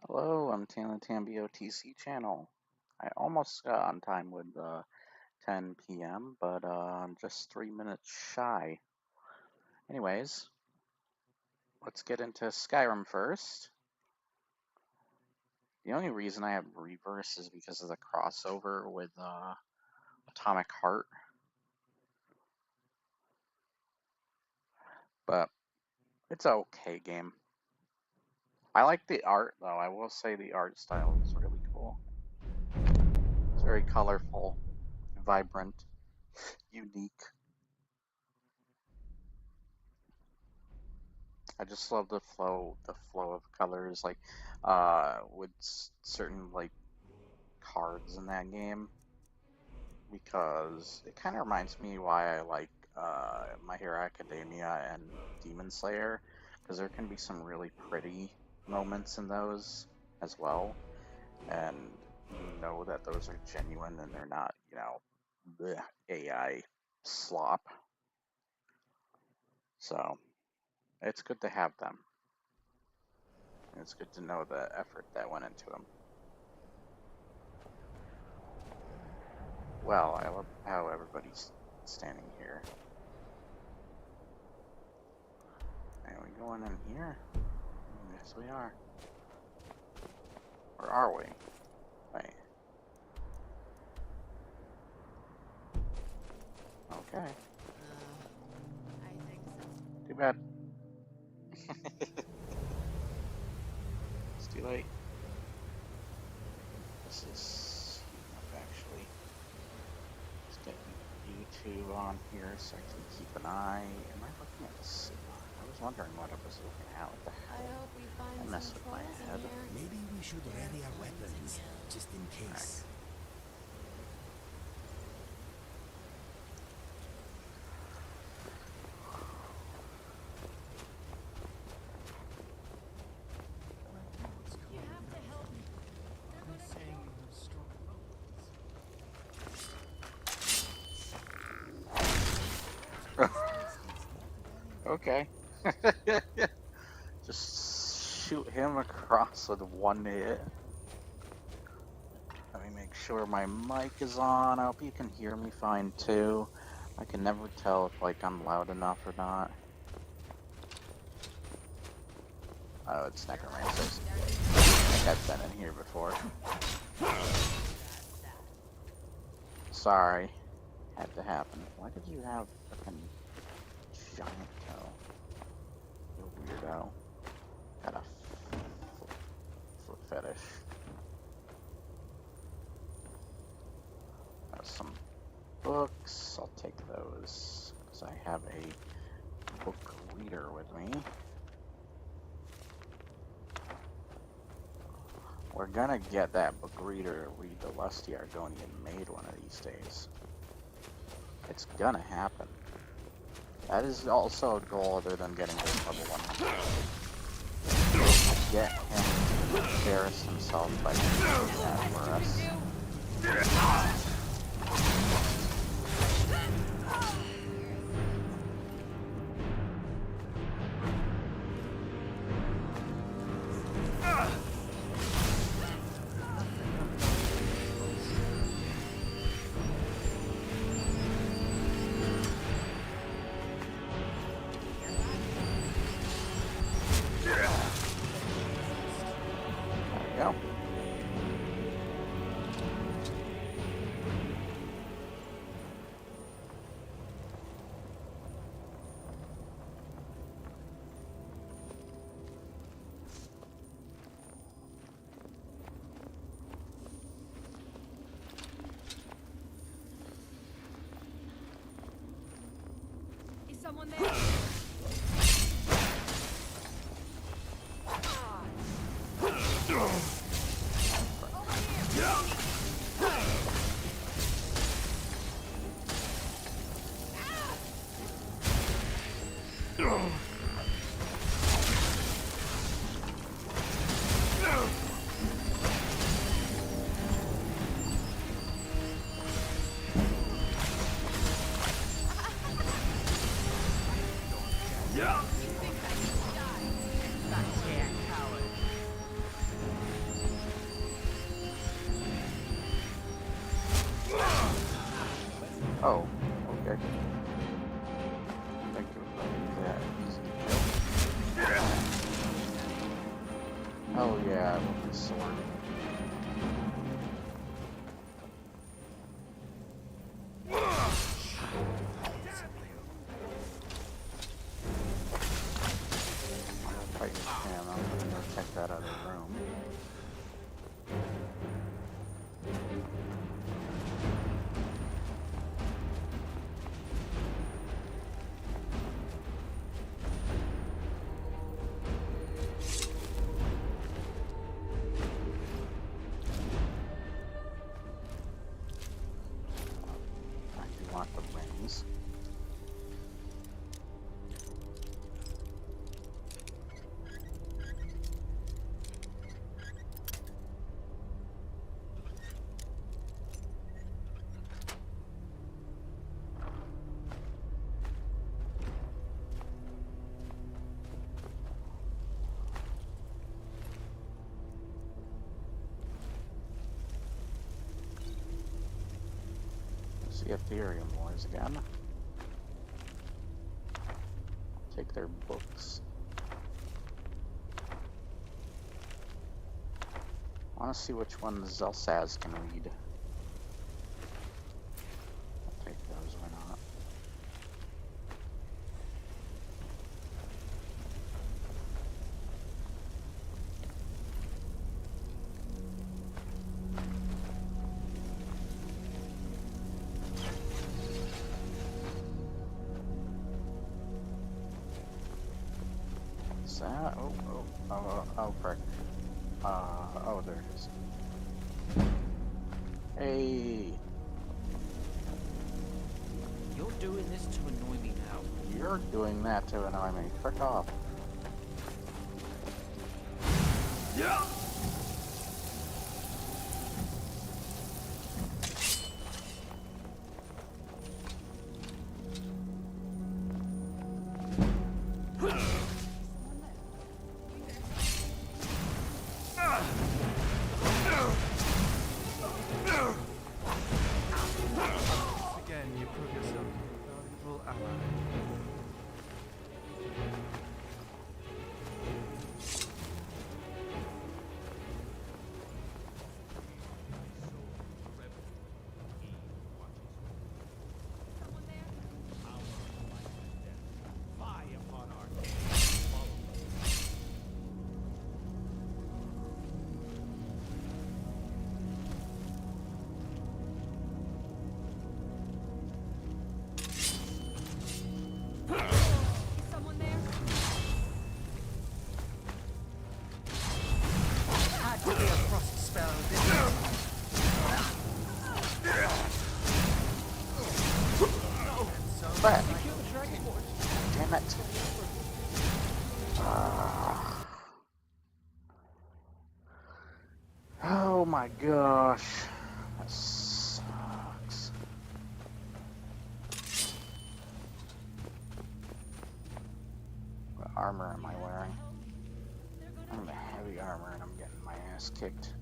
Hello, I'm Tamby OTC channel. I almost got on time with 10 p.m., but I'm just 3 minutes shy. Anyways, let's get into Skyrim first. The only reason I have reverse is because of the crossover with Atomic Heart, but it's an okay game. I like the art though. I will say the art style is really cool. It's very colorful, vibrant, unique. I just love the flow of colors, like with certain like cards in that game, because it kind of reminds me why I like My Hero Academia and Demon Slayer, because there can be some really pretty moments in those as well, and you know that those are genuine and they're not, bleh, AI slop. So it's good to have them. It's good to know the effort that went into them. Well, I love how everybody's standing here. Are we going in here? Yes, we are. Or are we? Wait. Okay. I think so. Too bad. It's too late. This is actually. Let's get you two on here so I can keep an eye. Am I looking at this? I was wondering what I was looking at. What the I hell? hope we find I messed some with my trolls head. in here. Maybe we should ready our weapons, just in case. You have to help me. They're gonna kill me. Okay. Just shoot him across with one hit. Let me make sure my mic is on. I hope you can hear me fine too. I can never tell if like I'm loud enough or not. Oh, it's necromancers. I think I've been in here before. Sorry. Had to happen. Why did you have a fucking giant toe? You weirdo. Got a foot fetish. Some books. I'll take those because I have a book reader with me. We're gonna get that book reader to read the Lusty Argonian Maid one of these days. It's gonna happen. That is also a goal other than getting this level 100. Get him to embarrass himself by doing that for us. Go. Is someone there? Oh yeah, with the sword. I'll fight with him. I'm gonna go check that other room. I do want the wings. See Ethereum Wars again. Take their books. I want to see which one Zelsaz can read. I'll take those, why not? What's that? Oh, frick. Oh, there it is. Hey, You're doing this to annoy me now. you're doing that to annoy me. Frick off. Yeah. Again, you prove yourself a valuable ally. Someone there? Had to be a frost spell, didn't it? Crap. Kill the dragon lord. Damn it. Ah. Oh my gosh. That sucks. What armor am I wearing? I'm the heavy armor and I'm getting my ass kicked.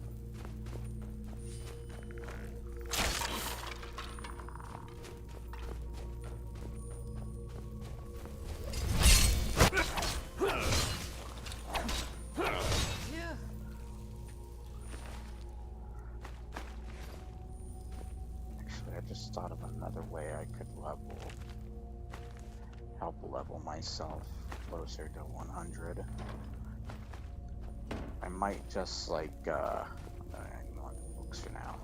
Yeah. Actually, I just thought of another way I could help level myself closer to 100. I might just like, I want books for now.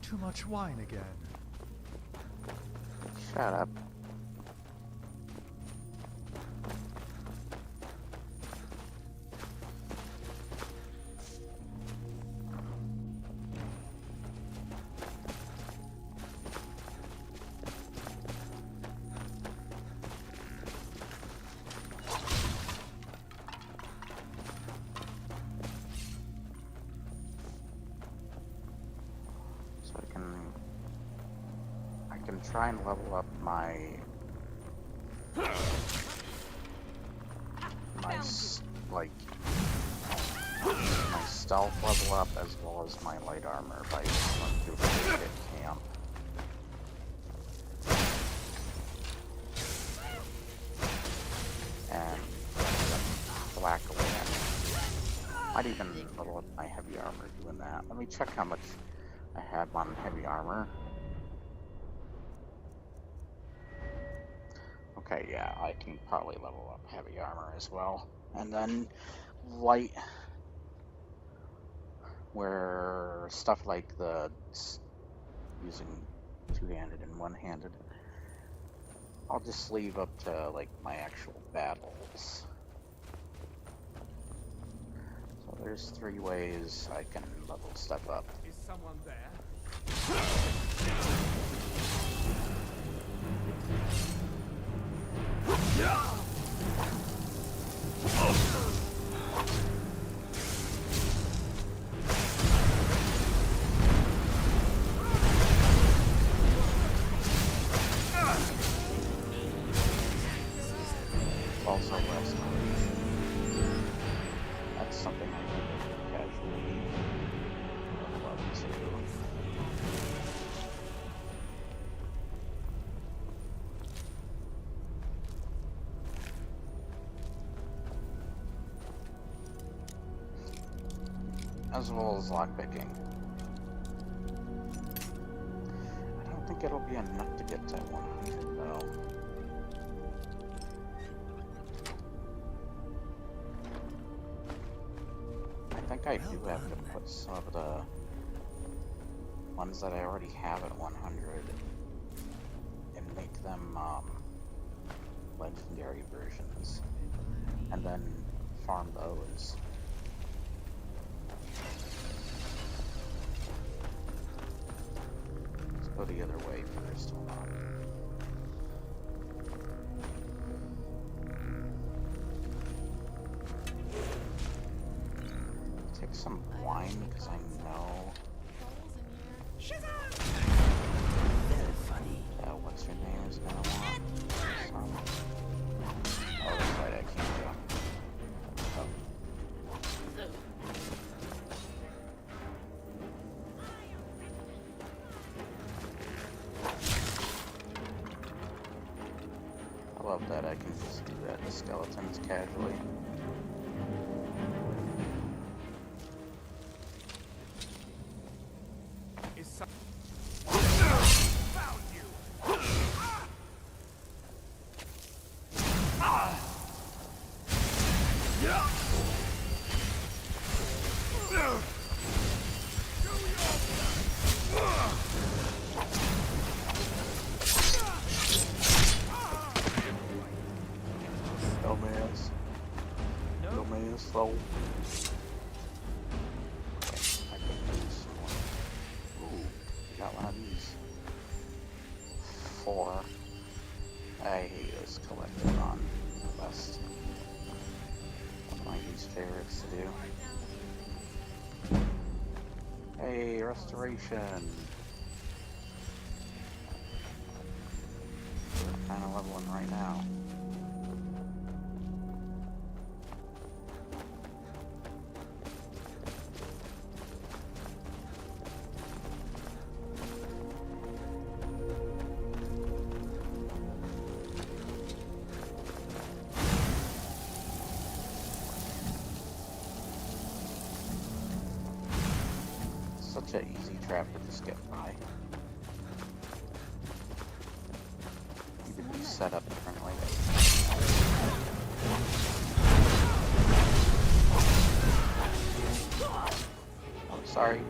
Too much wine again. Shut up. So I can try and level up my like my stealth level up as well as my light armor if I just run through the big camp. And whack away at it. Might even level up my heavy armor doing that. Let me check how much I have on heavy armor. Okay, yeah, I can probably level up heavy armor as well. And then light, where stuff like the using two-handed and one-handed, I'll just leave up to like my actual battles. So there's 3 ways I can level stuff up. Is someone there? Also restoration. That's something I can casually love to. As well as lockpicking. I don't think it'll be enough to get to 100 though. I think I do have to put some of the ones that I already have at 100 and make them legendary versions, and then farm those. Let's go the other way first. Hold on. Take some wine because I know. Very funny. What's your name is gonna want some. Oh, that's right, I can't jump. Oh. I love that I can just do that to skeletons casually. Is some... Found you! Dumbass. Dumbass soul. I could use some more. Ooh, we got one of these. 4. I hate this collected on the best. One of my least favorites to do. Hey, restoration. We're kind of leveling right now. Such an easy trap to just get by. You could be set up differently. Oh, sorry.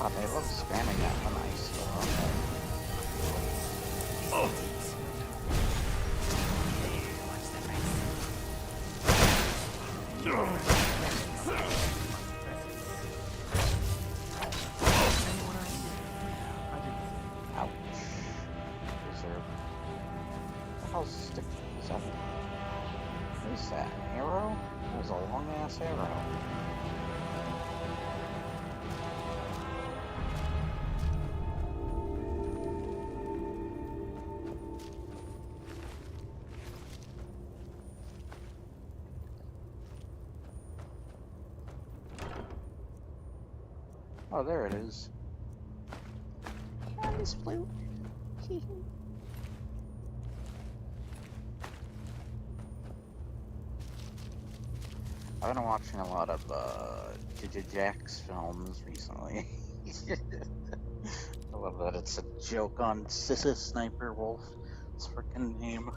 God, they love spamming that one ice storm. Ouch. Deserve. What the hell's stick? Is that? What is that? An arrow? That was a long ass arrow. Oh, there it is. Candy's flute. I've been watching a lot of Jack's films recently. I love that it's a joke on Sissa Sniper Wolf. It's freaking name.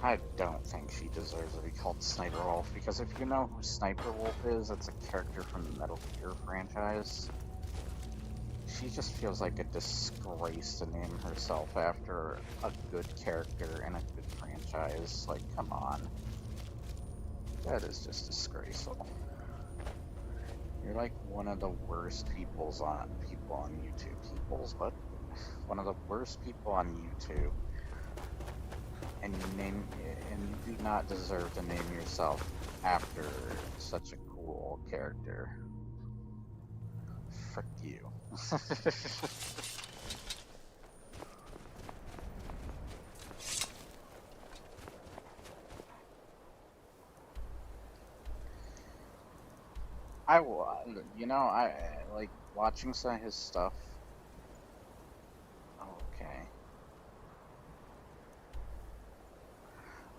I don't think she deserves to be called Sniper Wolf, because if you know who Sniper Wolf is, it's a character from the Metal Gear franchise. She just feels like a disgrace to name herself after a good character in a good franchise. Like, come on. That is just disgraceful. You're like one of the worst people on YouTube. One of the worst people on YouTube. And you do not deserve to name yourself after such a cool character. Frick you. I like watching some of his stuff. Okay.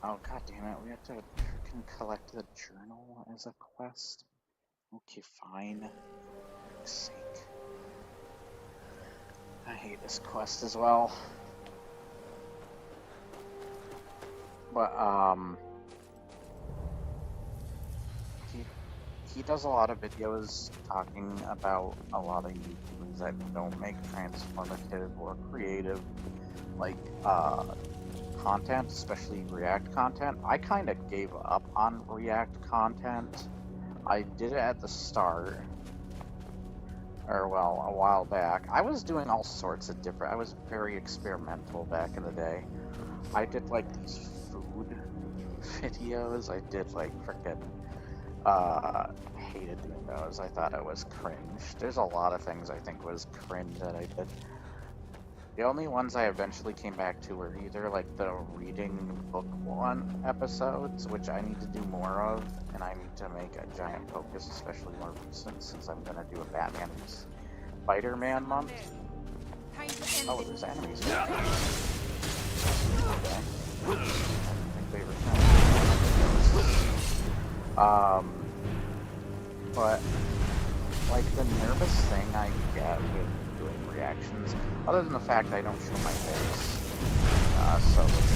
Oh, god damn it, we have to freaking collect the journal as a quest? Okay, fine. For fuck's sake. I hate this quest as well. But, he does a lot of videos talking about a lot of YouTubers that don't make transformative or creative, like, content, especially React content. I kind of gave up on React content. I did it at the start, or well, a while back. I was doing all sorts of different, I was very experimental back in the day. I did like these food videos, I did like frickin' hated doing those. I thought it was cringe. There's a lot of things I think was cringe that I did. The only ones I eventually came back to were either like the reading book one episodes, which I need to do more of, and I need to make a giant focus, especially more recent, since I'm gonna do a Batman Spider-Man month. Oh, there's enemies. Okay. I think they returned. But like the nervous thing I get with doing reactions, other than the fact I don't show my face, so it's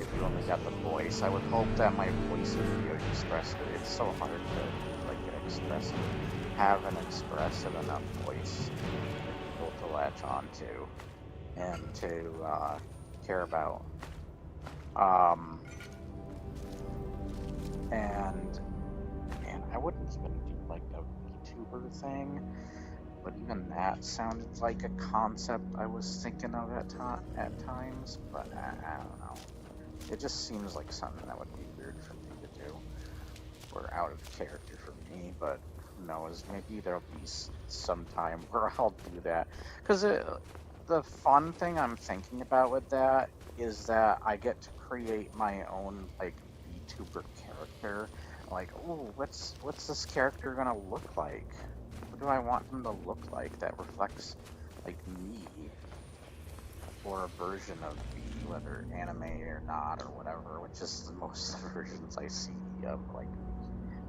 if you only got the voice, I would hope that my voice would be expressive. It's so hard to like have an expressive enough voice for people to latch onto and to care about. And I wouldn't even do like a VTuber thing, but even that sounded like a concept I was thinking of at times, but I don't know. It just seems like something that would be weird for me to do, or out of character for me, but who knows, maybe there'll be some time where I'll do that. Because the fun thing I'm thinking about with that is that I get to create my own, like, VTuber character. Like, oh, what's this character gonna look like? What do I want him to look like that reflects, like, me? Or a version of me, whether anime or not, or whatever, which is most of the versions I see of, like,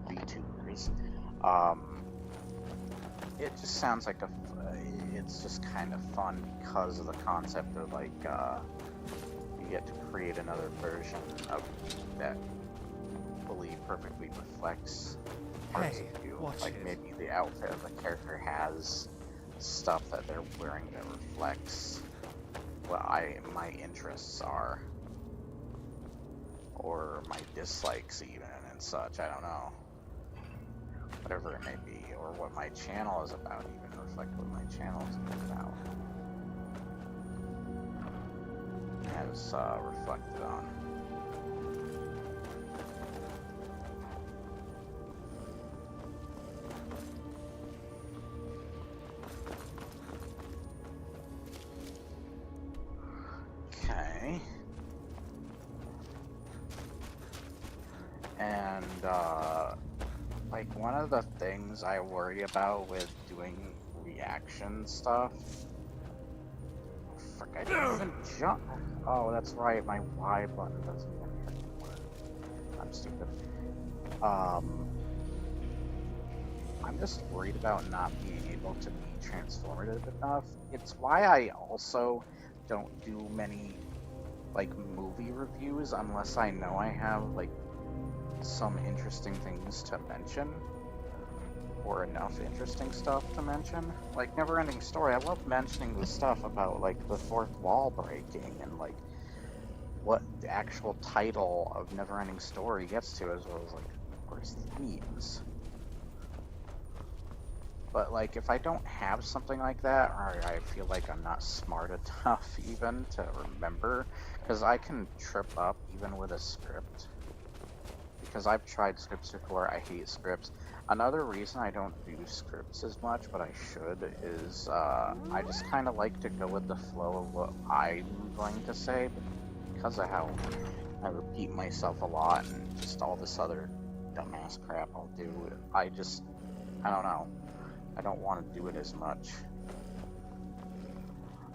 VTubers. It just sounds like it's just kind of fun because of the concept of, like, you get to create another version of that equally perfectly reflects parts Hey, of you. watch Like it. maybe the outfit of the character has stuff that they're wearing that reflects what my interests are, or my dislikes even and such. I don't know. Whatever it may be, or what my channel is about, even reflect what my channel is about. As reflected on. Okay. And like one of the things I worry about with doing reaction stuff. Frick, I didn't even jump. Oh, that's right, my Y button doesn't even freaking work. I'm stupid. I'm just worried about not being able to be transformative enough. It's why I also don't do many like movie reviews unless I know I have like some interesting things to mention, or enough interesting stuff to mention. Like Neverending Story, I love mentioning the stuff about like the fourth wall breaking and like what the actual title of Neverending Story gets to, as well as like of course themes. But like if I don't have something like that, or I feel like I'm not smart enough even to remember, because I can trip up even with a script. Because I've tried scripts before, I hate scripts. Another reason I don't do scripts as much, but I should, is I just kind of like to go with the flow of what I'm going to say, but because of how I repeat myself a lot and just all this other dumbass crap I'll do, I don't know. I don't want to do it as much.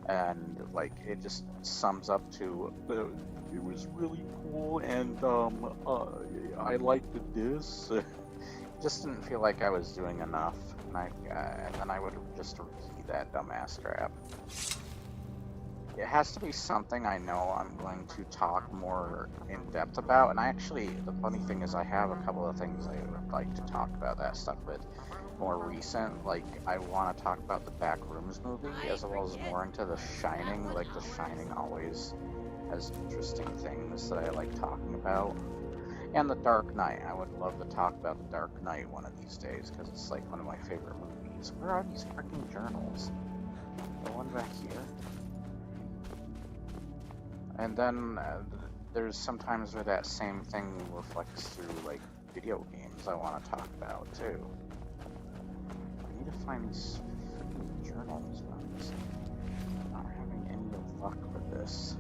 And like it just sums up to it was really cool, and I liked this. Just didn't feel like I was doing enough, and then I would just repeat that dumbass crap. It has to be something I know I'm going to talk more in depth about, and the funny thing is I have a couple of things I would like to talk about that stuff with. More recent, like I want to talk about the Backrooms movie, as well as more into The Shining. Like The Shining always has interesting things that I like talking about. And The Dark Knight, I would love to talk about The Dark Knight one of these days, because it's like one of my favorite movies. Where are these freaking journals? The one back here? And then there's sometimes where that same thing reflects through like video games I want to talk about too. I need to find these freaking journals, but I'm just not having any luck with this.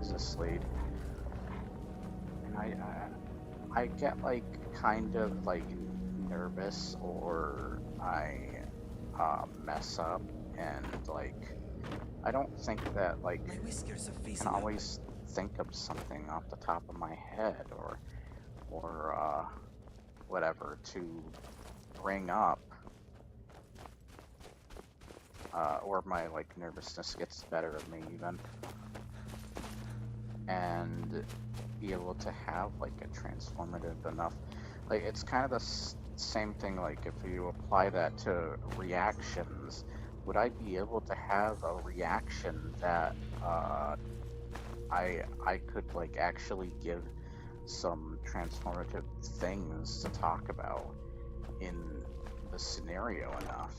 Is this Slade? And I get like kind of like nervous, or I mess up, and like I don't think that like My whiskers are I facing can up. always think of something off the top of my head, or whatever to bring up, or my like nervousness gets the better of me even, and be able to have like a transformative enough, like it's kind of the same thing. Like if you apply that to reactions, would I be able to have a reaction that I could like actually give some transformative things to talk about in the scenario enough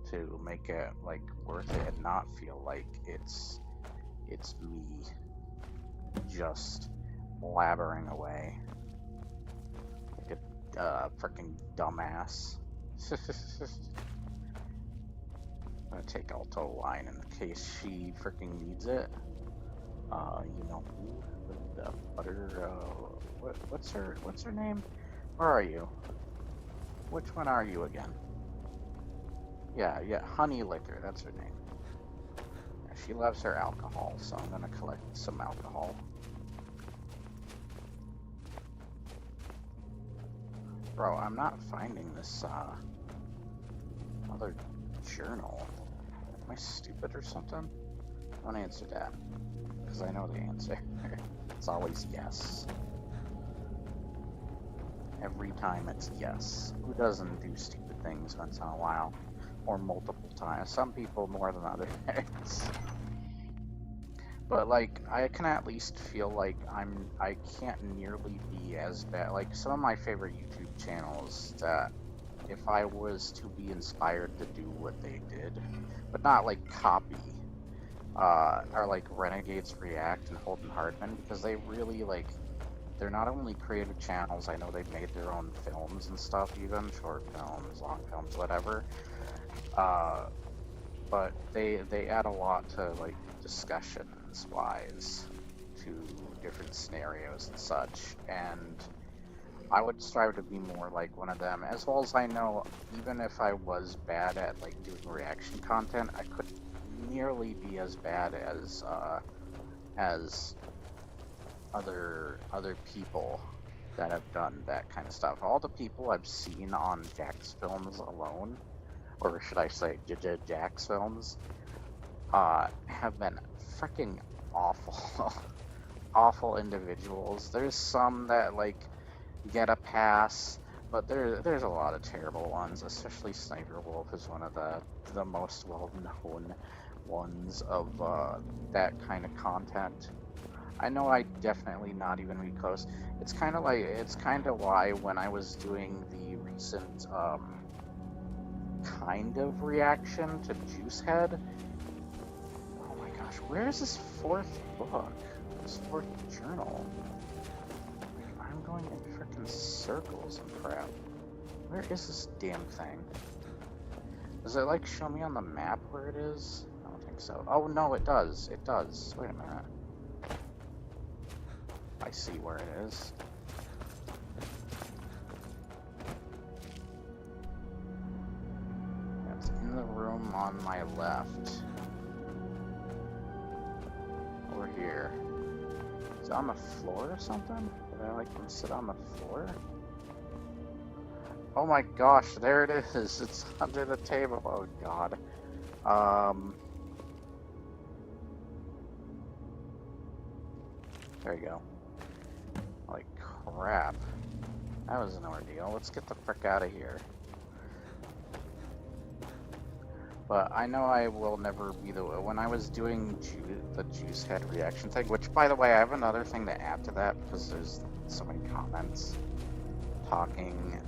to make it like worth it and not feel like it's me just blabbering away like a freaking dumbass. I'm gonna take Alto line in case she freaking needs it. You know who? The butter. What's her name? Where are you? Which one are you again? Yeah, Honey Liquor. That's her name. Yeah, she loves her alcohol, so I'm gonna collect some alcohol. Bro, I'm not finding this Another journal. Am I stupid or something? Don't answer that. Because I know the answer. It's always yes. Every time it's yes. Who doesn't do stupid things once in a while? Or multiple times. Some people more than others. But like, I can at least feel like I can't nearly be as bad. Like some of my favorite YouTube channels that if I was to be inspired to do what they did, but not like copy, are like Renegades React and Holden Hardman, because they really like, they're not only creative channels, I know they've made their own films and stuff, even short films, long films, whatever. But they add a lot to like discussions wise to different scenarios and such, and I would strive to be more like one of them. As well as I know, even if I was bad at like doing reaction content, I couldn't nearly be as bad as other people that have done that kind of stuff. All the people I've seen on Jack's films alone, or should I say Jack's films, have been freaking awful. Awful individuals. There's some that like get a pass, but there's a lot of terrible ones, especially Sniper Wolf is one of the most well-known ones of that kind of content. I know I definitely not even be close. It's kind of why when I was doing the recent kind of reaction to Juicehead, oh my gosh, where is this fourth book? This fourth journal? I'm going in freaking circles and crap. Where is this damn thing? Does it like show me on the map where it is? I don't think so. Oh no, it does. It does. Wait a minute. I see where it is. It's in the room on my left. Over here. Is it on the floor or something? Did I like them sit on the floor? Oh my gosh, there it is. It's under the table. Oh god. There you go. Holy crap. That was an ordeal. Let's get the frick out of here. But I know I will never be the... When I was doing the Juicehead reaction thing, which, by the way, I have another thing to add to that, because there's so many comments talking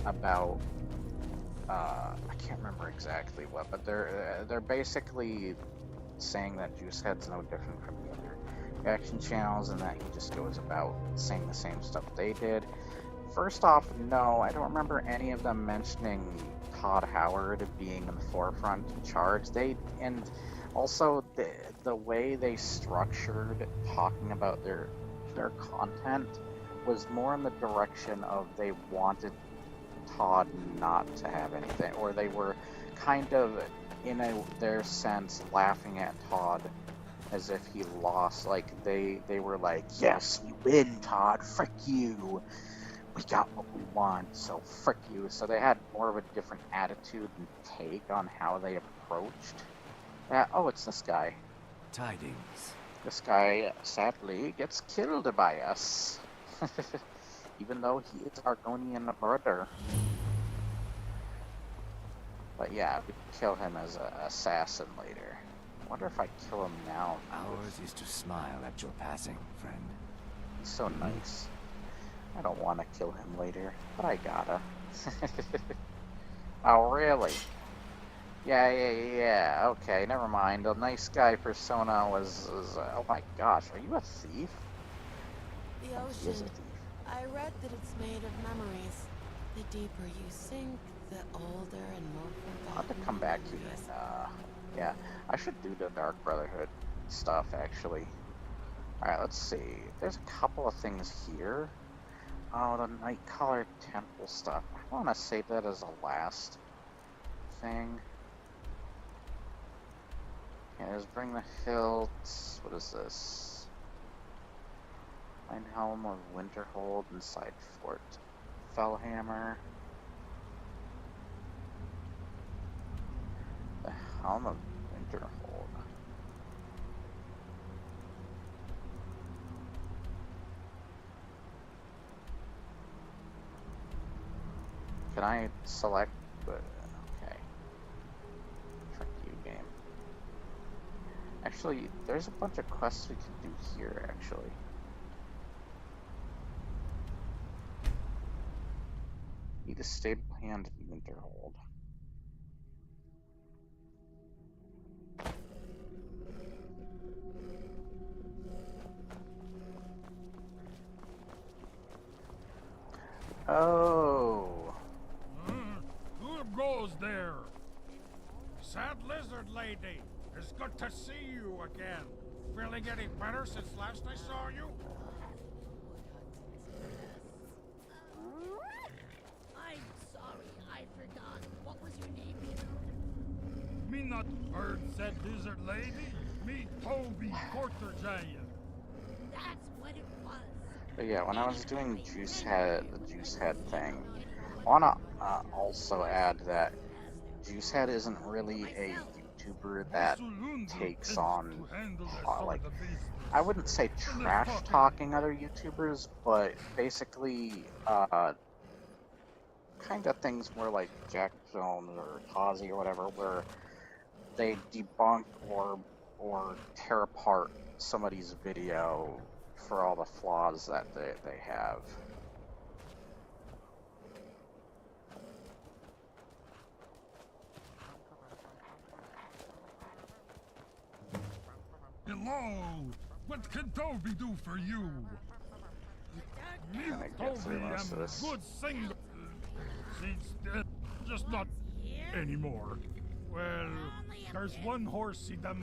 about... I can't remember exactly what, but they're basically saying that Juicehead's no different from the other reaction channels, and that he just goes about saying the same stuff they did. First off, no, I don't remember any of them mentioning Todd Howard being in the forefront in charge. And also the way they structured talking about their content was more in the direction of they wanted Todd not to have anything, or they were kind of in their sense laughing at Todd as if he lost. Like they were like, yes, we win, Todd, frick you, we got what we want, so frick you. So they had more of a different attitude and take on how they approached that. Oh, it's this guy. Tidings. This guy sadly gets killed by us. Even though he is Argonian brother. But yeah, we can kill him as an assassin later. I wonder if I kill him now. Ours is to smile at your passing, friend. He's so nice. I don't want to kill him later, but I gotta. Oh, really? Yeah, okay, never mind. The nice guy persona was oh my gosh, are you a thief? The He is a ocean. thief. I read that it's made of memories. The deeper you sink, the older and more I'll have to forgotten come the back to memories. it. Yeah, I should do the Dark Brotherhood stuff, actually. Alright, let's see. There's a couple of things here. Oh, the Nightcaller Temple stuff. I want to save that as a last thing. Okay, let's bring the hilts. What is this? Helm of Winterhold inside Fort Fellhammer. Helm of Winterhold. Can I select? Okay. Trick you, game. Actually, there's a bunch of quests we can do here, actually. Need a stable hand in Winterhold. Oh. Who goes there? Sad lizard lady, it's good to see you again. Feeling any better since last I saw you? I'm sorry, I forgot. What was your name? Me not heard said lizard lady. Me Toby Porter Giant. That's what it was. But yeah, when I was doing the juice head thing, I wanna also add that Juicehead isn't really a YouTuber that takes on, like, I wouldn't say trash talking other YouTubers, but basically, kind of things more like Jack Jones or Tazi or whatever, where they debunk or tear apart somebody's video for all the flaws that they have. Hello! What can Toby do for you? Me Gonna get through Toby most am of this. good singer. Since just not anymore. Well, there's one horse in the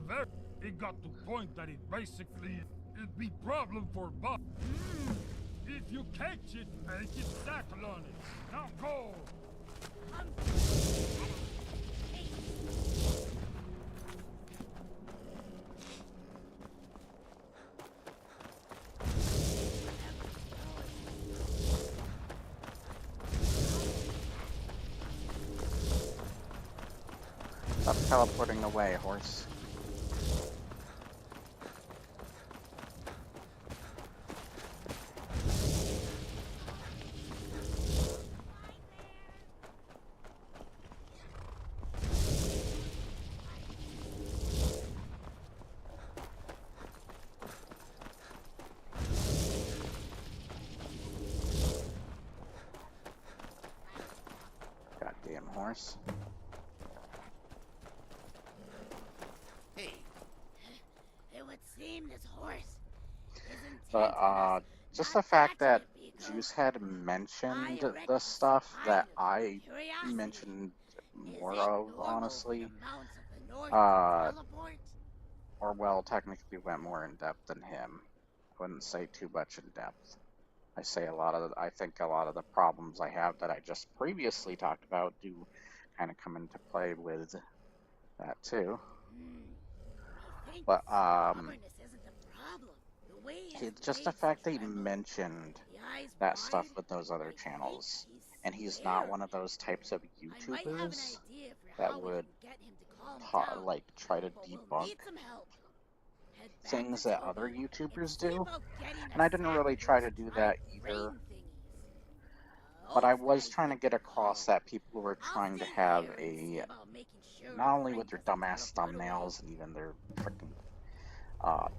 very it got to point that it basically it'd be problem for Bob. If you catch it, make it saddle on it. Now go! Stop teleporting away, horse. Goddamn horse. Hey, It would seem this horse is But just the fact that Juicehead mentioned the stuff that I mentioned more of, honestly, or well, technically went more in depth than him. I wouldn't say too much in depth. I think a lot of the problems I have that I just previously talked about do kind of come into play with that too. But just the fact that he mentioned that stuff with those other channels, and he's not one of those types of YouTubers that would try to debunk things that other YouTubers do, and I didn't really try to do that either. But I was trying to get across that people were trying to have a, not only with their dumbass thumbnails and even their freaking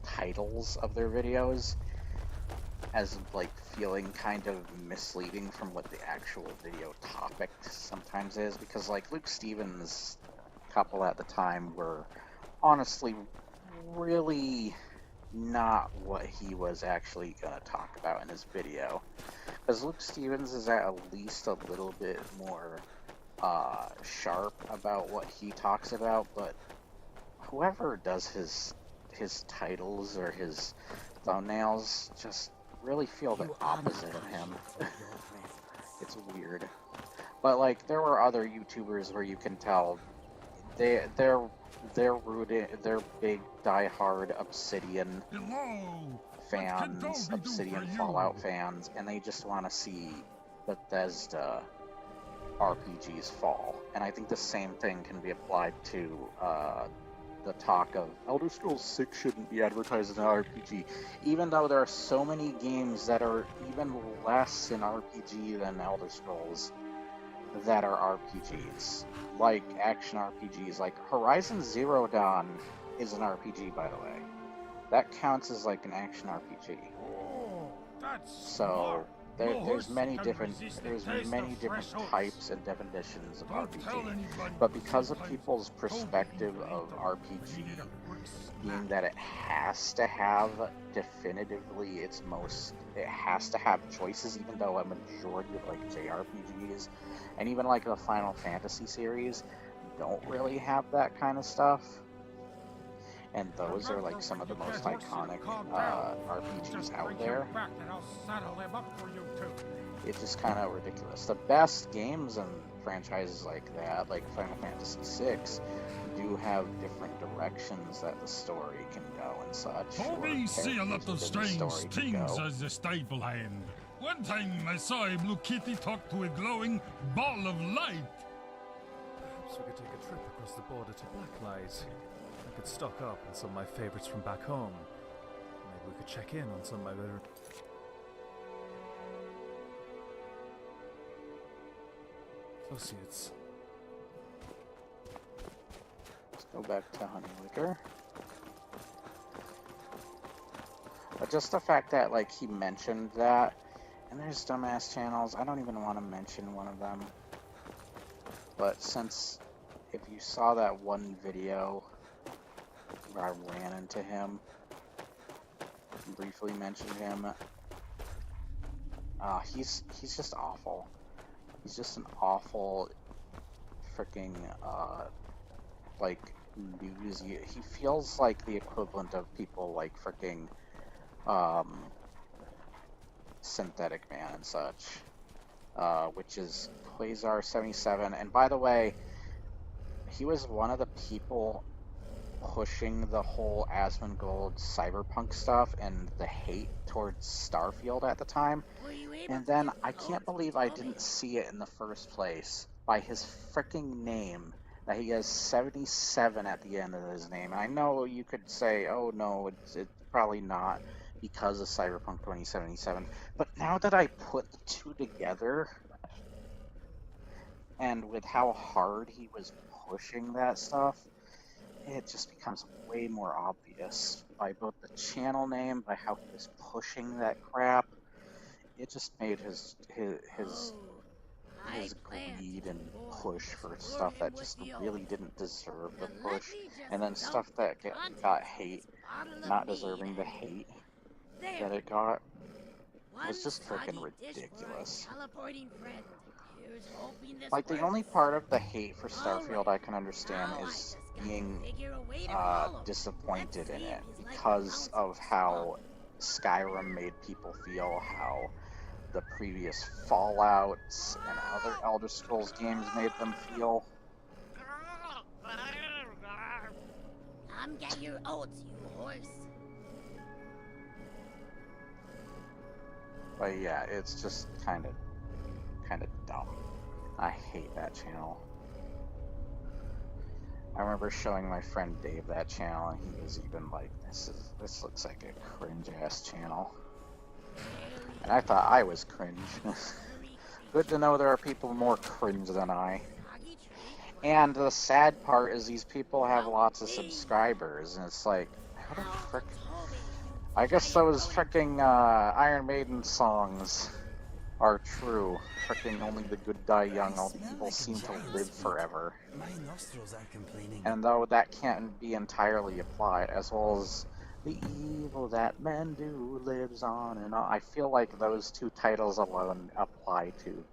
titles of their videos, as like feeling kind of misleading from what the actual video topic sometimes is, because like Luke Stevens' couple at the time were honestly really not what he was actually going to talk about in his video. Because Luke Stevens is at least a little bit more sharp about what he talks about, but whoever does his titles or his thumbnails just really feel the opposite of him. It's weird. But like there were other YouTubers where you can tell they're big diehard Obsidian fans, Obsidian Fallout fans, and they just want to see Bethesda RPGs fall. And I think the same thing can be applied to the talk of Elder Scrolls 6 shouldn't be advertised as an RPG, even though there are so many games that are even less an RPG than Elder Scrolls that are RPGs, like action RPGs. Like Horizon Zero Dawn is an RPG, by the way. That counts as like an action RPG. Oh, that's So smart. No there's horse many can different resist the there's taste many of different fresh oats. types and definitions of Don't tell RPG. anybody, But because of sometimes people's Toby perspective even of ate them. RPG Needed a quick being snack. that it has to have definitively it has to have choices, even though a majority of like JRPGs and even like the Final Fantasy series don't really have that kind of stuff. And those are like some of the most iconic RPGs out there. It's just kind of ridiculous. The best games and franchises like that, like Final Fantasy VI, do have different directions that the story can go and such. Toby see a lot of strange things go. as a stable hand. One time I saw a blue kitty talk to a glowing ball of light. Perhaps we could take a trip across the border to Blacklight. I could stock up on some of my favorites from back home. Maybe we could check in on some of my better associates. Let's go back to Honeylicker. But just the fact that like he mentioned that, and there's dumbass channels, I don't even want to mention one of them. But since if you saw that one video where I ran into him, briefly mentioned him, he's just awful. He's just an awful freaking like news. He feels like the equivalent of people like freaking Synthetic Man and such, which is Quasar77. And by the way, he was one of the people pushing the whole Asmongold cyberpunk stuff and the hate towards Starfield at the time. And then I can't believe I didn't see it in the first place by his freaking name, that he has 77 at the end of his name. And I know you could say, oh no, it's probably not because of Cyberpunk 2077. But now that I put the two together, and with how hard he was pushing that stuff, it just becomes way more obvious by both the channel name, by how he was pushing that crap. It just made his greed and push for stuff that just really didn't deserve the push, and then stuff that got hate, not deserving the hate that it got, was just freaking ridiculous. Like, the only part of the hate for Starfield I can understand is being disappointed in it because of how Skyrim made people feel, how the previous Fallouts and other Elder Scrolls games made them feel. Come get your oats, you horse. But yeah, it's just kind of dumb. I hate that channel. I remember showing my friend Dave that channel, and he was even like, this looks like a cringe-ass channel. And I thought I was cringe. Good to know there are people more cringe than I. And the sad part is these people have lots of subscribers, and it's like, how the frick? I guess those freaking Iron Maiden songs are true. Freaking only the good die young, all the evil seem to live forever. My nostrils are complaining. And though that can't be entirely applied, as well as the evil that men do lives on and on, I feel like those two titles alone apply to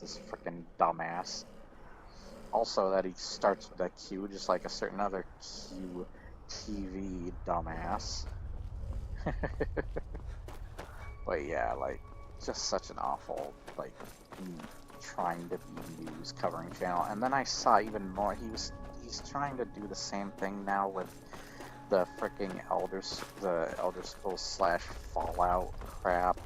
this freaking dumbass. Also, that he starts with a Q, just like a certain other Q TV dumbass. But yeah, like, just such an awful, like, trying to be news covering channel. And then I saw even more, he's trying to do the same thing now with the freaking Elder Scrolls / Fallout crap,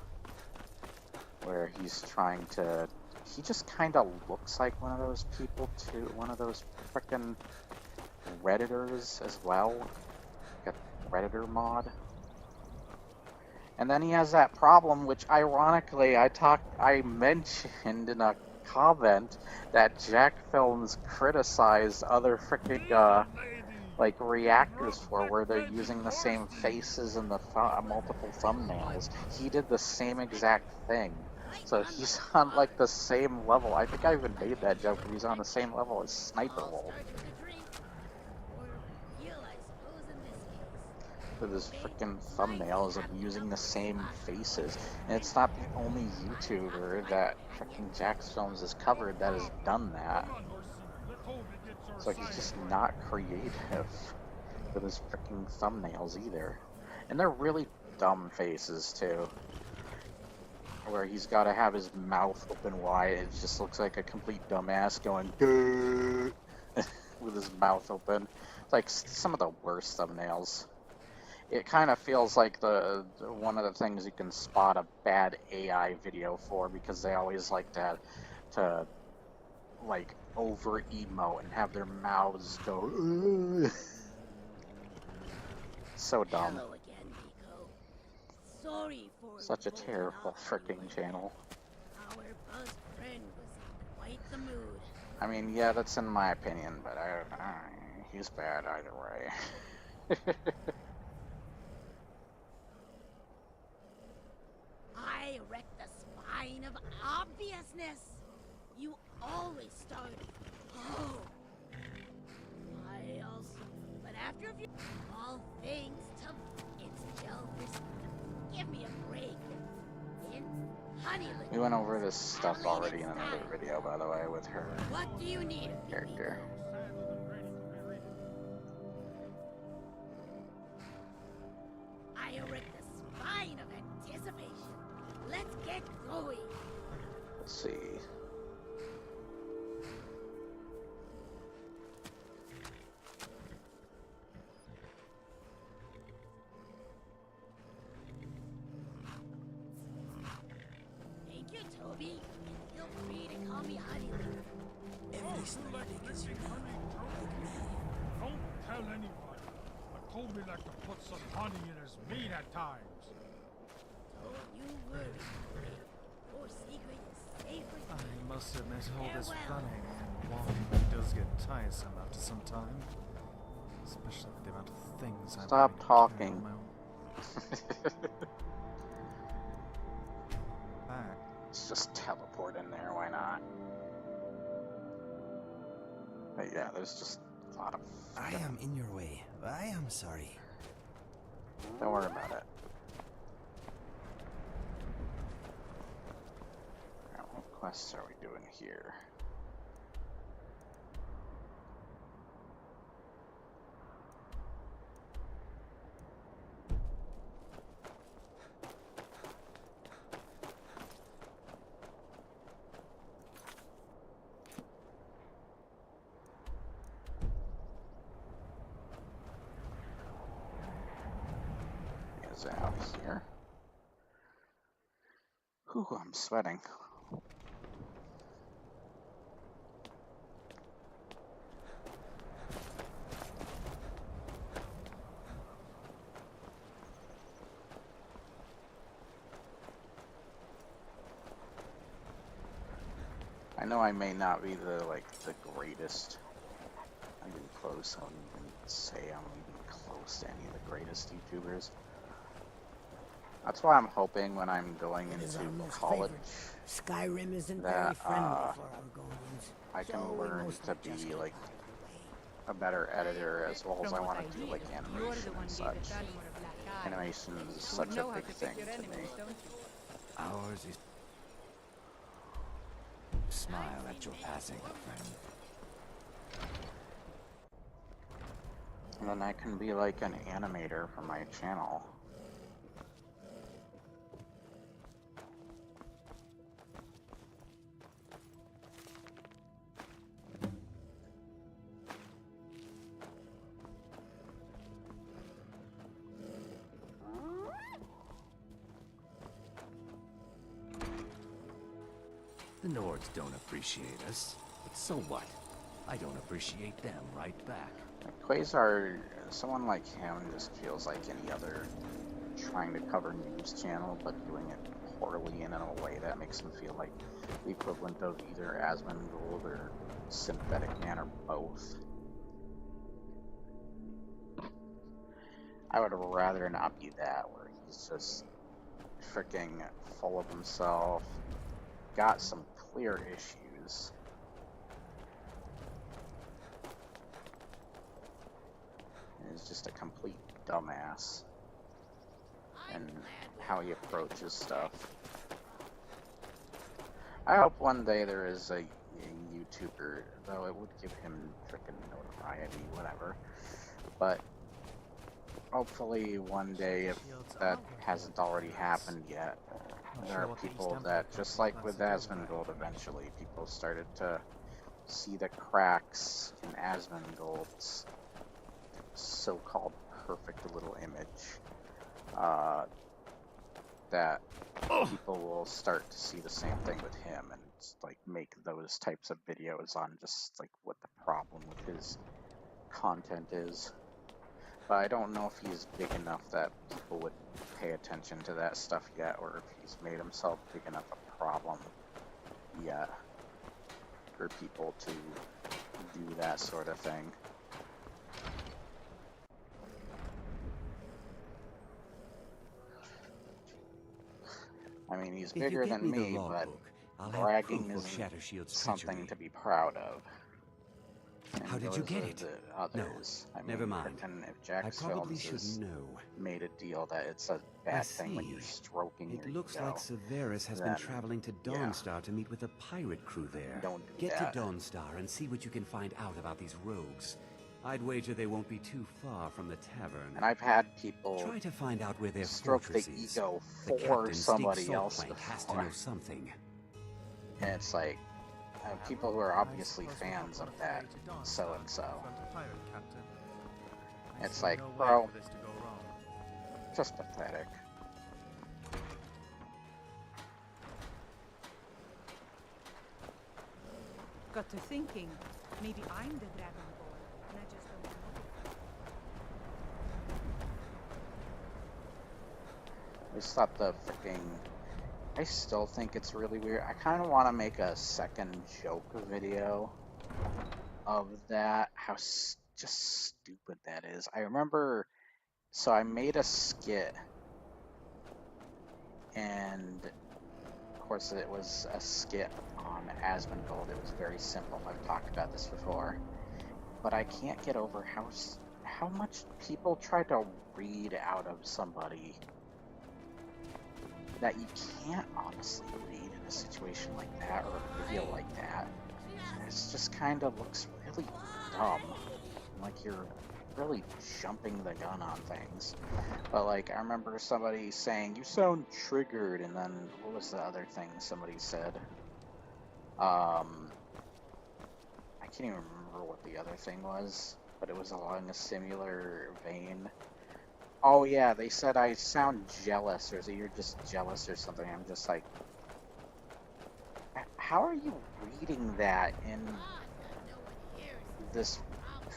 where he's trying to he just kind of looks like one of those people too, one of those frickin' Redditors as well, like a Redditor mod. And then he has that problem, which ironically I mentioned in a comment that Jack Films criticized other frickin' like reactors for, where they're using the same faces and the multiple thumbnails. He did the same exact thing. So he's on like the same level. I think I even made that joke, but he's on the same level as Sniper Wolf with his freaking thumbnails of using the same faces. And it's not the only YouTuber that freaking Jack Films has covered that has done that. So he's just not creative with his freaking thumbnails either. And they're really dumb faces too, where he's got to have his mouth open wide. It just looks like a complete dumbass going with his mouth open. It's like some of the worst thumbnails. It kind of feels like the one of the things you can spot a bad AI video for, because they always like to like over emote and have their mouths go so dumb. Hello again, Nico. Sorry for Such a the terrible freaking channel. Our best friend was in quite the mood. I mean, yeah, that's in my opinion, but he's bad either way. I wrecked the spine of obviousness. You always start. Oh. I also. But after a few. All thanks to. It's Jelvis. Give me a break. In honey. We went over this stuff already in another video, by the way, with her What do you need? character. I wrecked the spine of anticipation. Let's get going. Let's see. Thank you, Toby. And feel free to call me Honey. Every snowflake is unique, like me. Don't tell anybody. But Toby like to put some honey in his meat at times. Don't you worry. Your secret is safe with I me. must admit, all this Farewell. running and walking does get tiresome after some time. Especially with the amount of things I'm Stop having to carry talking. on my own back. Let's just teleport in there, why not? But yeah, there's just a lot of... I am in your way. I am sorry. Don't worry about it. Alright, what quests are we doing here? Is it out here? Whew, I'm sweating. I know I may not be the greatest. I'm even close. I wouldn't even say I'm even close to any of the greatest YouTubers. That's why I'm hoping when I'm going It is into our most college favorite. Skyrim isn't that, very friendly for Argonians. I can so we learn mostly to just be get like out of a better editor, as well as From I what want to do hear, like you're animation the one and gave such. Fatima a black eye. Animation is You such would a know how big to thing pick your to me. enemies, don't you? Ours is. Smile at your passing, friend. And then I can be like an animator for my channel. The Nords don't appreciate us, but so what? I don't appreciate them right back. Quasar, someone like him just feels like any other trying to cover news channel, but doing it poorly and in a way that makes him feel like the equivalent of either Asmongold or Synthetic Man or both. I would rather not be that, where he's just freaking full of himself, got some clear issues. And is just a complete dumbass in how he approaches stuff. I hope one day there is a YouTuber, though it would give him freaking notoriety, whatever. But hopefully one day, if that hasn't already happened yet, there are people that, just like with Asmongold, eventually people started to see the cracks in Asmongold's so-called perfect little image. That people will start to see the same thing with him and like make those types of videos on just like what the problem with his content is. But I don't know if he's big enough that people would pay attention to that stuff yet, or if he's made himself big enough a problem yet for people to do that sort of thing. I mean, he's bigger than me, but bragging isn't something to be proud of. And How did you get it? Others. No, I mean, never mind. If Jack's I probably Films shouldn't has know. made a deal that it's a bad thing when you're stroking your It looks ego, like Severus has been traveling to Dawnstar to meet with a pirate crew there. Don't do Get that. to Dawnstar and see what you can find out about these rogues. I'd wager they won't be too far from the tavern. And I've had people try to find out where their stroke the fortress is. ego The for captain, somebody Stig else Saltplank, has to before. know something. And it's like, people who are obviously fans of that so-and-so. It's like, bro, just pathetic. Got to thinking, maybe I'm the Dragon Ball, and I just don't know. I just thought the freaking... I still think it's really weird. I kind of want to make a second joke video of that. How just stupid that is. I remember... So I made a skit. And... Of course, it was a skit on Asmongold. It was very simple. I've talked about this before. But I can't get over how much people try to read out of somebody that you can't honestly read in a situation like that or a video like that. And it just kind of looks really dumb. Like you're really jumping the gun on things. But like, I remember somebody saying, "You sound triggered," and then what was the other thing somebody said? I can't even remember what the other thing was, but it was along a similar vein. Oh yeah, they said I sound jealous, or that you're just jealous or something. I'm just like, how are you reading that in this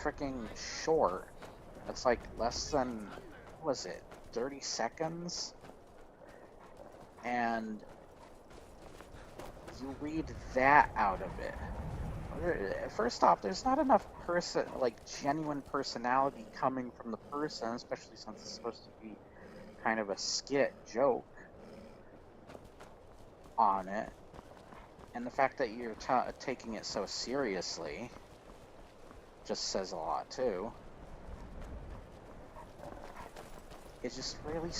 freaking short? It's like less than, what was it, 30 seconds? And you read that out of it. First off, there's not enough genuine personality coming from the person, especially since it's supposed to be kind of a skit joke on it. And the fact that you're taking it so seriously just says a lot too. It just really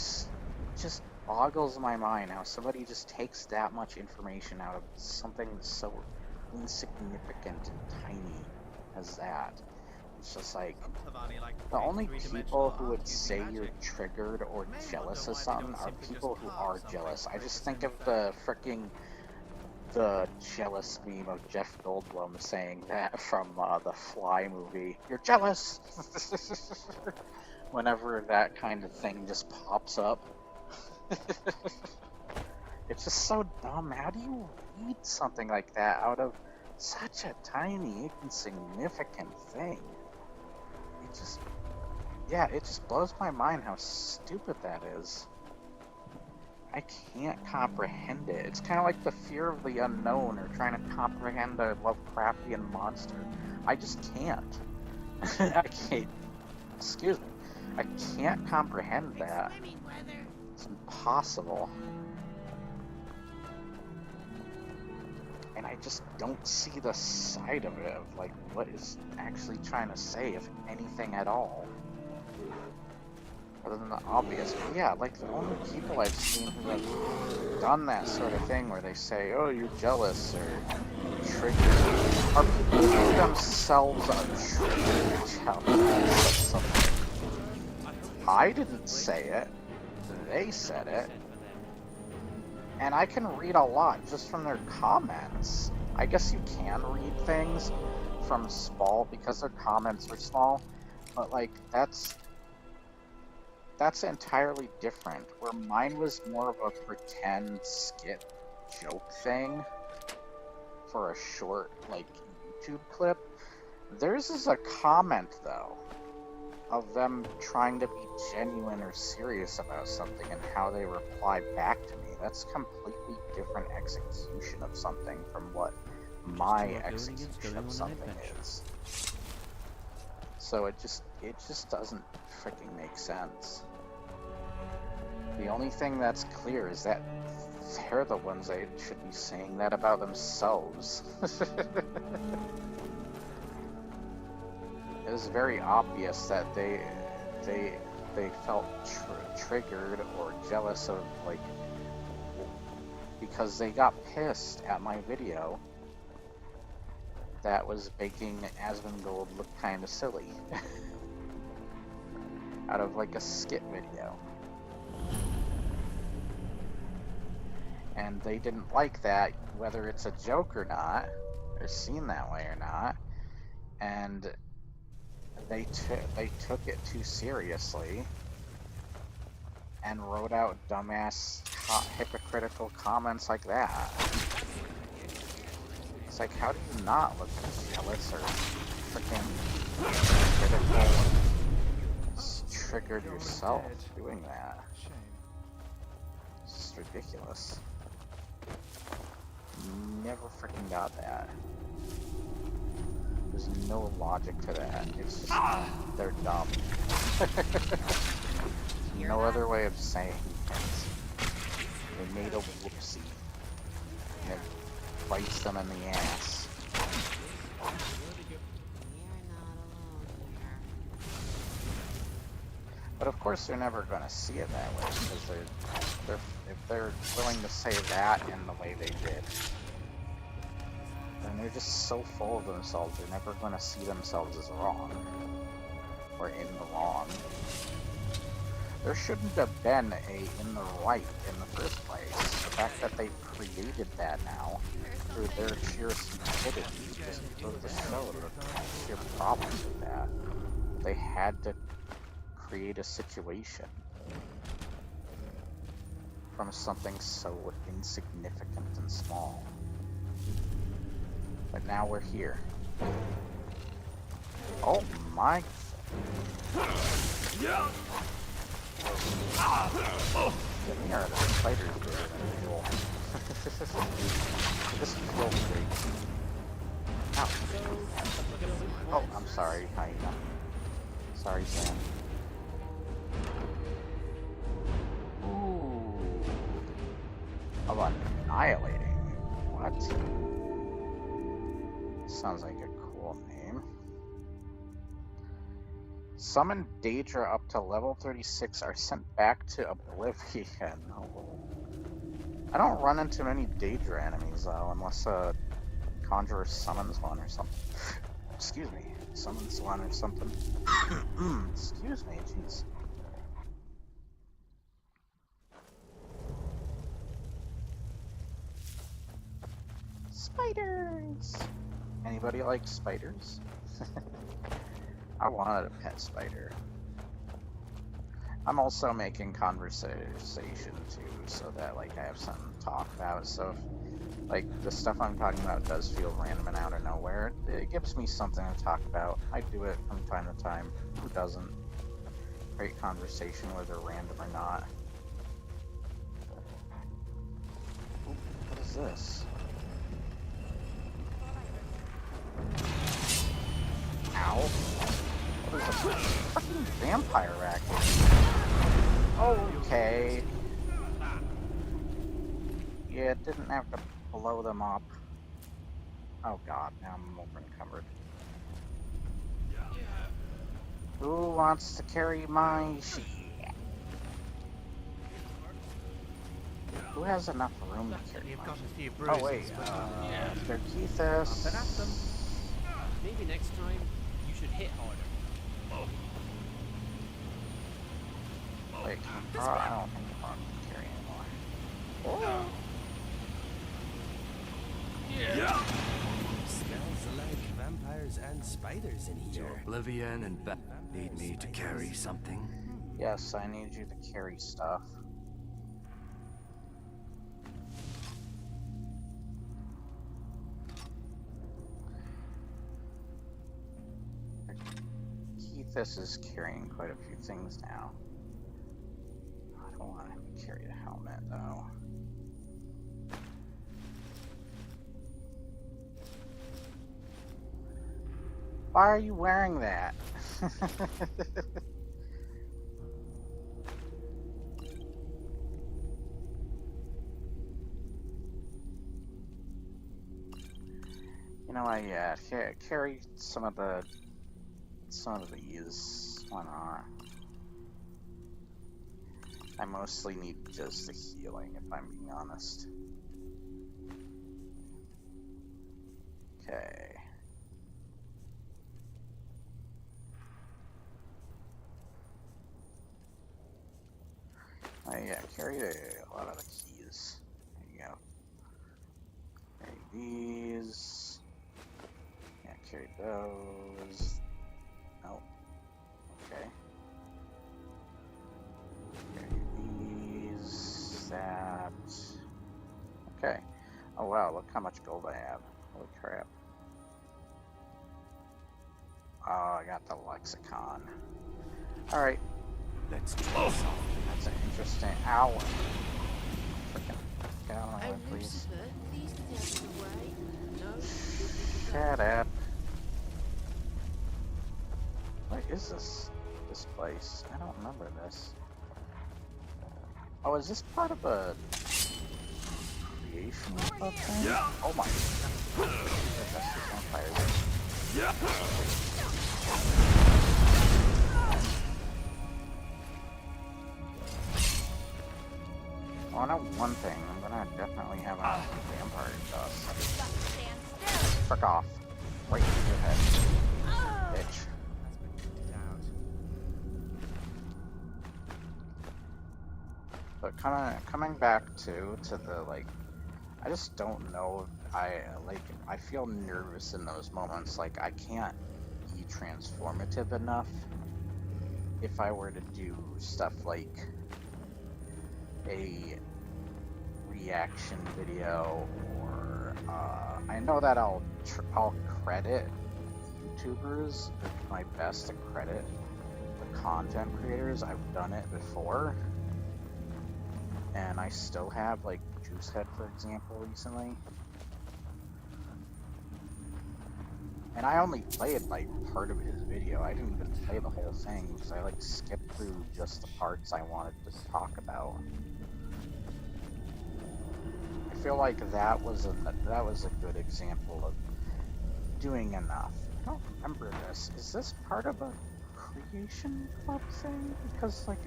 just boggles my mind how somebody just takes that much information out of something so insignificant and tiny as that. It's just like, the only people who would say you're triggered or jealous of something are people who are jealous. I just think of the jealous meme of Jeff Goldblum saying that from the Fly movie. You're jealous! Whenever that kind of thing just pops up. It's just so dumb. How do you read something like that out of such a tiny, insignificant thing. It just blows my mind how stupid that is. I can't comprehend it. It's kind of like the fear of the unknown or trying to comprehend a Lovecraftian monster. I just can't. I can't. Excuse me. I can't comprehend that. It's impossible. And I just don't see the side of it, of like what it's actually trying to say, if anything at all. Other than the obvious. But yeah, like the only people I've seen who have done that sort of thing where they say, oh, you're jealous or triggered, are people who themselves are jealous of something. I didn't say it. They said it. And I can read a lot just from their comments. I guess you can read things from small because their comments are small, but like that's entirely different. Where mine was more of a pretend skit joke thing for a short like YouTube clip. Theirs is a comment though of them trying to be genuine or serious about something and how they reply back to me. That's completely different execution of something from what my execution of something is. So it just doesn't freaking make sense. The only thing that's clear is that they're the ones that should be saying that about themselves. It was very obvious that they felt triggered or jealous of, like, because they got pissed at my video that was making Asmongold look kind of silly out of like a skit video. And they didn't like that, whether it's a joke or not, or seen that way or not, and they took it too seriously and wrote out dumbass, hypocritical comments like that. It's like, how do you not look jealous or freaking critical and triggered yourself doing that? It's just ridiculous. Never freaking got that. There's no logic to that. It's just, they're dumb. No other way of saying things. They made a whoopsie. And it bites them in the ass. But of course they're never going to see it that way, because if they're willing to say that in the way they did, then they're just so full of themselves, they're never going to see themselves as wrong, or in the wrong. There shouldn't have been a in the right in the first place. The fact that they created that now through their sheer stupidity just goes to show the sheer problem with that. They had to create a situation from something so insignificant and small. But now we're here. Oh my. Yeah. Get me out of the spiders bigger than usual. This feels great. Ow. Oh, I'm sorry, hyena. Sorry, Sam. Ooh. Of annihilating. What? Sounds like a cool name. Summoned Daedra up to level 36 are sent back to Oblivion. Oh. I don't run into many Daedra enemies though, unless a Conjurer summons one or something. Excuse me, summons one or something. Excuse me, jeez. Spiders! Anybody like spiders? I wanted a pet spider. I'm also making conversation too, so that like I have something to talk about. So Like, the stuff I'm talking about does feel random and out of nowhere. It gives me something to talk about. I do it from time to time. Who doesn't? Great conversation, whether random or not. Ooh, what is this? Ow. Oh, there's a fucking vampire racket. Okay. Yeah, it didn't have to blow them up. Oh god, now I'm over encumbered. Who wants to carry my shit? Who has enough room to carry You've my got a few shit? bruises, Oh wait, but they're nothing at Keithus. them. Maybe next time you should hit harder. Wait, I don't think I can carry anymore. Smells like vampires and spiders in To here. oblivion and back. Need me to carry something? Yes, I need you to carry stuff. Keithus is carrying quite a few things now. I don't want him to carry the helmet, though. Why are you wearing that? You know, carry some of these. Why not? I mostly need just the healing, if I'm being honest. Okay. Yeah, carry a lot of the keys. There you go. Carry these. Yeah, carry those. Oh. Okay. Carry these. That. Okay. Oh wow, look how much gold I have. Holy crap. Oh, I got the lexicon. Alright. Let's do this. That's an interesting. Ow. Freaking get out of my Oh, way, please. Lucifer, please get out of the way. No, Shut up. What is this place? I don't remember this. Oh, is this part of a creation club thing? Oh my god. That's just vampires. Well, I know one thing. I'm gonna definitely have enough vampire dust. Frick off. Right in your head. Bitch. But coming back to the, like, I just don't know. I feel nervous in those moments. Like, I can't be transformative enough if I were to do stuff like a reaction video, or I know that I'll credit YouTubers. It's my best to credit the content creators. I've done it before, and I still have, like Juicehead, for example, recently. And I only played like part of his video. I didn't even play the whole thing because I like skipped through just the parts I wanted to talk about. I feel like that was a good example of doing enough. I don't remember this. Is this part of a creation club thing? Because like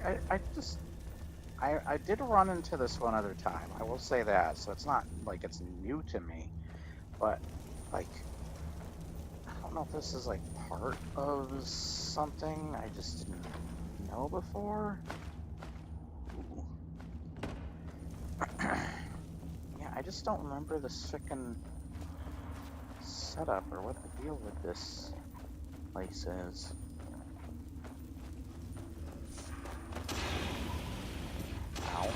I did run into this one other time. I will say that. So it's not like it's new to me, but like I don't know if this is like part of something I just didn't know before. Ooh. Yeah, I just don't remember this frickin' setup or what the deal with this place is. Ow.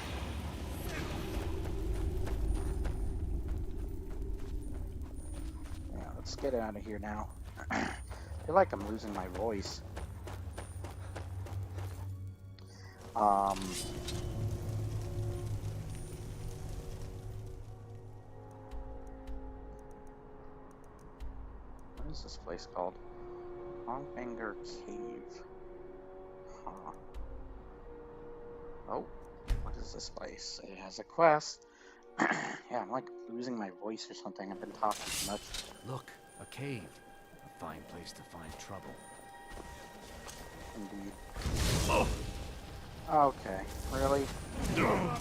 get out of here now. I feel like I'm losing my voice. What is this place called? Longfinger Cave. Huh. Oh, what is this place? It has a quest. Yeah, I'm like losing my voice or something. I've been talking too much. Look, a cave. A fine place to find trouble. Indeed. Oh. Okay, really? No.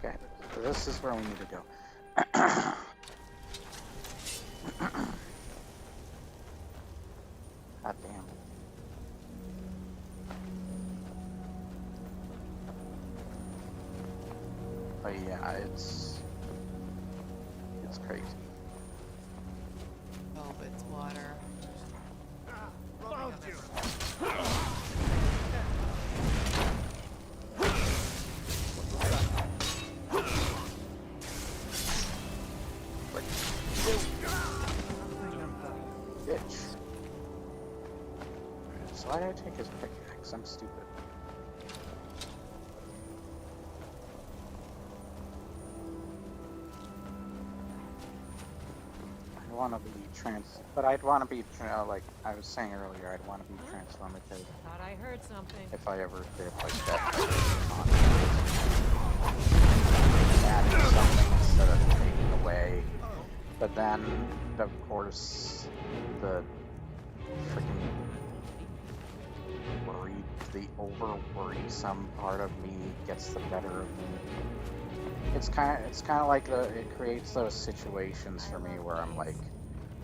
Okay, so this is where we need to go. God damn. But yeah, it's crazy. Oh, but it's water. Bitch. So why did I take his pickaxe? I'm stupid. I want to be but I'd want to be, like I was saying earlier, I'd want to be transformative. Thought I heard something. If I ever did like that. Adding something instead of taking away. But then, of course, the freaking the over-worrisome part of me gets the better of me. It's kind of like it creates those situations for me where I'm like,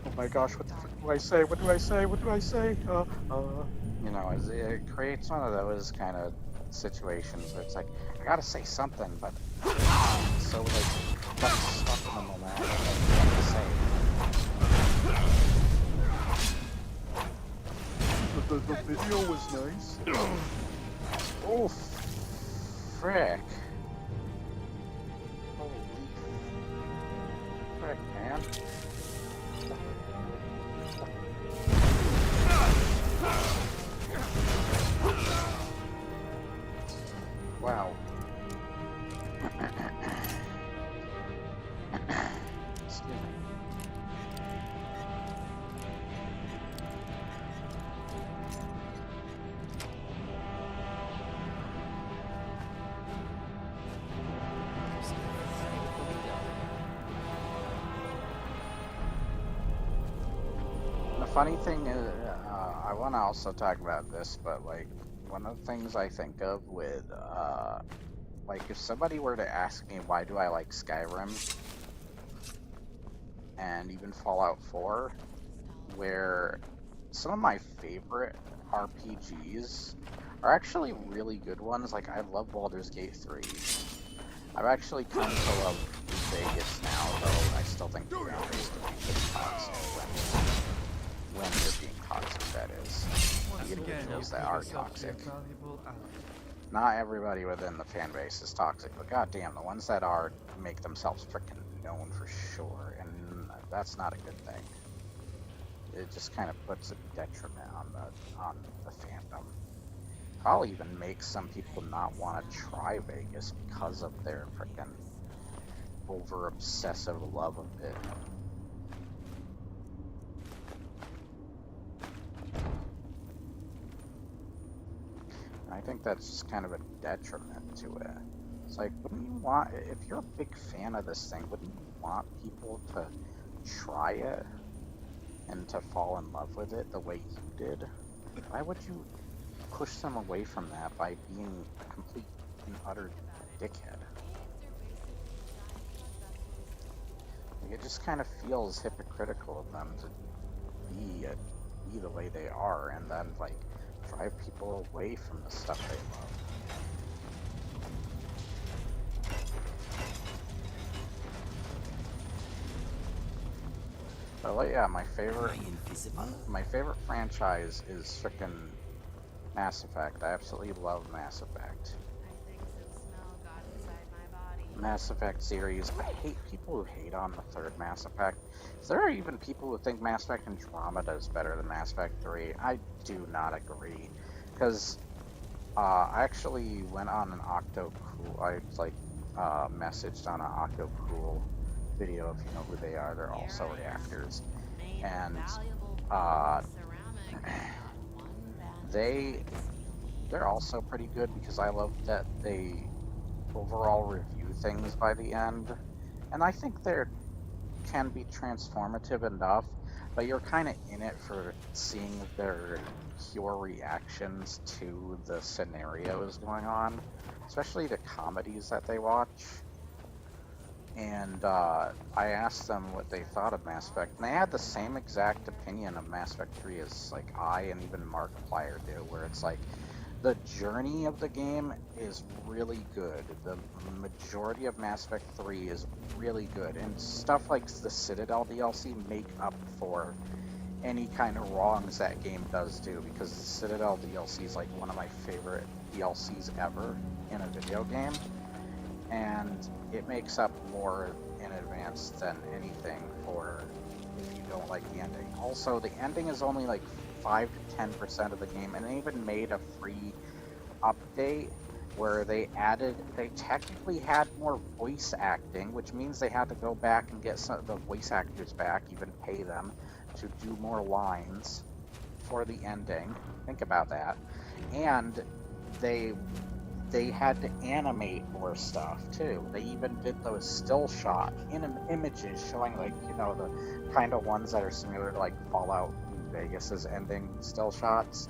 oh my gosh, what the frick do I say? What do I say? What do I say? You know, it creates one of those kind of situations where it's like, I gotta say something, but so like, got stuck in the moment. I don't know what to say. The video was nice. Oh, frick. Holy frick, man. Wow. Excuse me. The funny thing is, I want to also talk about this, but like, one of the things I think of with, like, if somebody were to ask me why do I like Skyrim, and even Fallout 4, where some of my favorite RPGs are actually really good ones. Like, I love Baldur's Gate 3. I've actually come to love Vegas now, though I still think the boundaries can be pretty toxic when they're being toxic, that is. The individuals that are toxic. Not everybody within the fan base is toxic, but goddamn, the ones that are make themselves freaking known for sure, and that's not a good thing. It just kind of puts a detriment on the fandom. Probably even makes some people not want to try Vegas because of their freaking over obsessive love of it. I think that's just kind of a detriment to it. It's like, wouldn't you want, if you're a big fan of this thing, wouldn't you want people to try it and to fall in love with it the way you did? Why would you push them away from that by being a complete and utter dickhead? Like, it just kind of feels hypocritical of them to be the way they are, and then like drive people away from the stuff they love. But like, yeah, Invisible? my favorite franchise is frickin' Mass Effect. I absolutely love Mass Effect. I think some smell got inside my body. Mass Effect series. I hate people who hate on the third Mass Effect. There are even people who think Mass Effect Andromeda is better than Mass Effect 3. I do not agree. Because I actually went on an OctoCool. I messaged on an OctoCool video, if you know who they are. They're also reactors. And they're also pretty good because I love that they overall review things by the end, and I think they can be transformative enough, but you're kind of in it for seeing their pure reactions to the scenarios going on, especially the comedies that they watch. And I asked them what they thought of Mass Effect, and they had the same exact opinion of Mass Effect 3 as like I and even Markiplier do, where it's like the journey of the game is really good. The majority of Mass Effect 3 is really good, and stuff like the Citadel DLC make up for any kind of wrongs that game does do, because the Citadel DLC is like one of my favorite DLCs ever in a video game, and it makes up more in advance than anything for if you don't like the ending. Also, the ending is only like 5 to 10% of the game, and they even made a free update where they technically had more voice acting, which means they had to go back and get some of the voice actors back, even pay them to do more lines for the ending. Think about that. And they had to animate more stuff too. They even did those still shot images showing, like, you know, the kind of ones that are similar to like Fallout New Vegas's ending still shots,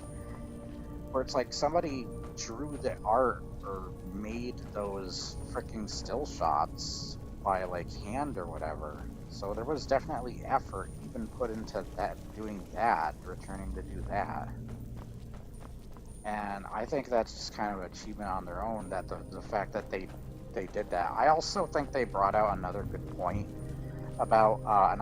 where it's like somebody drew the art or made those freaking still shots by like hand or whatever. So there was definitely effort even put into that, returning to do that. And I think that's just kind of an achievement on their own, that the fact that they did that. I also think they brought out another good point about, and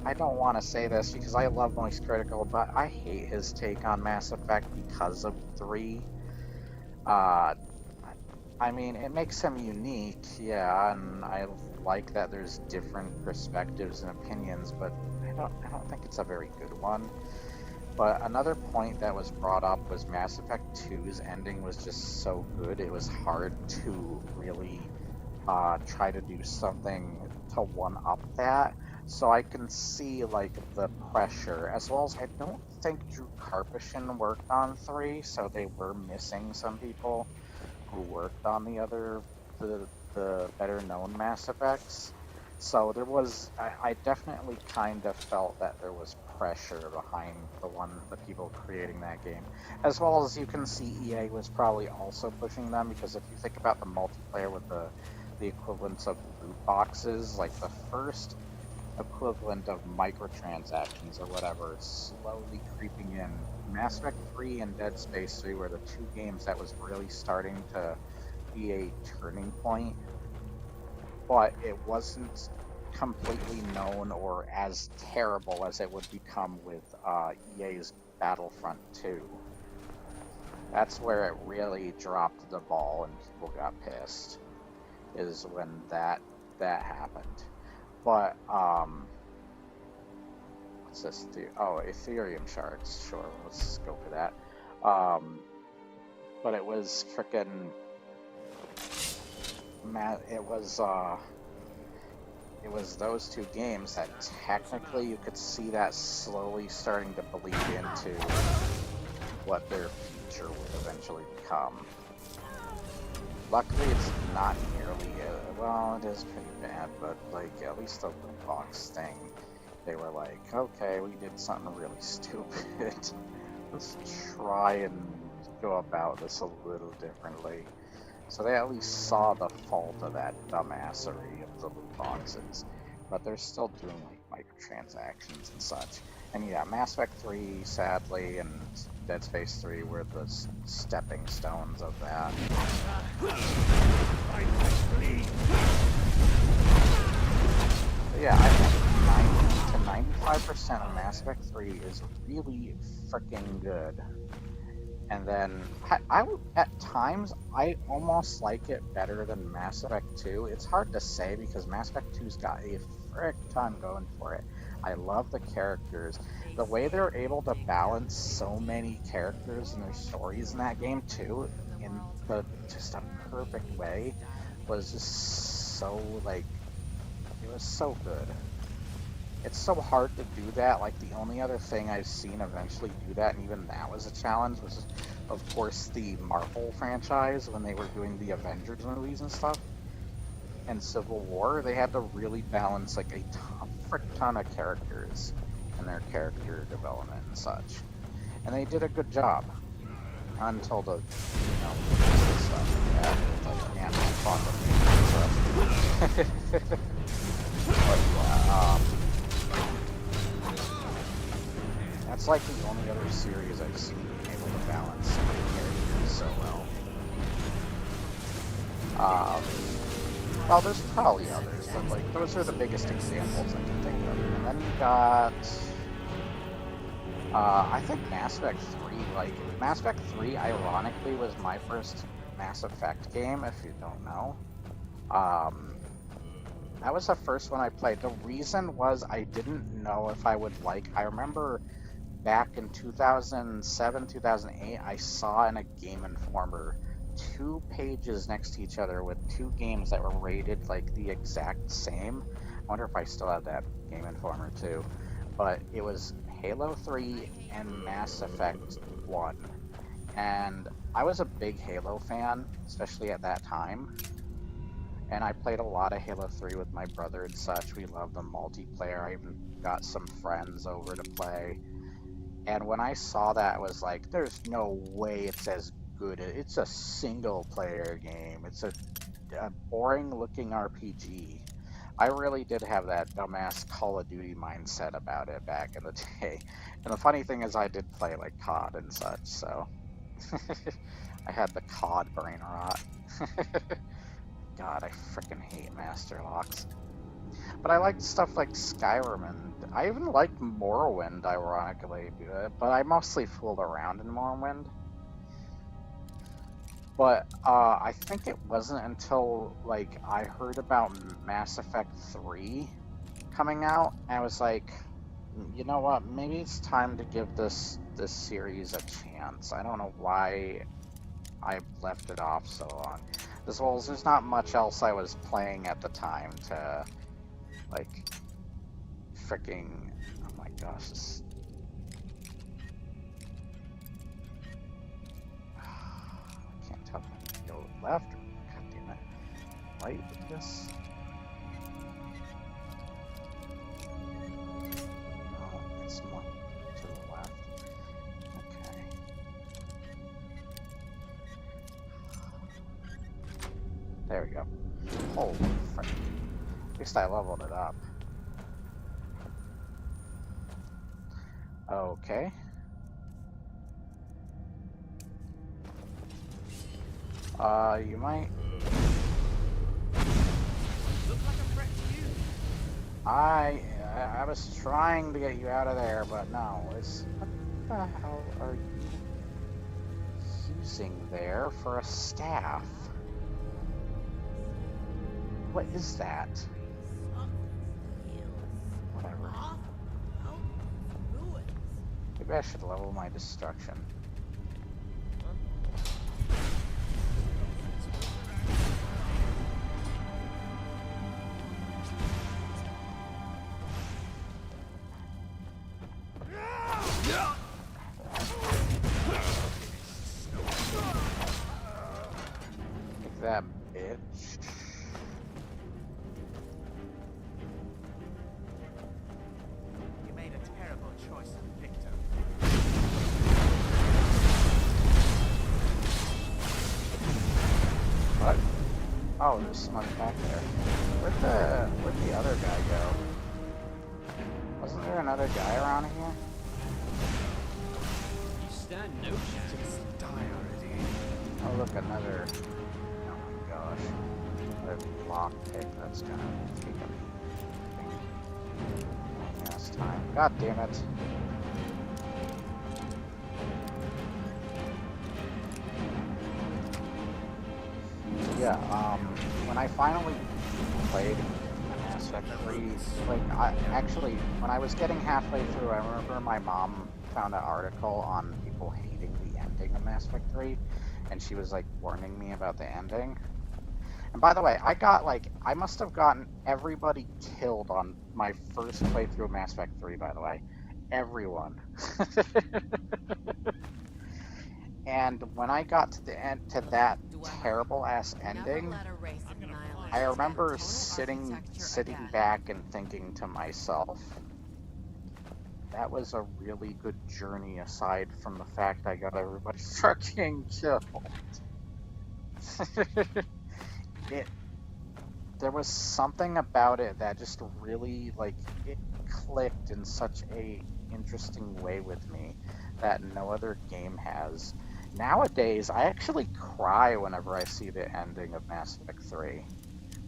I don't want to say this because I love Moist Critical, but I hate his take on Mass Effect because of 3. I mean, it makes him unique, yeah, and I like that there's different perspectives and opinions, but I don't think it's a very good one. But another point that was brought up was Mass Effect 2's ending was just so good, it was hard to really try to do something to one-up that. So I can see, like, the pressure, as well as I don't think Drew Karpyshyn worked on 3, so they were missing some people who worked on the better-known Mass Effects. So there was, I definitely kind of felt that there was pressure behind the people creating that game. As well as you can see EA was probably also pushing them, because if you think about the multiplayer with the equivalents of loot boxes, like the first equivalent of microtransactions or whatever, slowly creeping in. Mass Effect 3 and Dead Space 3 were the two games that was really starting to be a turning point, but it wasn't completely known or as terrible as it would become with EA's Battlefront 2. That's where it really dropped the ball and people got pissed, is when that happened. But what's this? Ethereum shards. Sure, let's go for that. But it was frickin' it was those two games that technically you could see that slowly starting to bleed into what their future would eventually become. Luckily, it's not nearly well, it is pretty bad, but like at least the loot box thing, they were like, okay, we did something really stupid. Let's try and go about this a little differently. So they at least saw the fault of that dumbassery of the loot boxes, but they're still doing like microtransactions and such. And yeah, Mass Effect 3, sadly, and Dead Space 3 were the stepping stones of that. But yeah, 95% of Mass Effect 3 is really freaking good. And then, at times, I almost like it better than Mass Effect 2. It's hard to say because Mass Effect 2's got a frick ton going for it. I love the characters. The way they're able to balance so many characters and their stories in that game, too, in just a perfect way, was just so, like, it was so good. It's so hard to do that. Like, the only other thing I've seen eventually do that, and even that was a challenge, was, of course, the Marvel franchise when they were doing the Avengers movies and stuff. And Civil War, they had to really balance, like, a frick ton of characters and their character development and such. And they did a good job. Until the, stuff. Yeah, like, man, fuck them. But, yeah, that's like the only other series I've seen able to balance so many characters so well. Well, there's probably others, but like those are the biggest examples I can think of. And then you got, I think Mass Effect 3. Like Mass Effect 3, ironically, was my first Mass Effect game. If you don't know, that was the first one I played. The reason was I didn't know if I would like. I remember back in 2007, 2008, I saw in a Game Informer 2 pages next to each other with 2 games that were rated like the exact same. I wonder if I still have that Game Informer too. But it was Halo 3 and Mass Effect 1. And I was a big Halo fan, especially at that time. And I played a lot of Halo 3 with my brother and such. We loved the multiplayer. I even got some friends over to play. And when I saw that, I was like, there's no way it's as good. It's a single-player game. It's a boring-looking RPG. I really did have that dumbass Call of Duty mindset about it back in the day. And the funny thing is I did play, like, COD and such, so... I had the COD brain rot. God, I freaking hate Master Locks. But I liked stuff like Skyrim, and I even liked Morrowind, ironically, but I mostly fooled around in Morrowind. But I think it wasn't until like I heard about Mass Effect 3 coming out, and I was like, you know what, maybe it's time to give this series a chance. I don't know why I left it off so long. As well as there's not much else I was playing at the time to, like, freaking, oh my gosh, this... I can't tell if I go left or, god damn it, right with this? No, it's more to the left. Okay. There we go. Holy frick. At least I leveled it up. Okay. You might... Look like a threat to you. I was trying to get you out of there, but no. What the hell are you using there for a staff? What is that? Whatever. Maybe I should level my destruction. Take that, bitch. You made a terrible choice, Victor. What? Oh, there's someone back there. Where'd the other guy go? Wasn't there another guy around here? You stand no chance. Just die already. Oh, look, another... Oh my gosh. Another lockpick that's gonna take a... this time. God damn it. Yeah, when I finally played Mass Effect 3, like, when I was getting halfway through, I remember my mom found an article on people hating the ending of Mass Effect 3, and she was, like, warning me about the ending. And by the way, I must have gotten everybody killed on my first playthrough of Mass Effect 3, by the way. Everyone. And when I got to the end, to that terrible ass ending, I remember sitting back and thinking to myself, that was a really good journey aside from the fact I got everybody fucking killed. There was something about it that just really, like, it clicked in such a interesting way with me that no other game has. Nowadays, I actually cry whenever I see the ending of Mass Effect 3,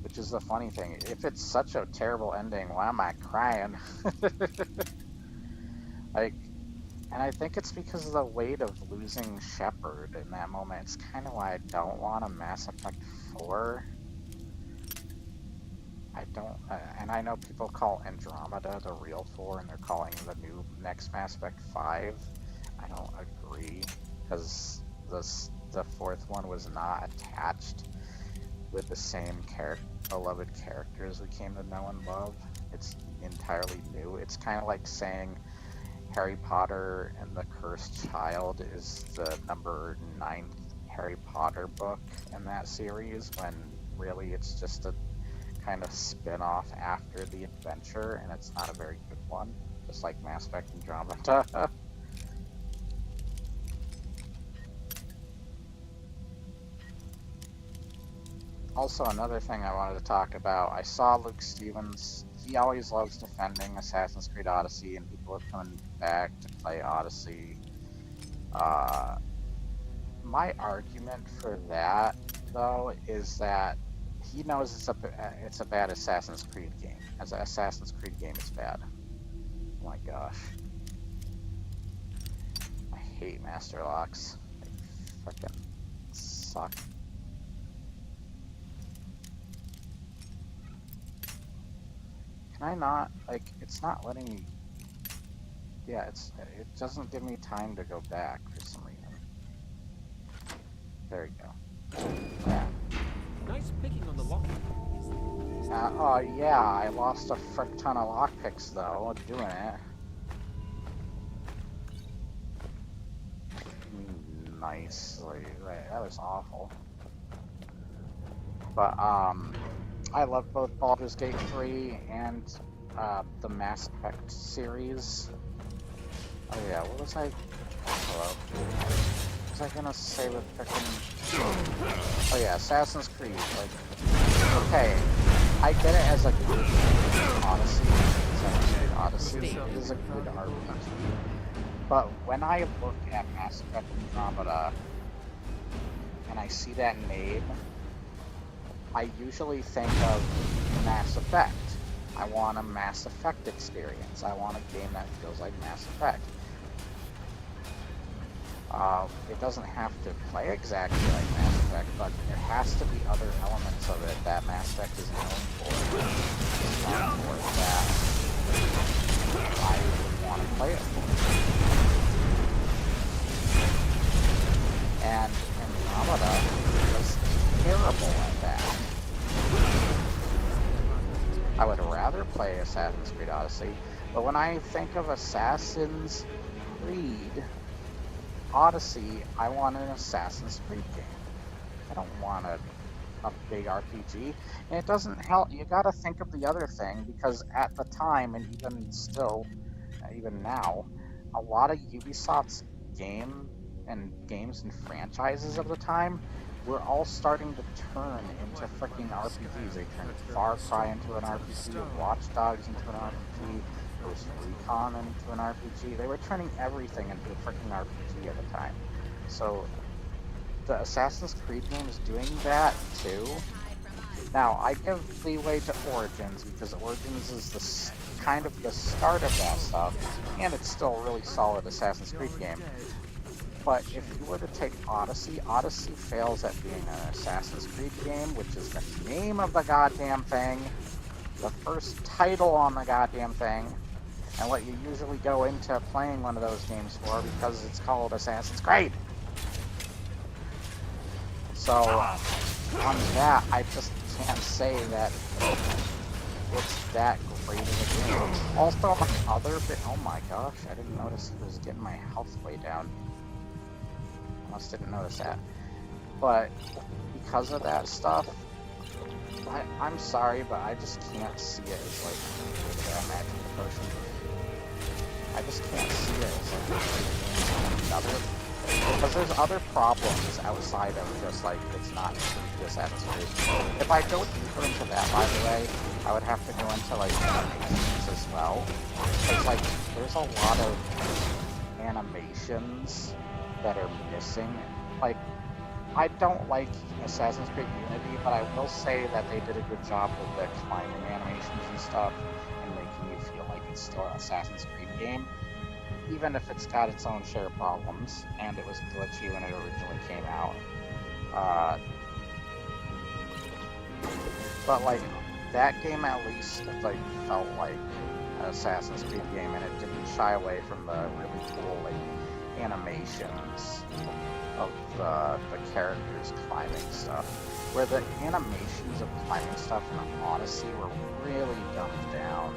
which is the funny thing. If it's such a terrible ending, why am I crying? Like, and I think it's because of the weight of losing Shepard in that moment. It's kind of why I don't want a Mass Effect 4. I don't, and I know people call Andromeda the real 4, and they're calling the new next Mass Effect 5. I don't agree, because the fourth one was not attached with the same beloved characters we came to know and love. It's entirely new. It's kind of like saying Harry Potter and the Cursed Child is the number 9th Harry Potter book in that series, when really it's just a kind of spin-off after the adventure, and it's not a very good one, just like Mass Effect Andromeda. Also, another thing I wanted to talk about, I saw Luke Stevens. He always loves defending Assassin's Creed Odyssey, and people are coming back to play Odyssey. My argument for that, though, is that he knows it's a bad Assassin's Creed game. As an Assassin's Creed game, it's bad. Oh my gosh. I hate Master Locks. They fucking suck. Can I not, like, it's not letting me, yeah, it doesn't give me time to go back for some reason. There you go. Yeah. Nice picking on the lock. Oh yeah, I lost a frick ton of lockpicks though, doing it. Nicely, that was awful. But, I love both Baldur's Gate 3 and, the Mass Effect series. Oh yeah, what was I... Hello. What was I gonna say with frickin'... Oh yeah, Assassin's Creed, like... Okay, I get it as a good Odyssey. Assassin's Creed Odyssey is a good RPG. But when I look at Mass Effect Andromeda, and I see that name, I usually think of Mass Effect. I want a Mass Effect experience. I want a game that feels like Mass Effect. It doesn't have to play exactly like Mass Effect, but there has to be other elements of it that Mass Effect is known for. That I would want to play it for. And Andromeda was terrible at that. I would rather play Assassin's Creed Odyssey, but when I think of Assassin's Creed Odyssey, I want an Assassin's Creed game. I don't want a big RPG. And it doesn't help, you gotta think of the other thing, because at the time, and even still, even now, a lot of Ubisoft's games and franchises of the time were all starting to turn into freaking RPGs. They turned Far Cry into an RPG, Watch Dogs into an RPG, Ghost Recon into an RPG. They were turning everything into a freaking RPG at the time. So the Assassin's Creed game is doing that too. Now, I give leeway to Origins, because Origins is the kind of the start of that stuff, and it's still a really solid Assassin's Creed game. But if you were to take Odyssey, Odyssey fails at being an Assassin's Creed game, which is the name of the goddamn thing, the first title on the goddamn thing, and what you usually go into playing one of those games for because it's called Assassin's Creed. So, on that, I just can't say that it's that great of a game. Also, on the other bit, oh my gosh, I didn't notice he was getting my health way down. Almost didn't notice that. But because of that stuff, I'm sorry, but I just can't see it as like a magic potion. I just can't see it as like another, because there's other problems outside of just like it's not the Assassin's Creed. If I go deeper into that, by the way, I would have to go into like animations as well, because like there's a lot of animations that are missing. Like, I don't like Assassin's Creed Unity, but I will say that they did a good job with the climbing animations and stuff, and making you feel like it's still an Assassin's Creed game, even if it's got its own share of problems, and it was glitchy when it originally came out. But like, that game at least like felt like an Assassin's Creed game, and it didn't shy away from the really cool like animations of the characters climbing stuff, where the animations of climbing stuff in Odyssey were really dumbed down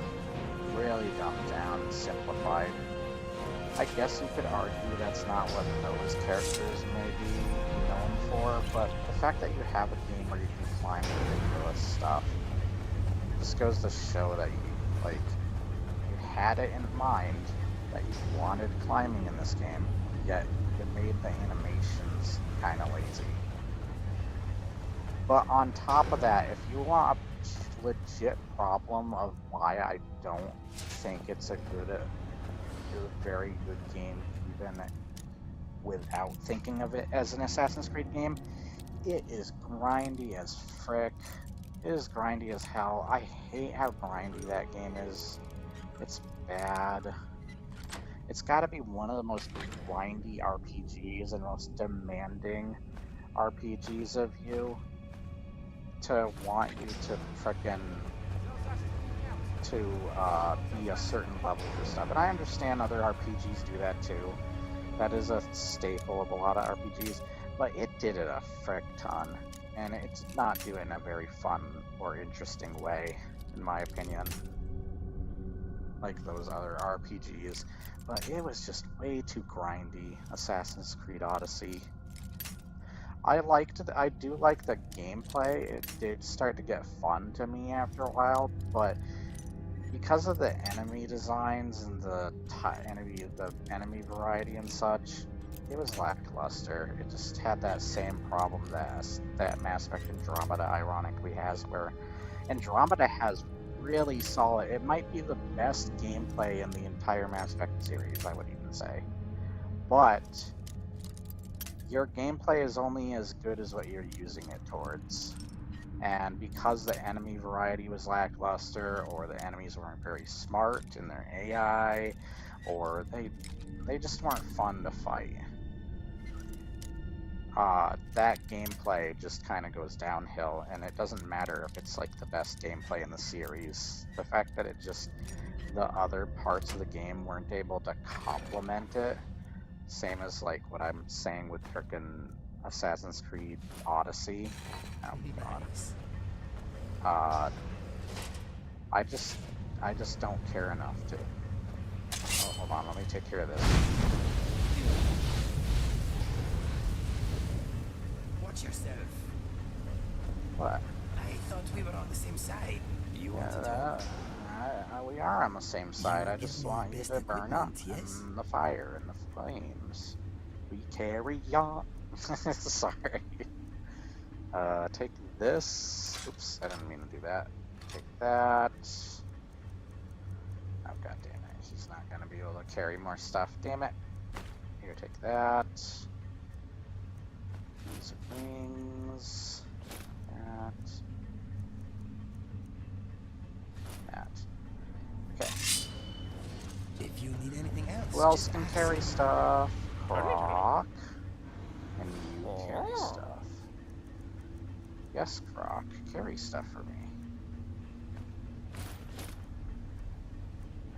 and simplified. I guess you could argue that's not what those characters may be known for, but the fact that you have a game where you can climb ridiculous stuff just goes to show that you had it in mind that you wanted climbing in this game, yet you made the animations kind of lazy. But on top of that, if you want a legit problem of why I don't think it's a very good game, even without thinking of it as an Assassin's Creed game, it is grindy as frick. It is grindy as hell. I hate how grindy that game is. It's bad. It's got to be one of the most grindy RPGs and most demanding RPGs of you to want you to frickin' be a certain level for stuff. And I understand other RPGs do that too. That is a staple of a lot of RPGs, but it did it a frick ton. And it did not do it in a very fun or interesting way, in my opinion, like those other RPGs. But it was just way too grindy, Assassin's Creed Odyssey. I do like the gameplay. It did start to get fun to me after a while, but because of the enemy designs and the enemy variety and such, it was lackluster. It just had that same problem that Mass Effect Andromeda ironically has, where Andromeda has really solid, it might be the best gameplay in the entire Mass Effect series, I would even say. But your gameplay is only as good as what you're using it towards. And because the enemy variety was lackluster, or the enemies weren't very smart in their AI, or they just weren't fun to fight, that gameplay just kind of goes downhill, and it doesn't matter if it's like the best gameplay in the series. The fact that the other parts of the game weren't able to complement it, same as like what I'm saying with frickin' Assassin's Creed Odyssey. Oh god. I just don't care enough to. Oh, hold on, let me take care of this. Watch yourself. What? I thought we were on the same side. You want to talk? We are on the same side. I just give me want you best to burn up equipment, yes? in the fire and the flames. We carry on. Sorry. Take this. Oops, I didn't mean to do that. Take that. Oh, god damn it. He's not going to be able to carry more stuff. Damn it. Here, take that. These are wings. That. Okay. If you need anything else, Who else just can ask. carry stuff? Croc. And you carry stuff. Yes, Croc. Carry stuff for me.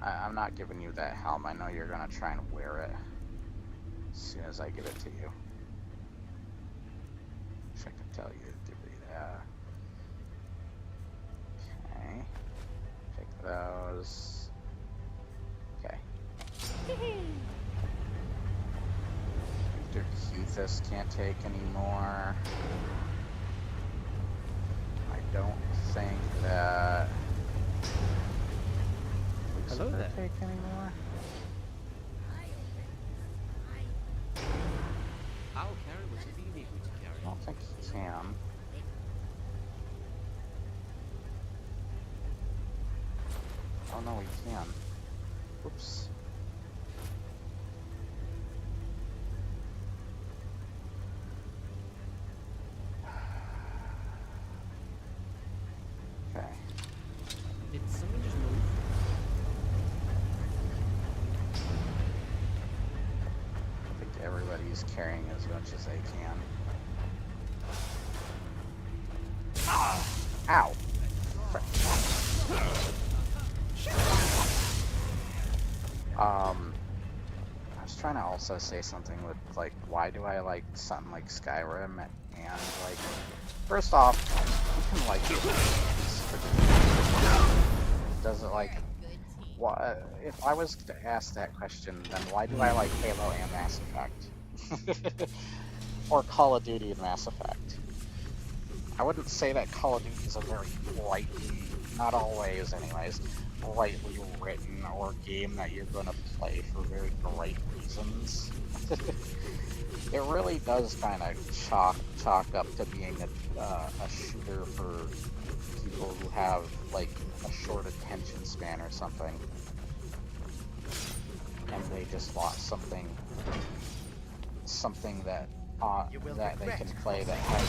I'm not giving you that helm. I know you're gonna try and wear it as soon as I give it to you. Wish I could tell you to do that. Okay. Take those. Okay. Victor Keithus can't take anymore. I don't think that... Hello there. Take anymore? I'll carry whatever you need me to carry. I don't think he can. Oh no, he can. Oops. Okay. Did someone just move? I think everybody's carrying as much as they can. Ow! Frick. I was trying to also say something with, like, why do I like something like Skyrim and, like, first off, you can like it. Does it, like, why, if I was to ask that question, then why do I like Halo and Mass Effect? Or Call of Duty and Mass Effect? I wouldn't say that Call of Duty is a very brightly, not always anyways, brightly written or game that you're going to play for very bright reasons. It really does kind of chalk up to being a shooter for people who have like a short attention span or something, and they just want something that that they can play that has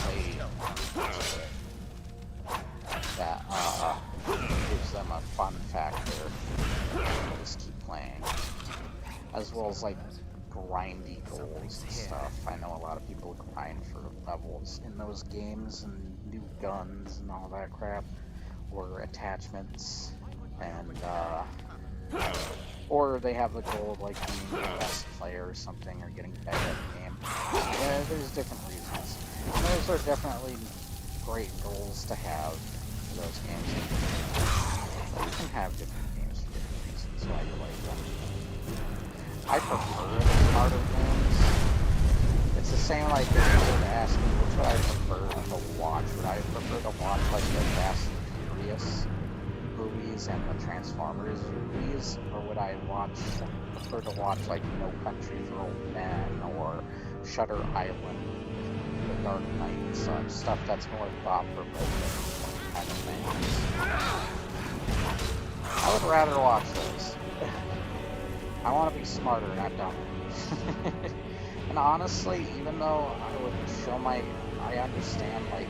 gives them a fun factor. Just keep playing, as well as like grindy goals and stuff. I know a lot of people grind for levels in those games and new guns and all that crap, or attachments, and or they have the goal of like being the best player or something, or getting better at the game. Yeah, there's different reasons. And those are definitely great goals to have for those games. But you can have different games for different reasons why you like them. I prefer the smarter games. It's the same like if you were to ask me which would I prefer to watch. Would I prefer to watch like the Fast and Furious movies and the Transformers movies, or would I prefer to watch like No Country for Old Men or Shutter Island, The Dark Knight, and such stuff that's more thought-provoking kind of things? I would rather watch those. I want to be smarter, not dumb. And honestly, even though I would show I understand like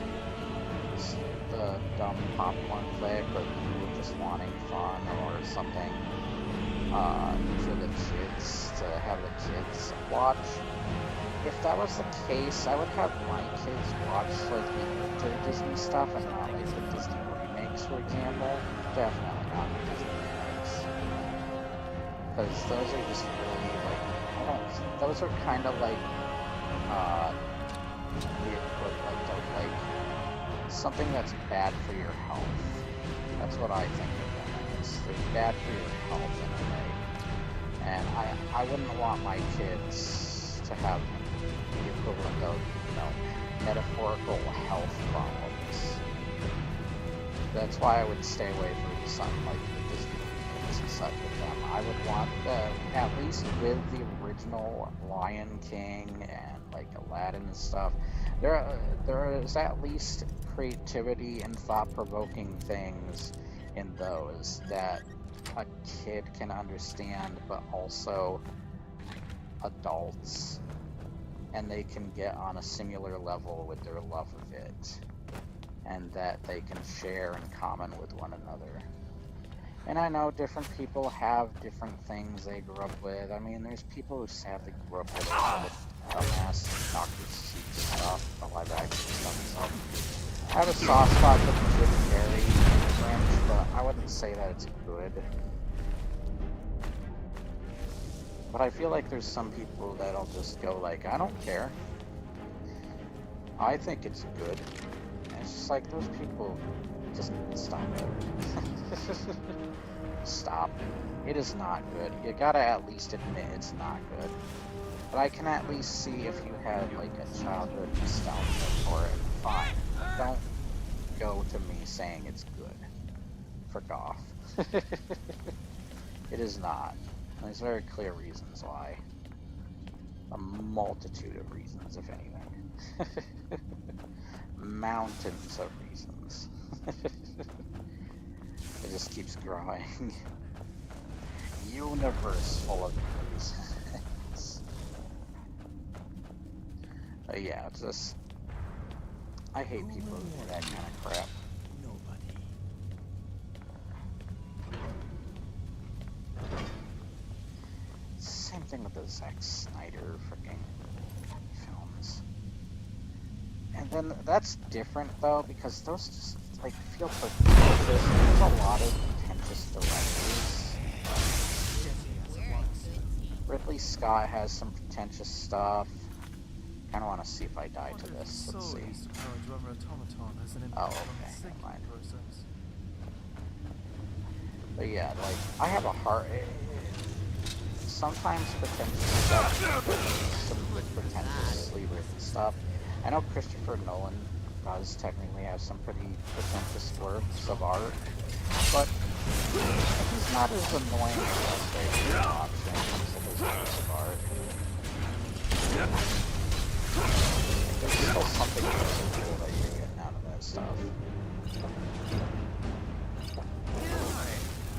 the dumb popcorn flick, or people just wanting fun or something for the kids, to have the kids watch. If that was the case, I would have my kids watch like the older Disney stuff and not like the Disney remakes, for example. Definitely not the Disney remakes, because those are just really like, those are kind of like the equivalent of like something that's bad for your health. That's what I think of them as. They're bad for your health in a way. And I wouldn't want my kids to have the equivalent of, metaphorical health problems. That's why I would stay away from something like the Disney movies and such with them. I would want, at least with the original Lion King and like Aladdin and stuff, there is at least creativity and thought-provoking things in those that a kid can understand, but also adults, and they can get on a similar level with their love of it, and that they can share in common with one another. And I know different people have different things they grew up with. I mean, there's people who sadly grew up with a lot of dumbass Dr. Seuss stuff, the live action stuff. So I have a soft spot for the Jim Carrey branch, but I wouldn't say that it's good. But I feel like there's some people that'll just go like, I don't care. I think it's good. And it's just like, those people, just stop it. Stop. It is not good. You gotta at least admit it's not good. But I can at least see if you had like a childhood nostalgia for it. Fine. Don't go to me saying it's good. For Goth. It is not. There's very clear reasons why. A multitude of reasons, if anything. Mountains of reasons. It just keeps growing. Universe full of reasons. But yeah, it's just... I hate people who do that kind of crap. Same thing with the Zack Snyder freaking films. And then that's different though, because those just like feel pretentious. There's a lot of pretentious directors. Ridley Scott has some pretentious stuff. Kind of want to see if I die to this. Let's see. Oh, okay. Never mind. But yeah, like I have a heart. Sometimes pretentious stuff, some pretentiously written stuff. I know Christopher Nolan does technically have some pretty pretentious works of art, but he's not as annoying as they watch when it comes to his works of art. There's still something really cool that you're getting out of that stuff.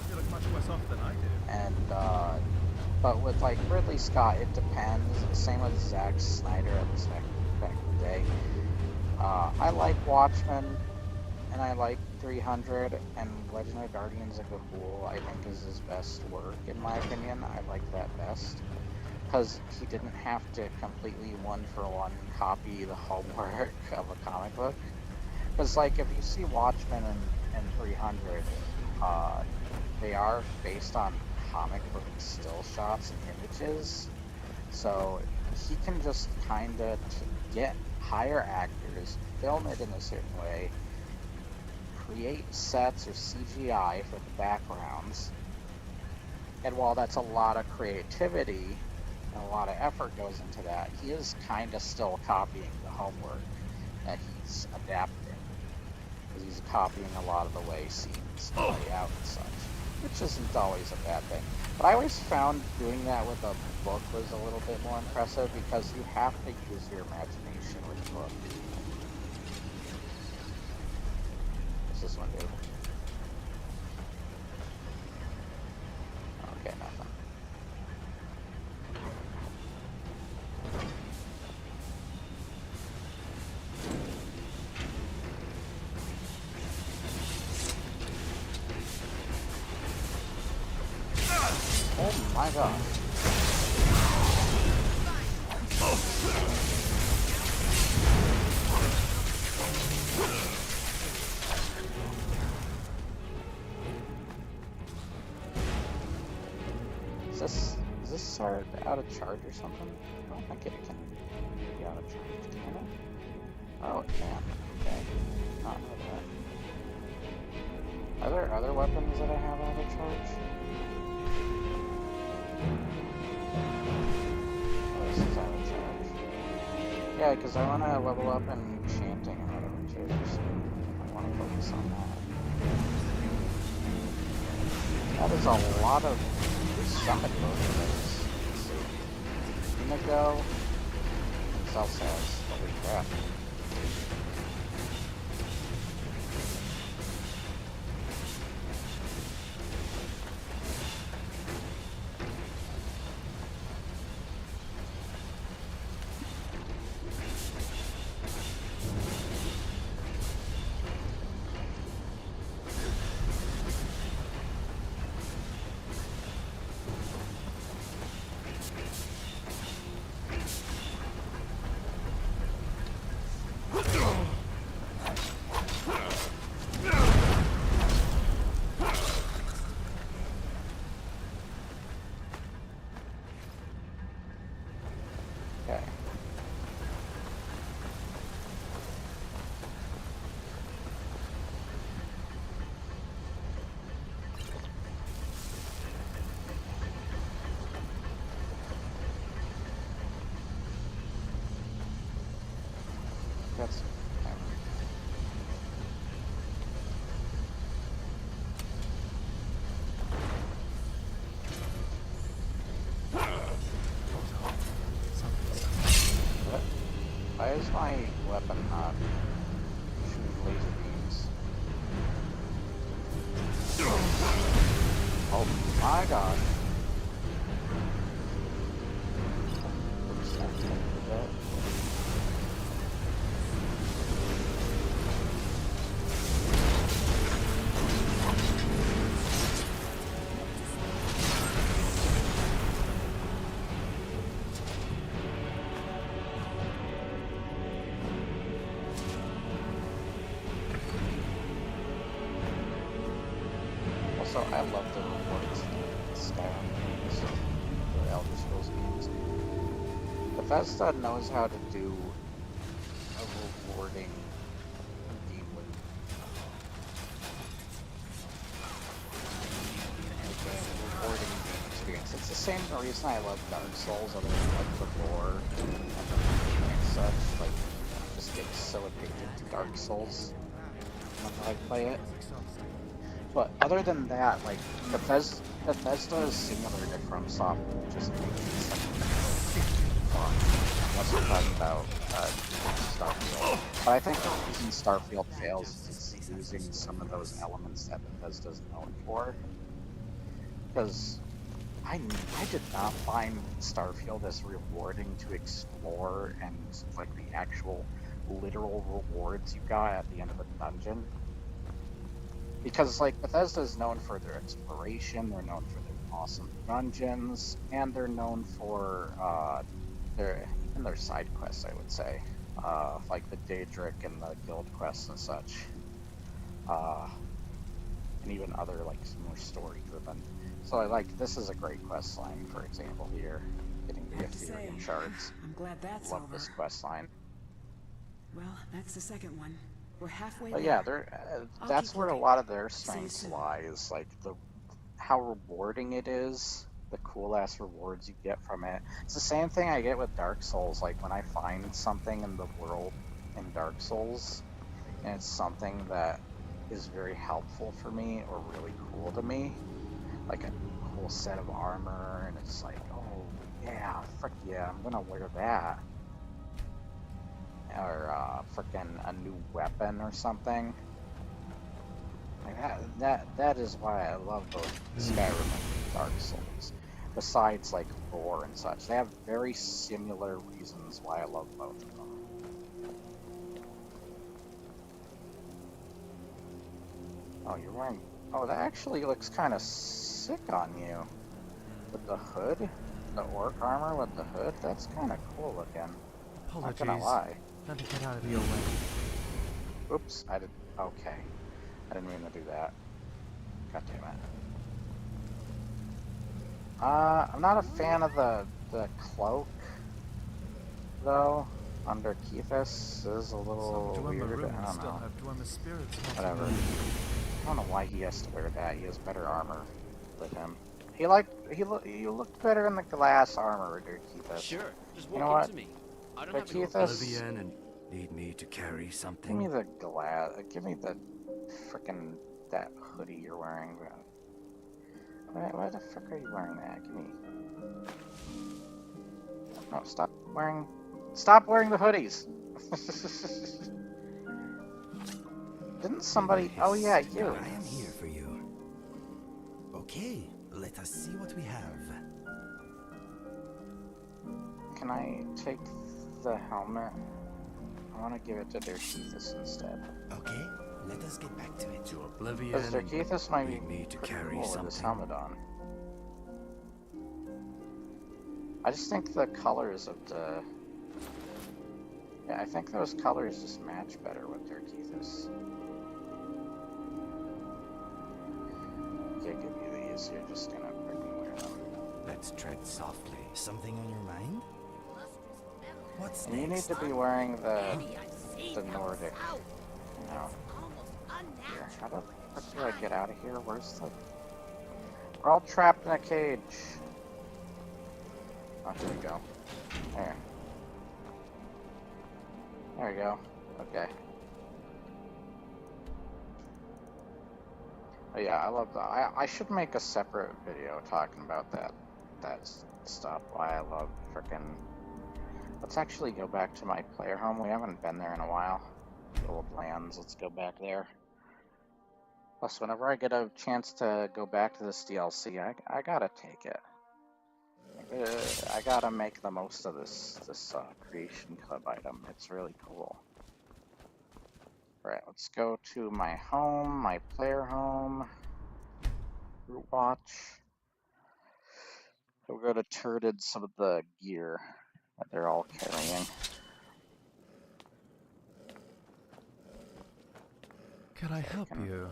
You look much worse off than I do. And, but with like Ridley Scott, it depends. Same with Zack Snyder, at least back in the day. I like Watchmen, and I like 300, and Legendary Guardians of Gahul, I think is his best work, in my opinion. I like that best. Because he didn't have to completely one-for-one copy the homework of a comic book. Because, like, if you see Watchmen and 300, they are based on comic book still shots and images, so he can just kind of get hire actors, film it in a certain way, create sets or CGI for the backgrounds, and while that's a lot of creativity and a lot of effort goes into that, he is kind of still copying the homework that he's adapting, because he's copying a lot of the way scenes play out and such. Which isn't always a bad thing. But I always found doing that with a book was a little bit more impressive because you have to use your imagination with the book. What's this one do? Okay, nothing. Oh my god. Is this sword out of charge or something? I don't think it can be out of charge, can it? Oh, it can. Okay. Not know that. Are there other weapons that I have out of charge? Oh, this is out of charge. Yeah, because I want to level up in chanting or whatever too, so I want to focus on that. That is a lot of summon moves. Inigo and Celsius. Holy crap. Okay. That's what? Why is my weapon not shooting laser beams? Oh my gosh. Oops, I can't do that. Also, I love the rewards in Skyrim games, the Elder Scrolls games. Bethesda knows how to do a rewarding game loop. Like a rewarding game experience. It's the same reason I love Dark Souls, other than like the lore and such. Like, I just get so addicted to Dark Souls whenever I play it. But other than that, like, Bethesda is similar to FromSoft, just making something fun. Unless we're talking about Starfield. But I think the reason Starfield fails is it's losing some of those elements that Bethesda's known for. Because I did not find Starfield as rewarding to explore and, like, the actual literal rewards you got at the end of a dungeon. Because, like, Bethesda is known for their exploration, they're known for their awesome dungeons, and they're known for their side quests, I would say. Like the Daedric and the guild quests and such. And even other, like, more story-driven. So, like, this is a great quest line, for example, here. Getting the Ethereum shards. I'm glad that's Love over. this quest line. Well, that's the second one. We're halfway But there. yeah, that's where a lot of their strengths lie, is like how rewarding it is, the cool ass rewards you get from it. It's the same thing I get with Dark Souls. Like when I find something in the world in Dark Souls, and it's something that is very helpful for me or really cool to me, like a cool set of armor, and it's like, oh yeah, frick yeah, I'm gonna wear that. Or frickin' a new weapon or something. Like that is why I love both Skyrim and Dark Souls. Besides like lore and such, they have very similar reasons why I love both of them. Oh, you're wearing. Oh, that actually looks kind of sick on you. With the hood, the orc armor with the hood. That's kind of cool looking. Apologies. Not gonna lie. Had to get out of your way. Oops, I did. Okay. I didn't mean to do that. God damn it. I'm not a fan of the cloak, though. Under Keithus is a little weird. I don't know. Whatever. I don't know why he has to wear that. He has better armor with him. He looked better in the glass armor, under Keithus. Sure, just You know walk what? into me. I don't But have to go Keithus, and need me to carry give something. me the glass. Give me the frickin' that hoodie you're wearing. Why the frick are you wearing that? Give me. No, stop wearing the hoodies. Didn't somebody? Oh yeah, you. I am here for you. Okay, let us see what we have. Can I take the helmet? I want to give it to Derkeithus instead. Okay, let us get back to it. To oblivion. Because Derkeithus might be need me to pretty carry cool with something. this helmet on. I just think the colors of the... Yeah, I think those colors just match better with Derkeithus. Can't give you these, you're just gonna freaking wear them. Let's tread softly. Something on your mind? Lustrous What's And you need next? to be wearing the Maybe I've seen the them Nordic. out. You know. It's almost Here, how unnatural. the fuck do I get out of here? Where's the? We're all trapped in a cage. Oh, here we go. There. There we go. Okay. Oh, yeah, I love that. I should make a separate video talking about that stuff. Why I love frickin'. Let's actually go back to my player home. We haven't been there in a while. Old lands. Let's go back there. Plus, whenever I get a chance to go back to this DLC, I gotta take it. I gotta make the most of this creation club item. It's really cool. Alright, let's go to my home, my player home. Root watch. We'll go to turted some of the gear that they're all carrying. Can I help you?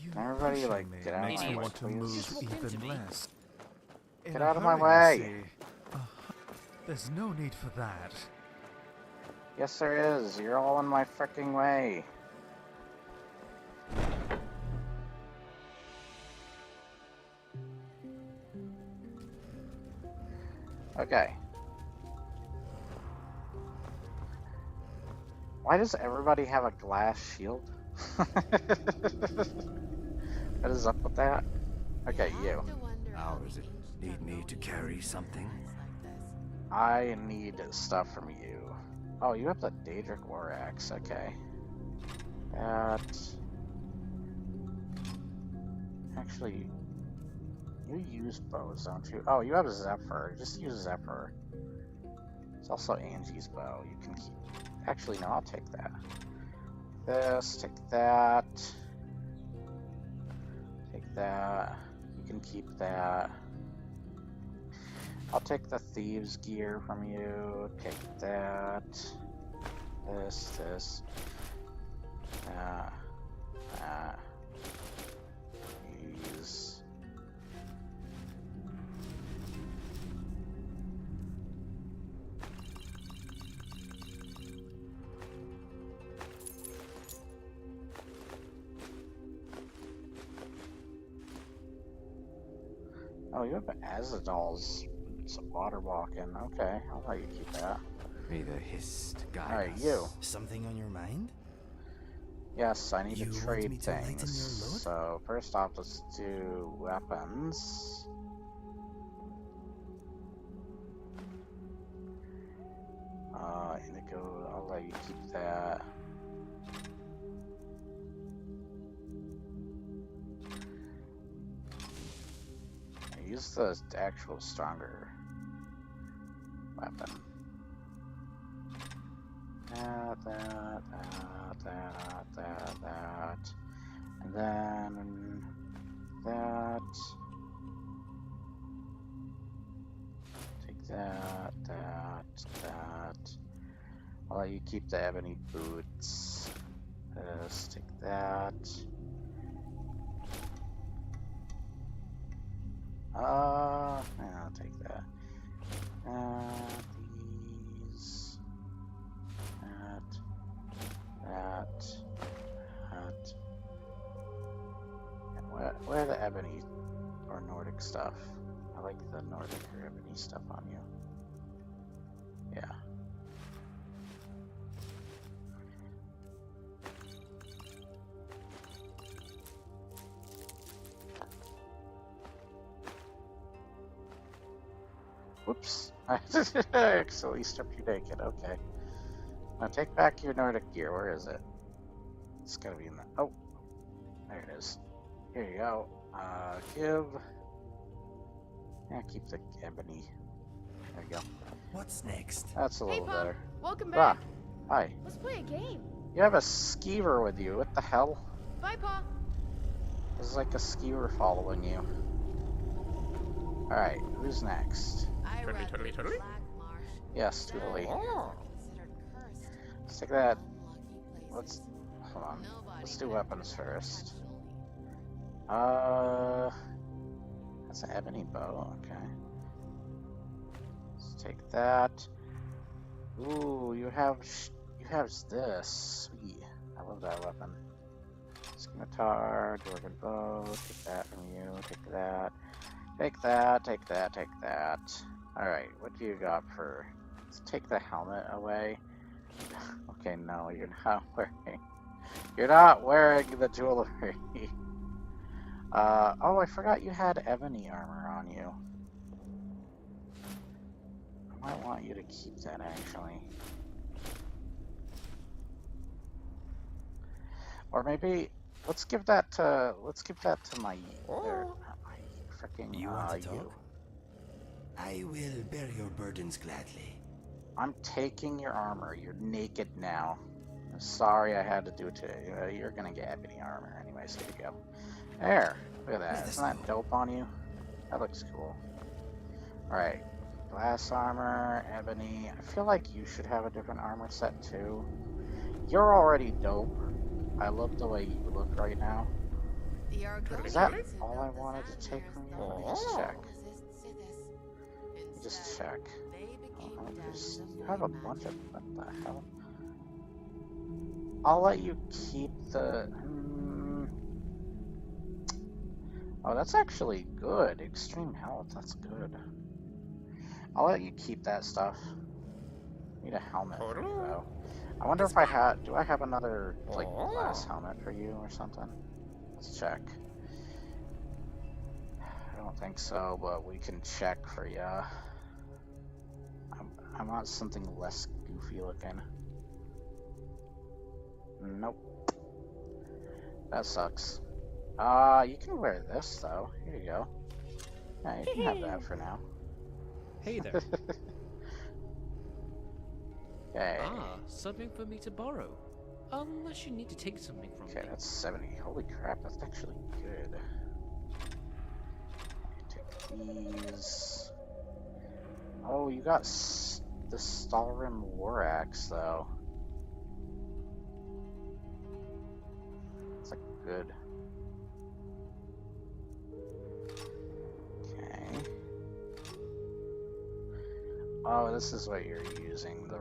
You Everybody, pushing like, me get out of makes my me way, want to please. move Just walk into even me. less. In Get a out of my hurry, way. you see. There's no need for that. Yes, there is. You're all in my freaking way. Okay. Why does everybody have a glass shield? What is up with that? Okay, you. How does it need me to carry something? I need stuff from you. Oh, you have the Daedric War Axe. Okay. That. Actually, you use bows, don't you? Oh, you have Zephyr. Just use Zephyr. It's also Angie's bow. You can keep. Actually, no, I'll take that. This, take that. Take that. You can keep that. I'll take the thieves gear from you. Take that. This, that. These. Oh, you have Azadal's boots of water walking. Okay, I'll let you keep that. May the hist guide Alright, us. you. Something on your mind? Yes, I need You to want trade me to lighten things. your load? So first off, let's do weapons. Indigo, I'll let you keep that. I use the actual stronger weapon. That. And then that. Take that. I'll let you keep the ebony boots. Take that. Yeah, I'll take that. These. That. And where are the ebony or Nordic stuff? I like the Nordic or ebony stuff on you. Yeah. Whoops. I accidentally stripped you naked. Okay. Now take back your Nordic gear. Where is it? It's gotta be in the... Oh. There it is. Here you go. Give... Yeah, keep the ebony. There you go. What's next? That's a Hey, little Pop. better. Welcome Ah, back. hi. Let's play a game. You have a skeever with you. What the hell? Bye, Pa. There's like a skeever following you. Alright, who's next? Totally. Yes, totally. Oh. Let's take that. Let's... Hold on. Let's do weapons first. That's an ebony bow. Okay. Let's take that. Ooh, you have this. Sweet. I love that weapon. Scimitar, dwarven bow. Take that from you. Take that. Take that. Take that. Take that. All right. What do you got for? Let's take the helmet away. Okay, no, you're not wearing. You're not wearing the jewelry. Oh, I forgot you had ebony armor on you. I might want you to keep that actually. Or maybe let's give that to my freaking You want to talk? you. I will bear your burdens gladly. I'm taking your armor. You're naked now. I'm sorry I had to do it to you. You're gonna get ebony armor anyways. Here you go. There. Look at that. Isn't that dope on you? That looks cool. Alright. Glass armor, ebony. I feel like you should have a different armor set too. You're already dope. I love the way you look right now. Is that all I wanted to take from you? Let me just check. Let me just check. You have a bunch of... What the hell? I'll let you keep the... Oh, that's actually good. Extreme health. That's good. I'll let you keep that stuff. Need a helmet for you, though. I wonder if I have... Do I have another, like, glass helmet for you or something? Let's check. I don't think so, but we can check for ya. I want something less goofy looking. Nope. That sucks. You can wear this though. Here you go. Yeah, you can have that for now. Hey there. Okay. Ah, something for me to borrow. Unless you need to take something from me. Okay, that's 70. Holy crap, that's actually good. Take these. Oh, you got the Skyrim War Axe though. It's like good. Okay. Oh, this is what you're using, the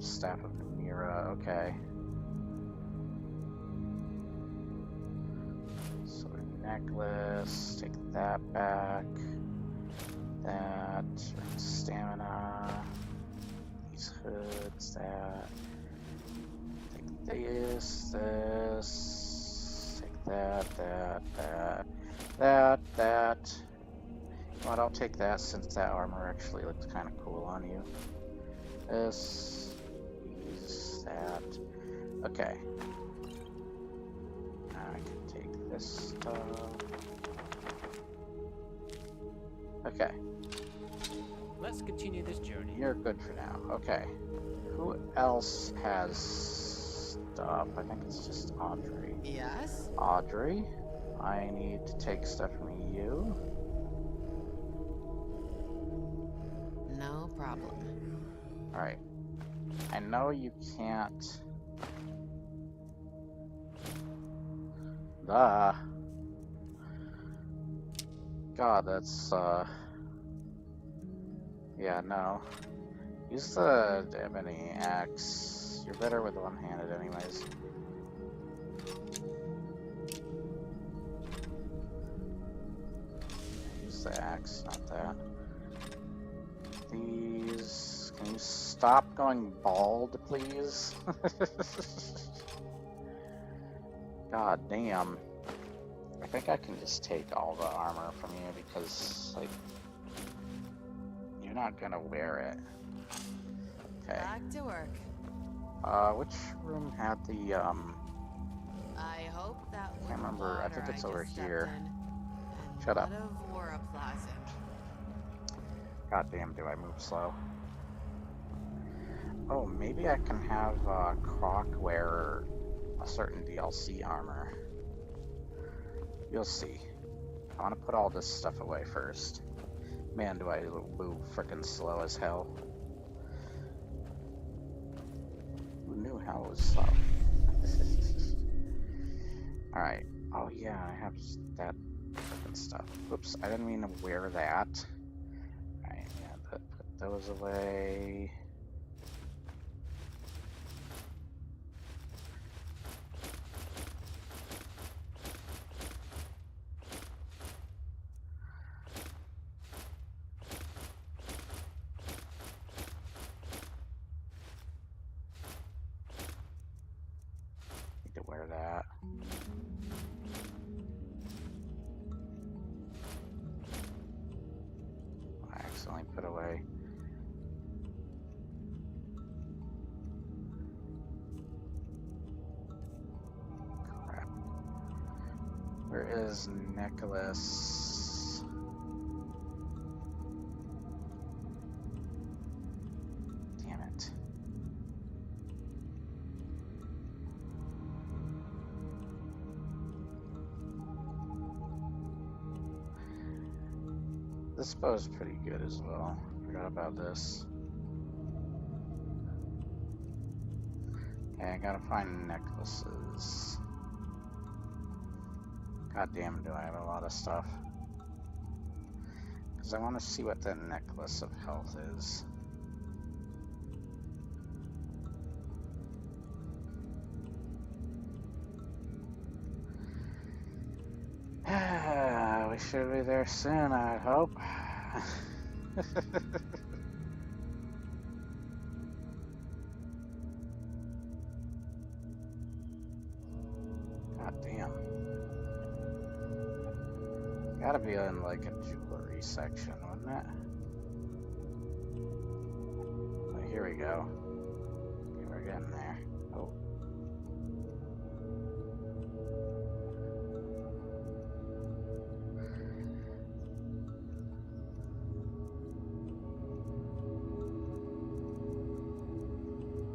Staff of Mira, okay. Sword necklace, take that back. That, stamina. These hoods, that. Take this, take that. You know what, I'll take that since that armor actually looks kind of cool on you. This, these, that. Okay. Now I can take this stuff. Okay. Let's continue this journey. You're good for now. Okay. Who else has stuff? I think it's just Audrey. Yes? Audrey, I need to take stuff from you. No problem. Alright. I know you can't... God, that's, yeah, no. Use the ebony axe. You're better with one-handed anyways. Use the axe, not that. These... Can you stop going bald, please? God damn. I think I can just take all the armor from you because, like, you're not gonna wear it. Okay. Back to work. Which room had the, I hope that I can't remember. I think it's over here. Shut up. God damn, do I move slow? Oh, maybe I can have, Croc wear a certain DLC armor. You'll see. I want to put all this stuff away first. Man, do I move frickin' slow as hell. Who knew hell was slow? Alright. Oh yeah, I have that frickin' stuff. Whoops, I didn't mean to wear that. Alright, yeah, put those away. wear that. I accidentally put away. Crap. Where is Nicholas? Damn it. This bow is pretty good as well. Forgot about this. Okay, I gotta find necklaces. God damn, do I have a lot of stuff. Because I want to see what the necklace of health is. We should be there soon, I hope. God damn. Gotta be in like a jewelry section, wouldn't it? Oh, here we go. Okay, we're getting there. Oh.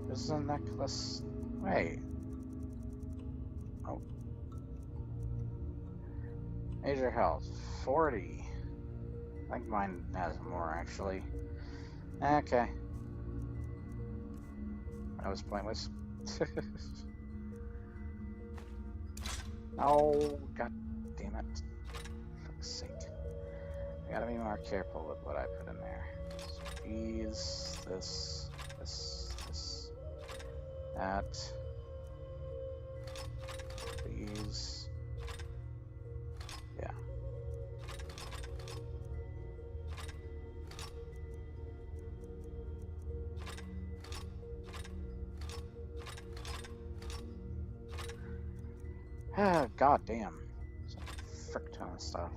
This is a necklace. Wait. Oh. Major health. 40. I think mine has more actually. Okay. That was pointless. Oh, god damn it. For fuck's sake. I gotta be more careful with what I put in there. So these, this, that, these, yeah. Ah, god damn. There's a frick ton of stuff.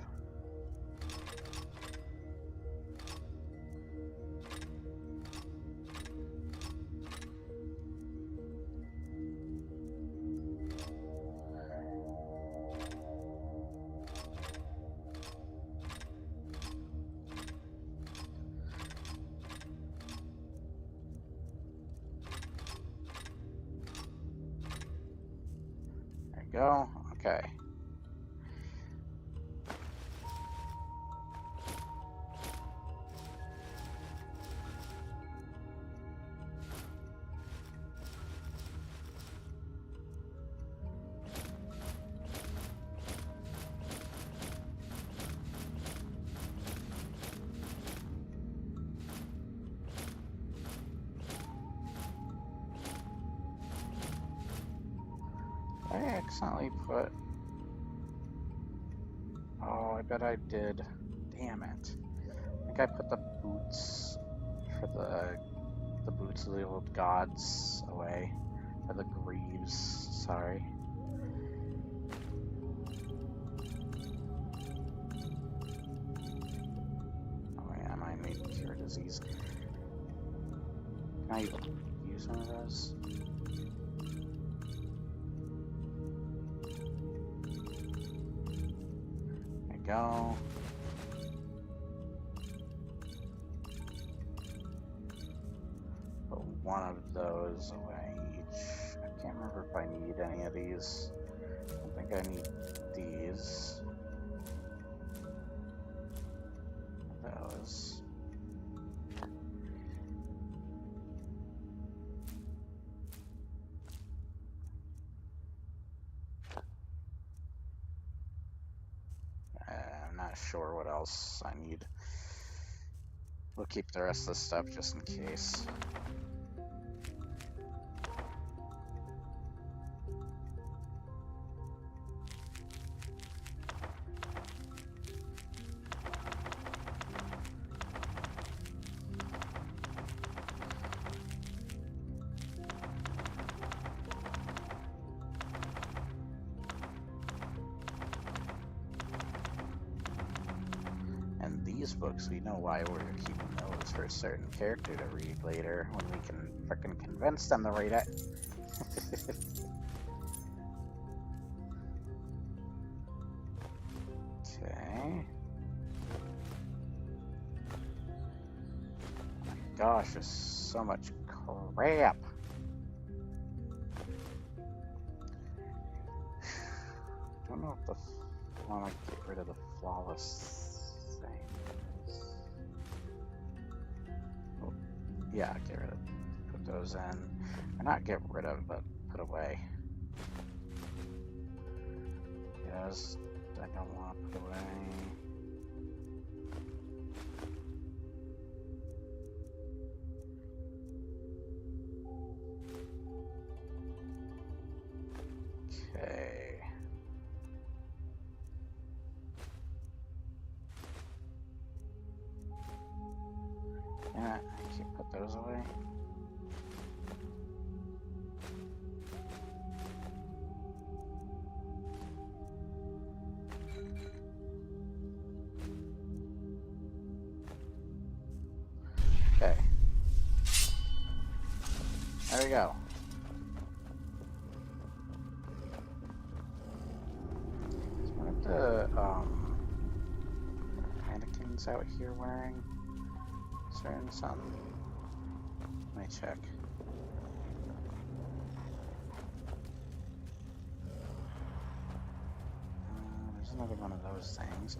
Go. Okay. I accidentally put... Oh, I bet I did. Damn it. I think I put the boots for the boots of the old gods away. Or the greaves, sorry. Oh yeah, I might need to cure disease. Can I use one of those? Go. Put one of those away each. I can't remember if I need any of these. I think I need these. Those. I'm not sure what else I need. We'll keep the rest of the stuff just in case. books, we know why we're keeping those for a certain character to read later when we can frickin' convince them to read it. Okay. Oh my gosh, there's so much crap. I don't know if I want to get rid of the flawless things. Oh, yeah, get rid of. Put those in. Or not get rid of, but put away. Yes, I don't want to put away. Okay. Yeah, I can put those away. Okay. There we go. So what are the mannequins out here wearing? Certain something. Let me check. There's another one of those things.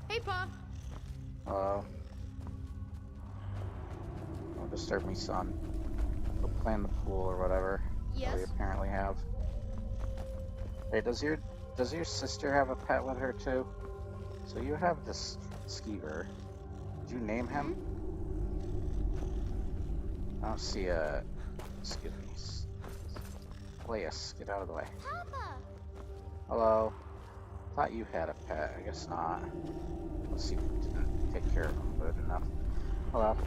Hey, Pa. Hello. Don't disturb me, son. Go play in the pool or whatever. Yes? That we apparently have. Hey, does your sister have a pet with her too? So you have this skeever. Did you name him? I don't see a. Excuse me. Leas, get out of the way. Papa. Hello. Thought you had a pet. I guess not. Let's see if we didn't take care of him good enough. Hello.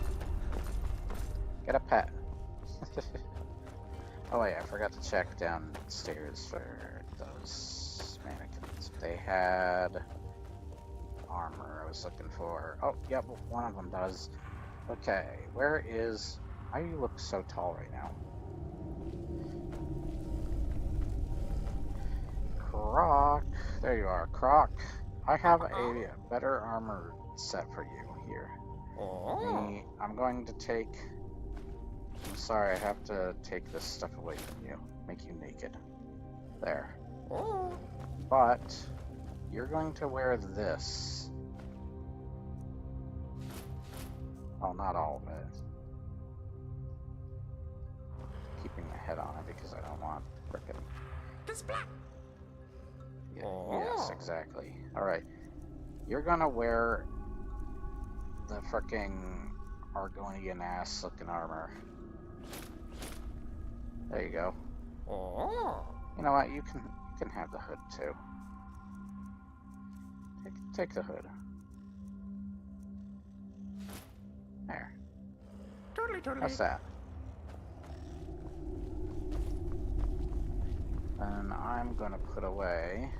Get a pet. Oh wait, I forgot to check downstairs for those mannequins. They had armor I was looking for. Oh, yep, one of them does. Okay, where is... Why do you look so tall right now? Croc. There you are, Croc. I have a better armor set for you here. I'm going to take... I'm sorry, I have to take this stuff away from you. Make you naked. There. But you're going to wear this. Oh, not all of it. Keeping my head on it because I don't want frickin'... Yeah, yes, exactly. Alright. You're gonna wear the frickin' Argonian ass looking armor. There you go. You know what? You can have the hood too. Take the hood. There. What's that? And I'm gonna put away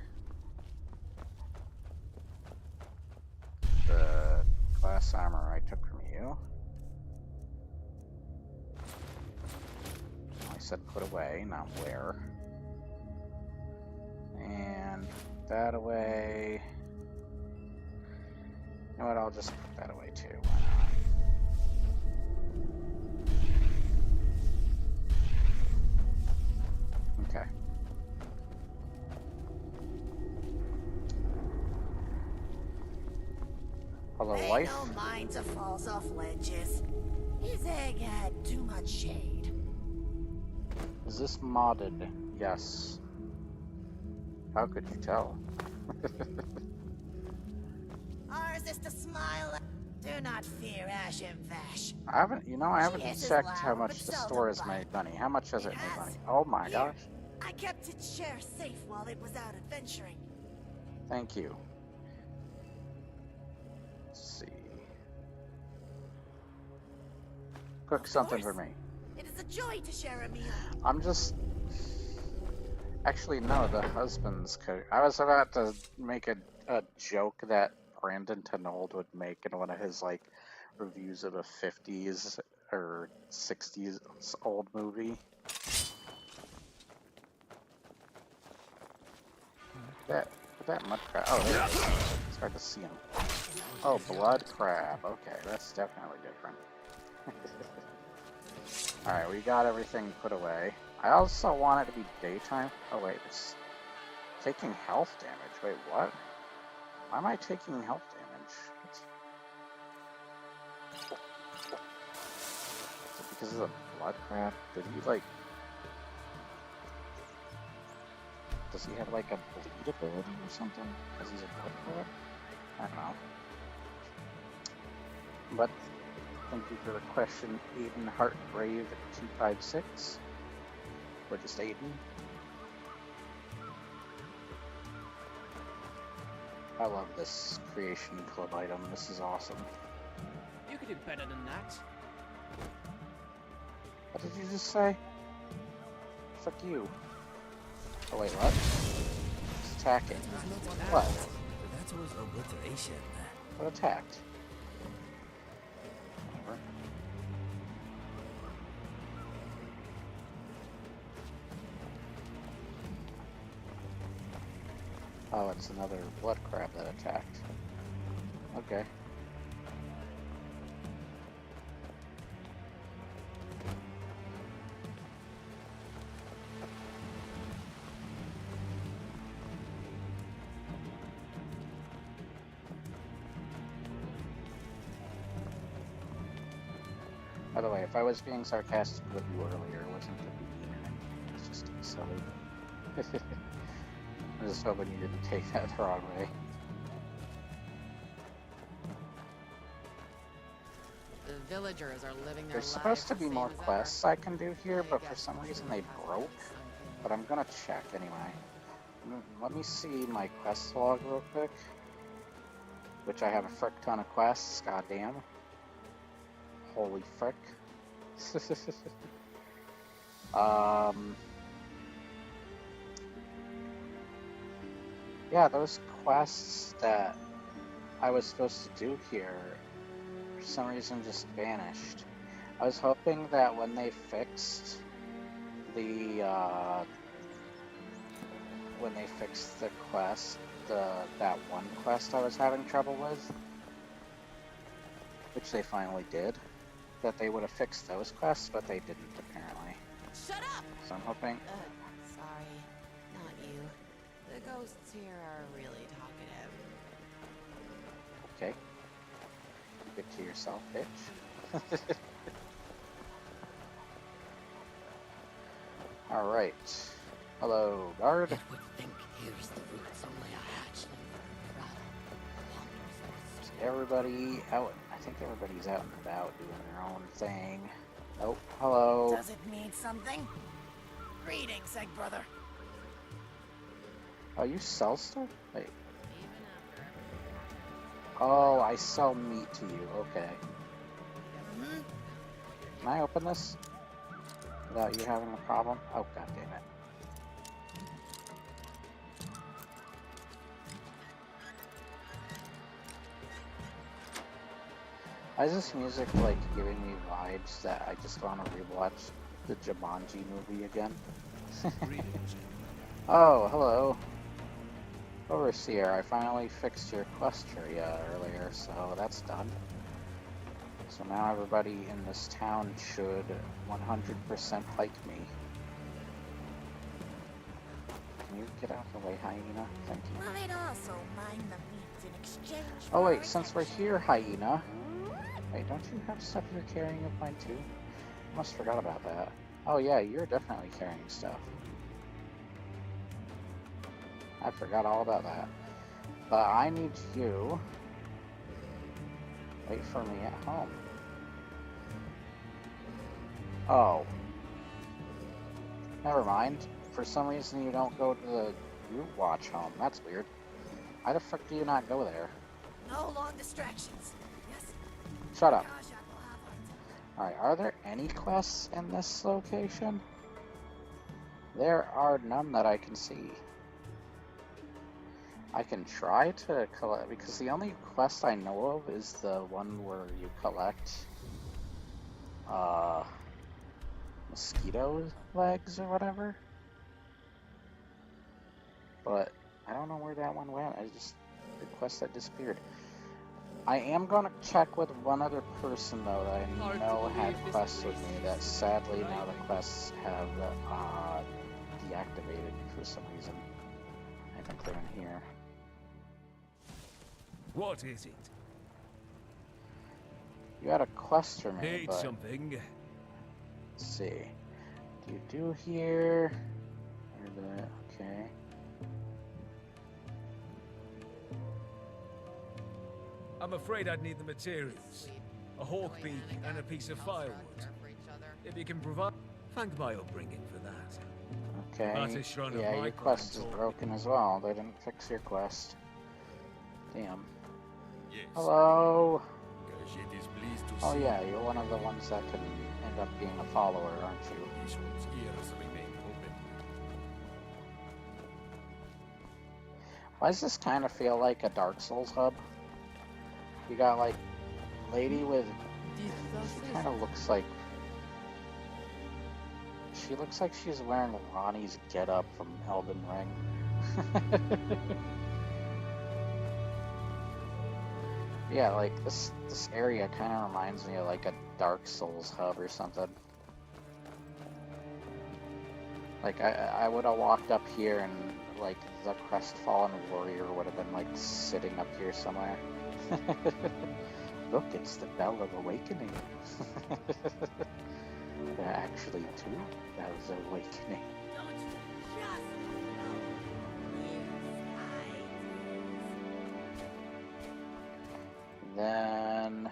the glass armor I took from you. I said put away, not wear. And put that away. You know what, I'll just put that away too. Why not? Okay. Hello, wife? They don't mind to falls off ledges. His egg had too much shade. Is this modded? Yes. How could you tell? Ours is to smile. Do not fear Ash and Vash. I haven't She hisses checked loud, how much but the seldom store has bite. made money. How much has it made has. money? Oh my Here. gosh. I kept its share safe while it was out adventuring. Thank you. Let's see. Cook Of something for course. me. It is a joy to share a meal. I'm just... Actually, no, the husband's cook. I was about to make a a joke that Brandon Tenold would make in one of his like reviews of a 50s or 60s old movie. That mud crab. Oh, there it is. It's hard to see him. Oh, blood crab. Okay, that's definitely different. Alright, we got everything put away. I also want it to be daytime. Oh wait, it's taking health damage. Wait, what? Why am I taking health damage? Is it because of the blood crab? Did he like... Does he have like a bleed ability or something? Because he's a blood crab? I don't know. But thank you for the question, Aiden Heartbrave 256. Or just Aiden. I love this creation club item. This is awesome. You could do better than that. What did you just say? Fuck you. Oh wait, what? It's attacking. What? That was obliteration. What attacked? Whatever. Oh, it's another blood crab that attacked. Okay. By the way, if I was being sarcastic with you earlier, it wasn't to be mean. It was just to be silly. I'm just hoping you didn't take that the wrong way. The villagers are living their There's supposed to be lives more same as quests I can do here, but for some reason they broke. But I'm gonna check anyway. Let me see my quest log real quick. Which I have a frick ton of quests, goddamn. Holy frick. Yeah, those quests that I was supposed to do here, for some reason, just vanished. I was hoping that when they fixed the, quest, that one quest I was having trouble with, which they finally did, that they would have fixed those quests, but they didn't, apparently. Shut up! So I'm hoping... Sorry, not you. The ghosts here are really talkative. Okay. Keep it to yourself, bitch. Alright. Hello, guard. It would think here's the roots only a hatchling for Everybody out. I think everybody's out and about doing their own thing. Oh, hello. Does it mean something? Greetings, egg brother. Oh, you sell stuff? Wait. Oh, I sell meat to you. Okay. Can I open this without you having a problem? Oh, god damn it. Why is this music like giving me vibes that I just want to rewatch the Jumanji movie again? Oh, hello. Overseer, I finally fixed your quest area earlier, so that's done. So now everybody in this town should 100% like me. Can you get out of the way, Hyena? Thank you. Well, they'd also mine the meats in exchange Oh for wait, since we're here, Hyena. Wait, don't you have stuff you're carrying of mine too? Almost forgot about that. Oh yeah, you're definitely carrying stuff. I forgot all about that. But I need you. Wait for me at home. Oh. Never mind. For some reason you don't go to the Root Watch home. That's weird. Why the frick do you not go there? no long distractions. Yes. Shut up. Gosh, I will have it. Alright, are there any quests in this location? There are none that I can see. I can try to collect, because the only quest I know of is the one where you collect mosquito legs or whatever. But I don't know where that one went. The quest that disappeared. I am gonna check with one other person though that I know had quests with me that sadly now the quests have deactivated for some reason. I think they're in here. What is it? You had a quest for me, Need but something? let's see. Do you do here? Okay. I'm afraid I'd need the materials. A hawk beak and a piece of firewood. If you can provide... Thank my upbringing for that. Okay. Yeah, your quest is broken as well. They didn't fix your quest. Damn. Yes. Hello. Gadget is pleased to Oh see yeah, you're one of the ones that can end up being a follower, aren't you? This one's ears remain open. Why does this kind of feel like a Dark Souls hub? You got like lady with, she kind of looks like, she looks like she's wearing Ronnie's getup from Elden Ring. Yeah, like this area kind of reminds me of like a Dark Souls hub or something. Like I would have walked up here and like the Crestfallen Warrior would have been like sitting up here somewhere. Look, it's the Bell of Awakening. Actually, two Bells of Awakening. Then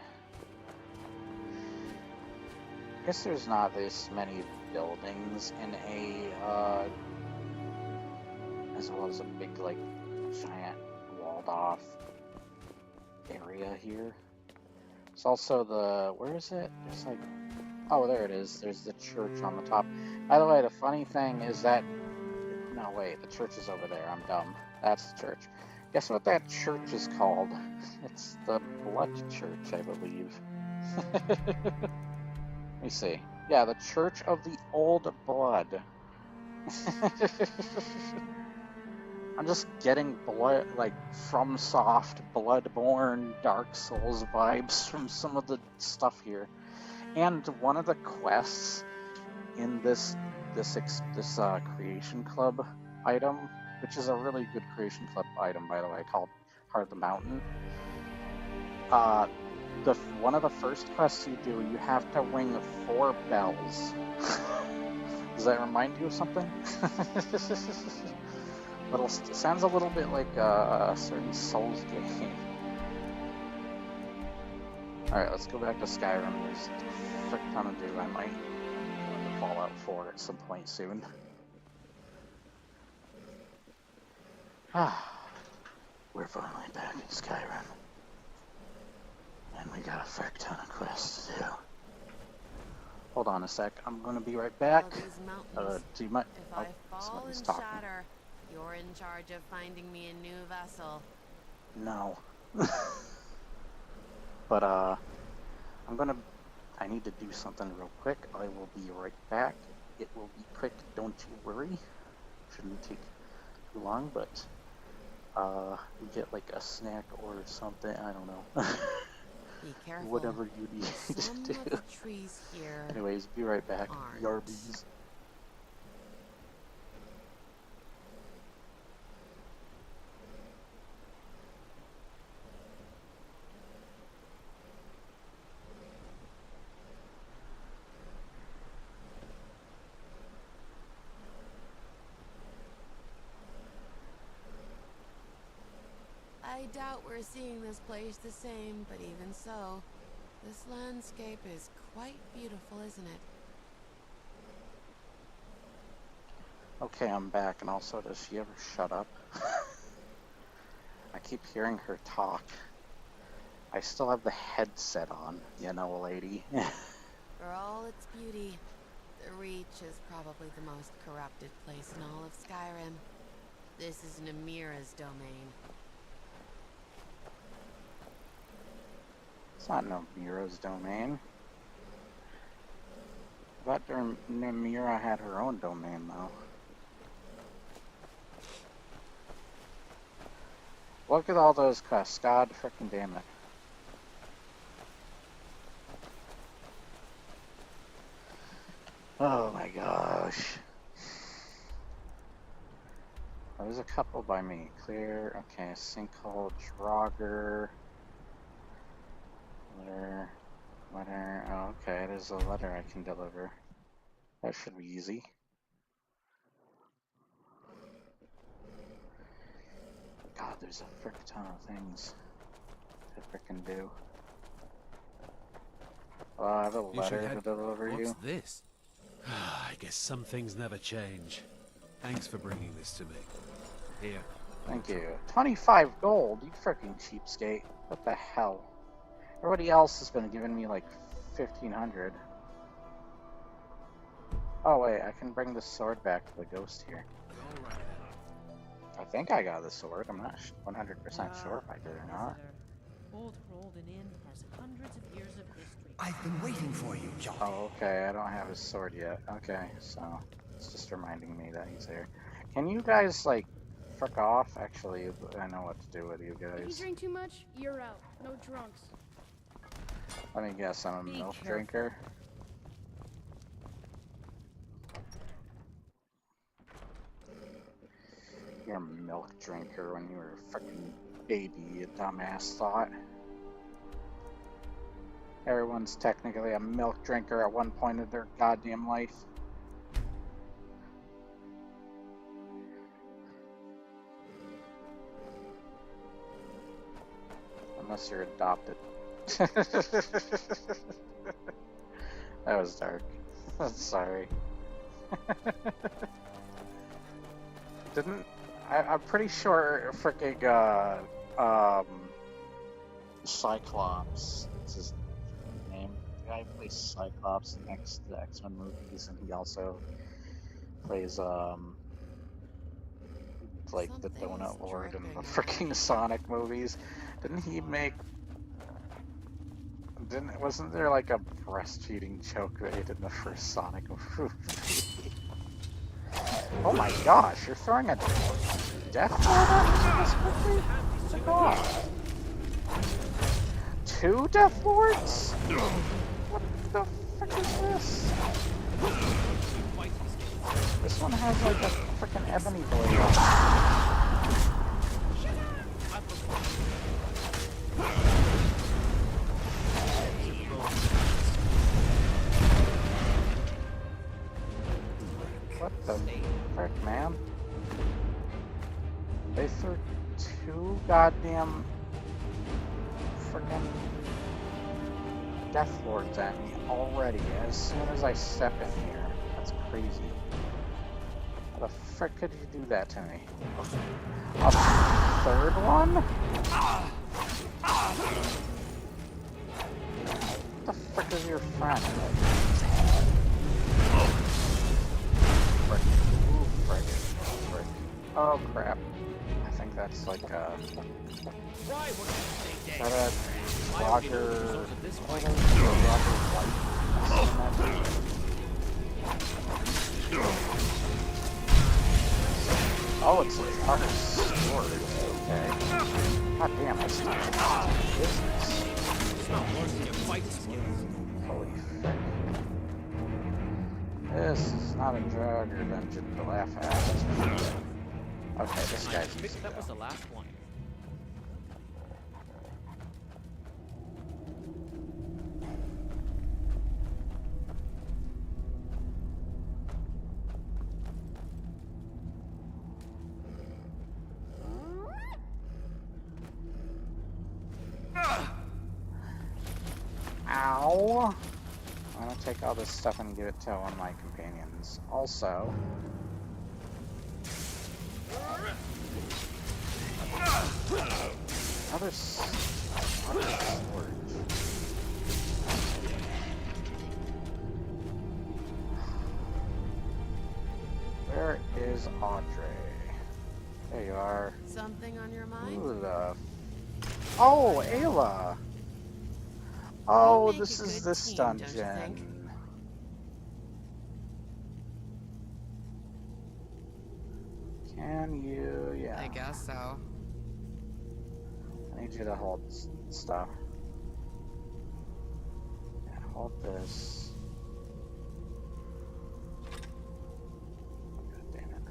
I guess there's not this many buildings in a as well as a big like giant walled off area here. It's also the, where is it? There's like, oh there it is. There's the church on the top. By the way, the funny thing is that, no wait, the church is over there. I'm dumb. That's the church. Guess what that church is called? It's the Blood Church, I believe. Let me see. Yeah, the Church of the Old Blood. I'm just getting blood, like FromSoft, Bloodborne, Dark Souls vibes from some of the stuff here. And one of the quests in this Creation Club item, which is a really good Creation Club item, by the way, called Heart of the Mountain. One of the first quests you do, you have to ring 4 bells. Does that remind you of something? It sounds a little bit like a certain Souls game. Alright, let's go back to Skyrim. There's a frick ton to do. I might go to Fallout 4 at some point soon. We're finally back in Skyrim. And we got a frick ton of quests to do. Hold on a sec, I'm gonna be right back. Do you mind? If I fall and shatter, you're in charge of finding me a new vessel. No. But I need to do something real quick. I will be right back. It will be quick, don't you worry. Shouldn't take too long, but you get like a snack or something, I don't know. Be careful. Whatever you need Some to do. of the trees here Anyways, be right back. aren't. Yarbies. I doubt we're seeing this place the same, but even so, this landscape is quite beautiful, isn't it? Okay, I'm back, and also, does she ever shut up? I keep hearing her talk. I still have the headset on, you know, lady. For all its beauty, the Reach is probably the most corrupted place in all of Skyrim. This is Namira's domain. It's not Namira's domain. I thought Namira had her own domain, though. Look at all those quests. God frickin' damn it. Oh my gosh. There's a couple by me. Clear. Okay, sinkhole, Draugr. Letter. Oh, okay, there's a letter I can deliver. That should be easy. God, there's a frick ton of things to frickin' do. I have a letter to deliver you. What's this? I guess some things never change. Thanks for bringing this to me. Here. Thank you. 25 gold, you frickin' cheapskate. What the hell? Everybody else has been giving me like 1,500. Oh wait, I can bring the sword back to the ghost here. I think I got the sword. I'm not 100% sure if I did or not. Old Rolden Inn has hundreds of years of history. I've been waiting for you, John. Oh, okay. I don't have his sword yet. Okay, so it's just reminding me that he's there. Can you guys like frick off? Actually, I know what to do with you If you guys. drink too much, you're out. No drunks. Let me guess. I'm a milk drinker. You're a milk drinker when you were a freaking baby, you dumbass thought. Everyone's technically a milk drinker at one point in their goddamn life. Unless you're adopted. That was dark. Sorry. I'm pretty sure freaking Cyclops, that's his name. The guy plays Cyclops in the X-Men movies, and he also plays like the Donut Lord in the freaking Sonic movies. Wasn't there like a breastfeeding joke that he did in the first Sonic movie? Oh my gosh, you're throwing a death lord at me this quickly? Fuck off. 2 death lords? What the frick is this? This one has like a frickin' ebony blade on it. What the frick, man? They threw 2 goddamn frickin' Death Lords at me already as soon as I step in here. That's crazy. How the frick could you do that to me? A 3rd one? What the frick is your friend? Frick. Ooh, frick. Frick. Oh crap. I think that's like a... Is that a Roger... Oh, it's a Roger sword. Okay. God damn, that's not business. It's not worth your fight skills. Holy frick. This is not a Draugr dungeon to laugh at. Okay, this guy's easy. That was the last one. Ow! I'm gonna take all this stuff and give it to one of my companions. Also... Another sword. Where is Audrey? There you are. Something on your mind? Who the... Oh, Ayla! Oh, this is this dungeon. Can you... Yeah. I guess so. I need you to hold stuff. Yeah, hold this. God damn it.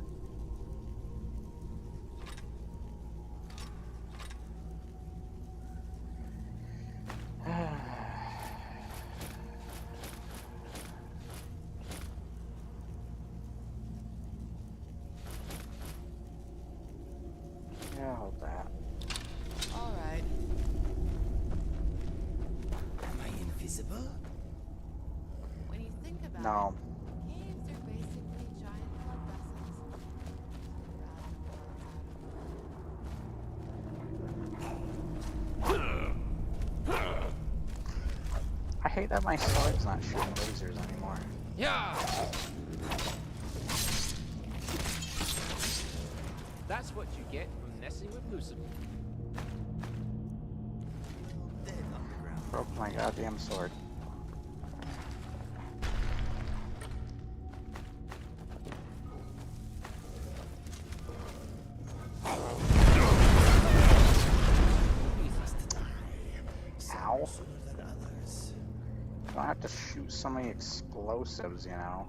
Yeah, hold that. All right. Am I invisible? When you think about No. it, caves are basically giant blood vessels. I hate that my sword's not shooting lasers anymore. Yeah. That's what you get from messing with Lucifer. Broke my goddamn sword. Ow. Don't have to shoot so many explosives, you know.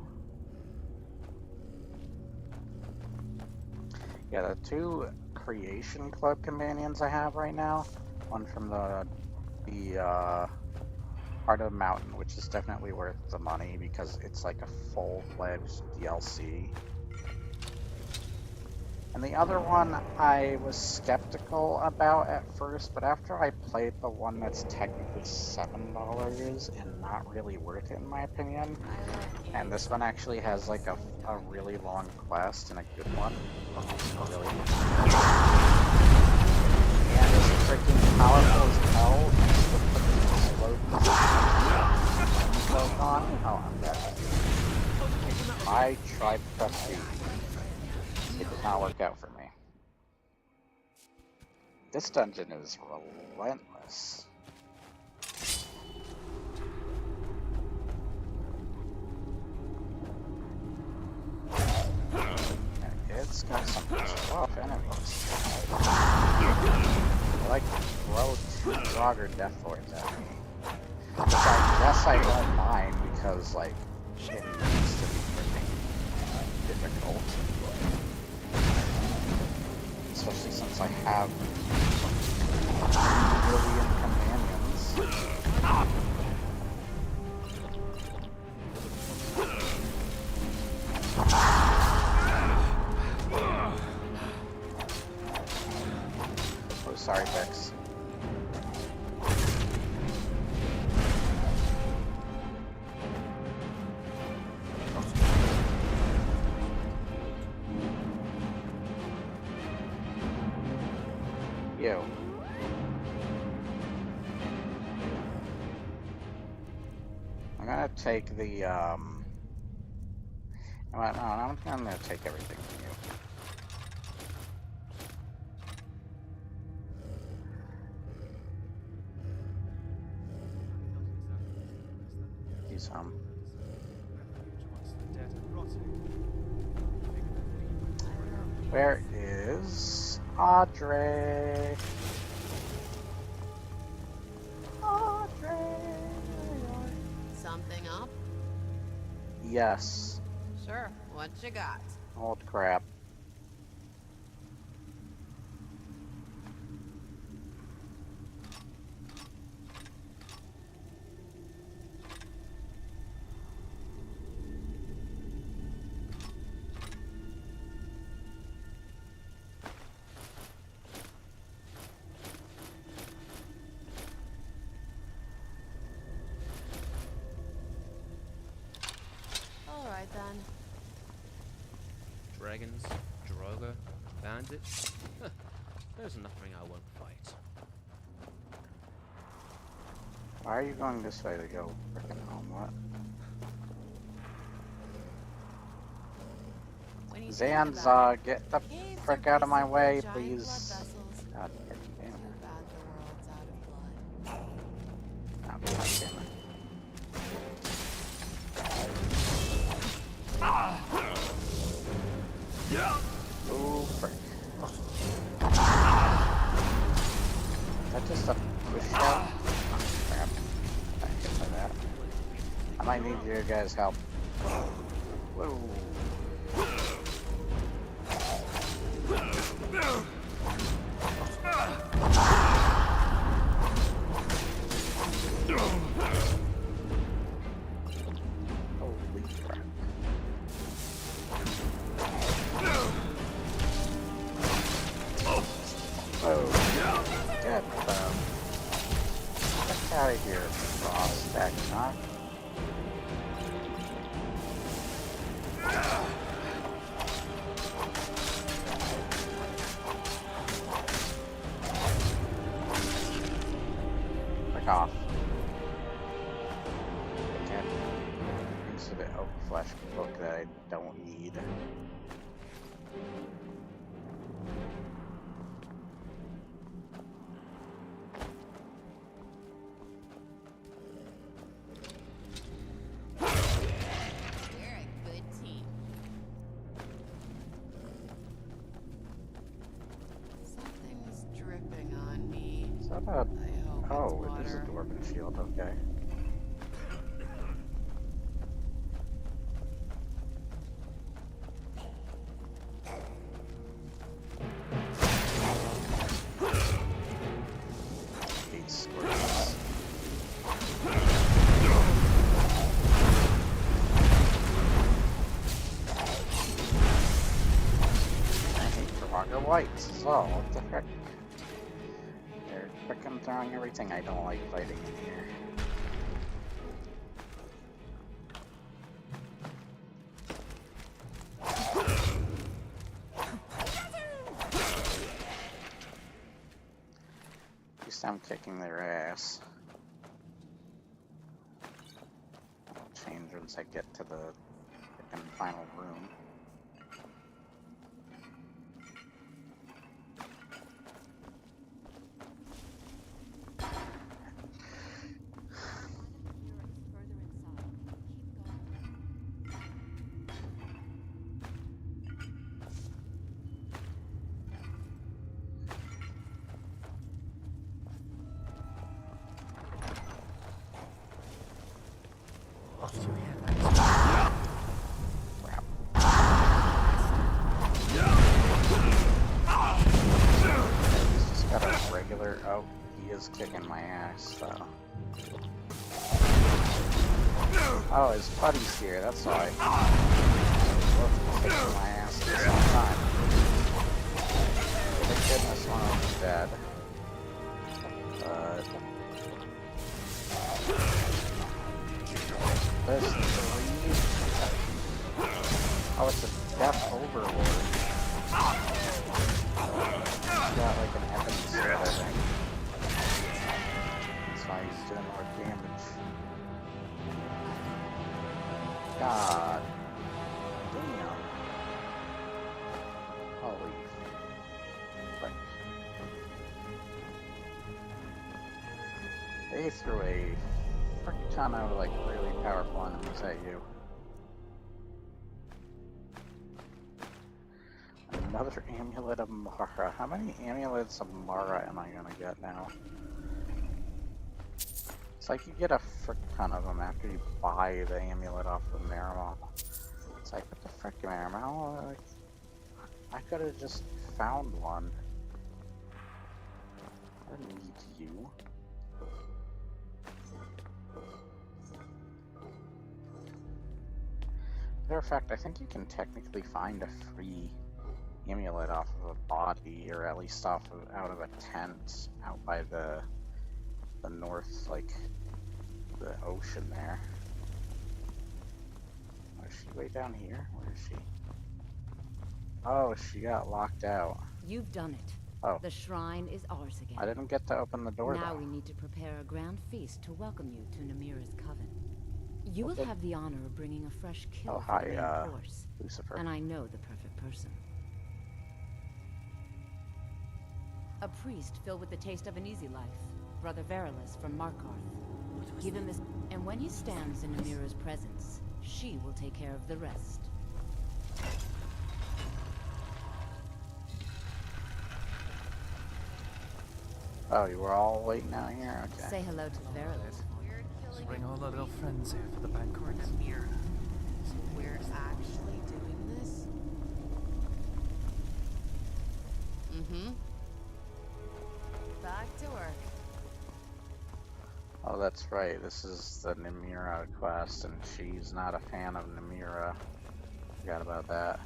Yeah, the two Creation Club companions I have right now, one from the Heart of the Mountain, which is definitely worth the money because it's like a full-fledged DLC. And the other one I was skeptical about at first, but after I played the one that's technically $7 and not really worth it in my opinion, and this one actually has like a really long quest and a good one, really. And it's freaking powerful as hell, and still putting explode on. Oh, I'm dead. I tried press B. It did not work out for me. This dungeon is relentless. It's got some tough enemies. They like to throw two Draugr Death Lords at me. Which I guess I don't mind because, like, it needs to be freaking difficult. Especially since I have brilliant companions. Oh, sorry, Bex. You. I'm gonna take the, no, I'm gonna take everything from you. Use Where is Audrey? Something up? Yes. Sure. What you got? Old crap. Alright then. Dragons, Draugr, bandits. Huh, there's nothing I won't fight. Why are you going this way to go frickin' home? What? Zanza, get the frick out of my basically way, giant please. blood vessels. God damn Too it. bad the world's out of blood. Oh, God damn it. Oh, frick. Is that just a push out? Oh, crap. I can't play that. I might need your guys' help. Whoa. Holy crap. Oh, get out of here, raw stack knot. Click off. Again, piece of the oak flesh book that I don't need. We're a good team. Something's dripping on me. Is that a... I hope Oh, it's it is a water. dwarven shield, okay. Hate squirrels. I hate Draga Whites as well. What the heck? They're frickin' throwing everything I don't like fighting in here. At least I'm kicking their ass. I'll change once I get to the frickin' final room. He's just got a regular. Oh, he is kicking my ass, though. Oh, his buddy's here, that's why. Both kicking my ass at the same time. Thank goodness one of them's dead. There's 3. Oh, it's a Death Overlord. He's got like an ebony sword, I think. That's why he's doing more damage. God damn. Holy frick. They threw a frick ton of like really powerful enemies at you. Another amulet of Mara. How many amulets of Mara am I gonna get now? It's like you get a frick ton of them after you buy the amulet off of Marimal. It's like, what the frick, Marimal? Like, I could have just found one. I don't need you. Matter of fact, I think you can technically find a free amulet off of a body, or at least off of out of a tent out by the north, like the ocean there. Oh, is she way down here? Where is she? Oh, she got locked out. You've done it. Oh. The shrine is ours again. I didn't get to open the door Now though. we need to prepare a grand feast to welcome you to Namira's coven. You Okay. will have the honor of bringing a fresh kill Oh, for hi, the main course. Lucifer. And I know the perfect person. A priest filled with the taste of an easy life. Brother Verilus from Markarth. Give him this, and when he stands in Namira's presence, she will take care of the rest. Oh, you were all waiting out here? Okay. Say hello to Verilus. Let's bring all our little friends here for the banquet. Namira. So we're actually doing this? Mm-hmm. Back to work. Oh, that's right. This is the Namira quest, and she's not a fan of Namira. Forgot about that.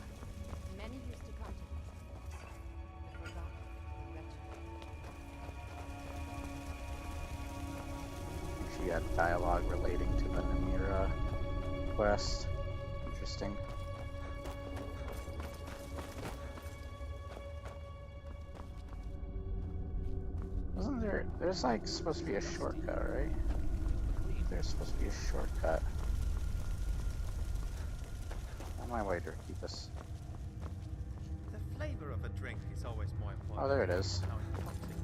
Many used to come to us. The forgotten, the wretched. She had dialogue relating to the Namira quest. Interesting. Wasn't there's like supposed to be a shortcut, right? There's supposed to be a shortcut. On my way to keep us. The flavor of a drink is always more important. Oh, there it is. How intoxicating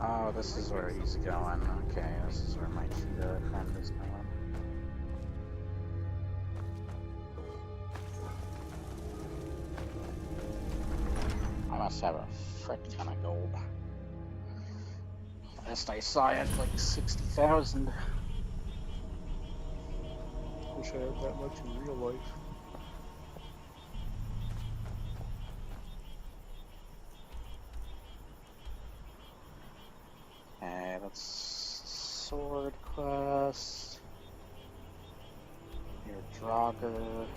Oh, this is where he's going. Okay, this is where my cheetah friend is going. I must have a frick ton of gold. Last I saw I had like 60,000. Wish I had that much in real life. Okay, that's sword quest. Your Draugr.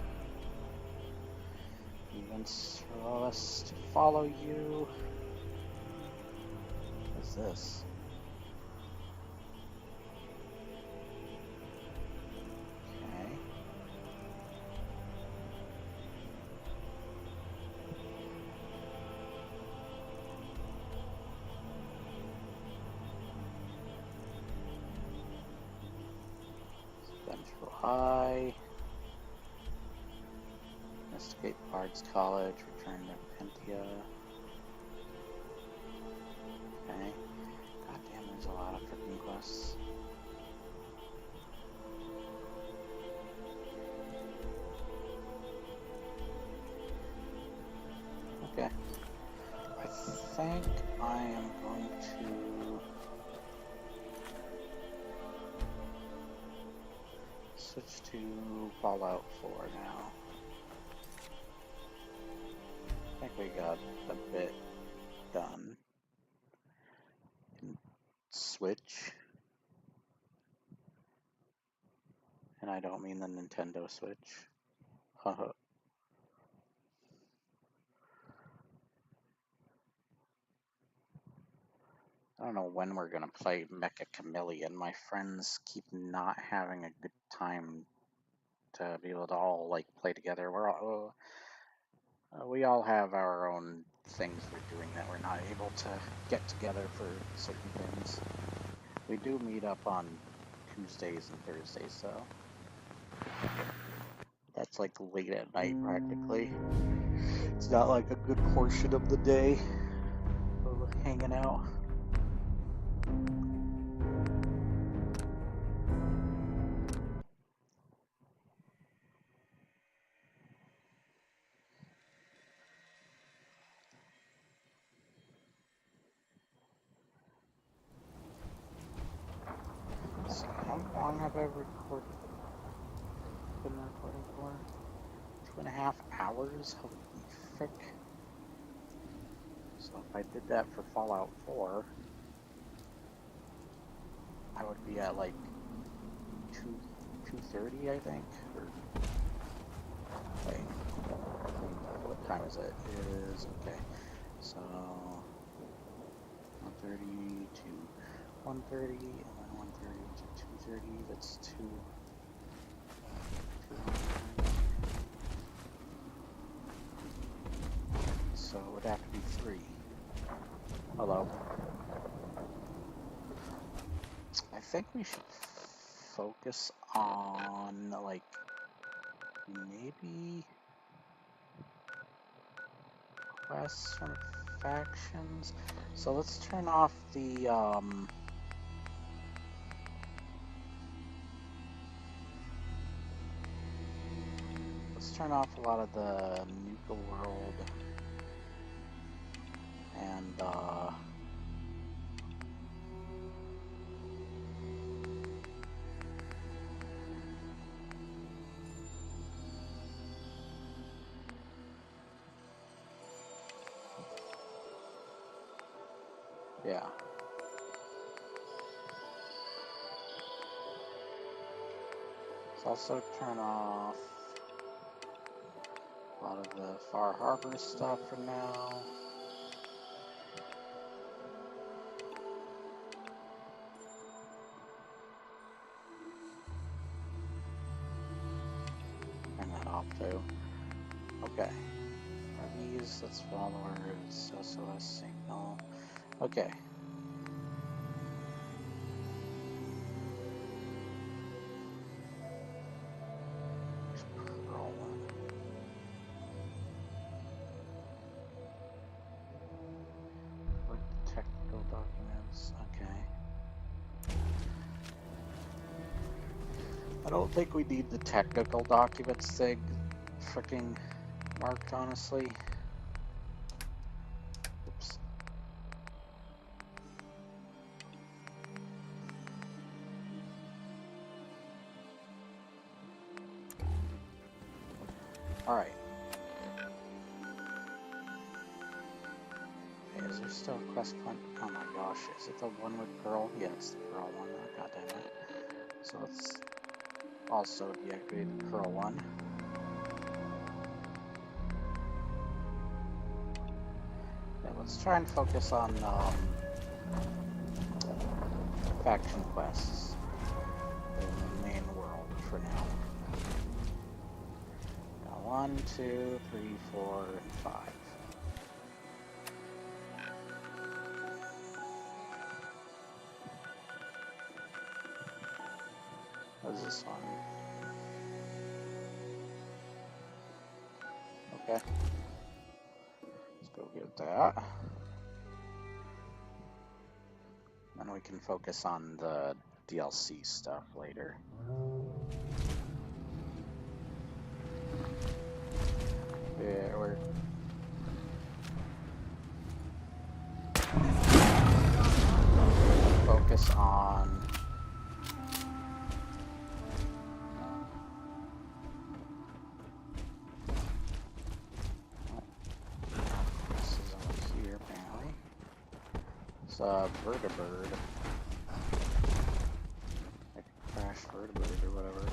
Events for us to follow you. What's this? Okay. Central High. Investigate Bard's College, return to Pentia. Okay. God damn, there's a lot of freaking quests. Okay. I think I am going to switch to Fallout 4 now. I think we got a bit done. Switch. And I don't mean the Nintendo Switch. Haha. I don't know when we're gonna play Mecha Chameleon. My friends keep not having a good time to be able to all like play together. We all have our own things we're doing that we're not able to get together for certain things. We do meet up on Tuesdays and Thursdays, though. That's like late at night practically. It's not like a good portion of the day of hanging out. So how long have I recorded? Been recording for 2.5 hours? Holy frick. So if I did that for Fallout 4, I would be at like 2:30, I think. Or wait, what time is it? It is okay. So 1:30 to 1:30, and then 1:30 to 2:30. That's 2. So it would have to be 3. Hello. I think we should focus on, like, maybe quests from factions. So let's turn off the let's turn off a lot of the Nuka World and yeah. Let's also turn off a lot of the Far Harbor stuff for now. Turn that off too. Okay. Are these, that's followers, SOS signal. Okay. Look at technical documents. Okay. I don't think we need the technical documents thing freaking marked, honestly. Oops. Alright. Okay, is there still a quest point? Oh my gosh, is it the one with Pearl? Yeah, it's the Pearl one. Oh, god damn it. So let's also deactivate the Pearl one. Yeah, let's try and focus on faction quests in the main world for now. Now 1, 2, 3, 4, and 5. What is this one? Okay. Let's go get that. Then we can focus on the DLC stuff later. Yeah, we're... focus on... This is over here, apparently. It's a vertibird. Like a crash vertibird or whatever.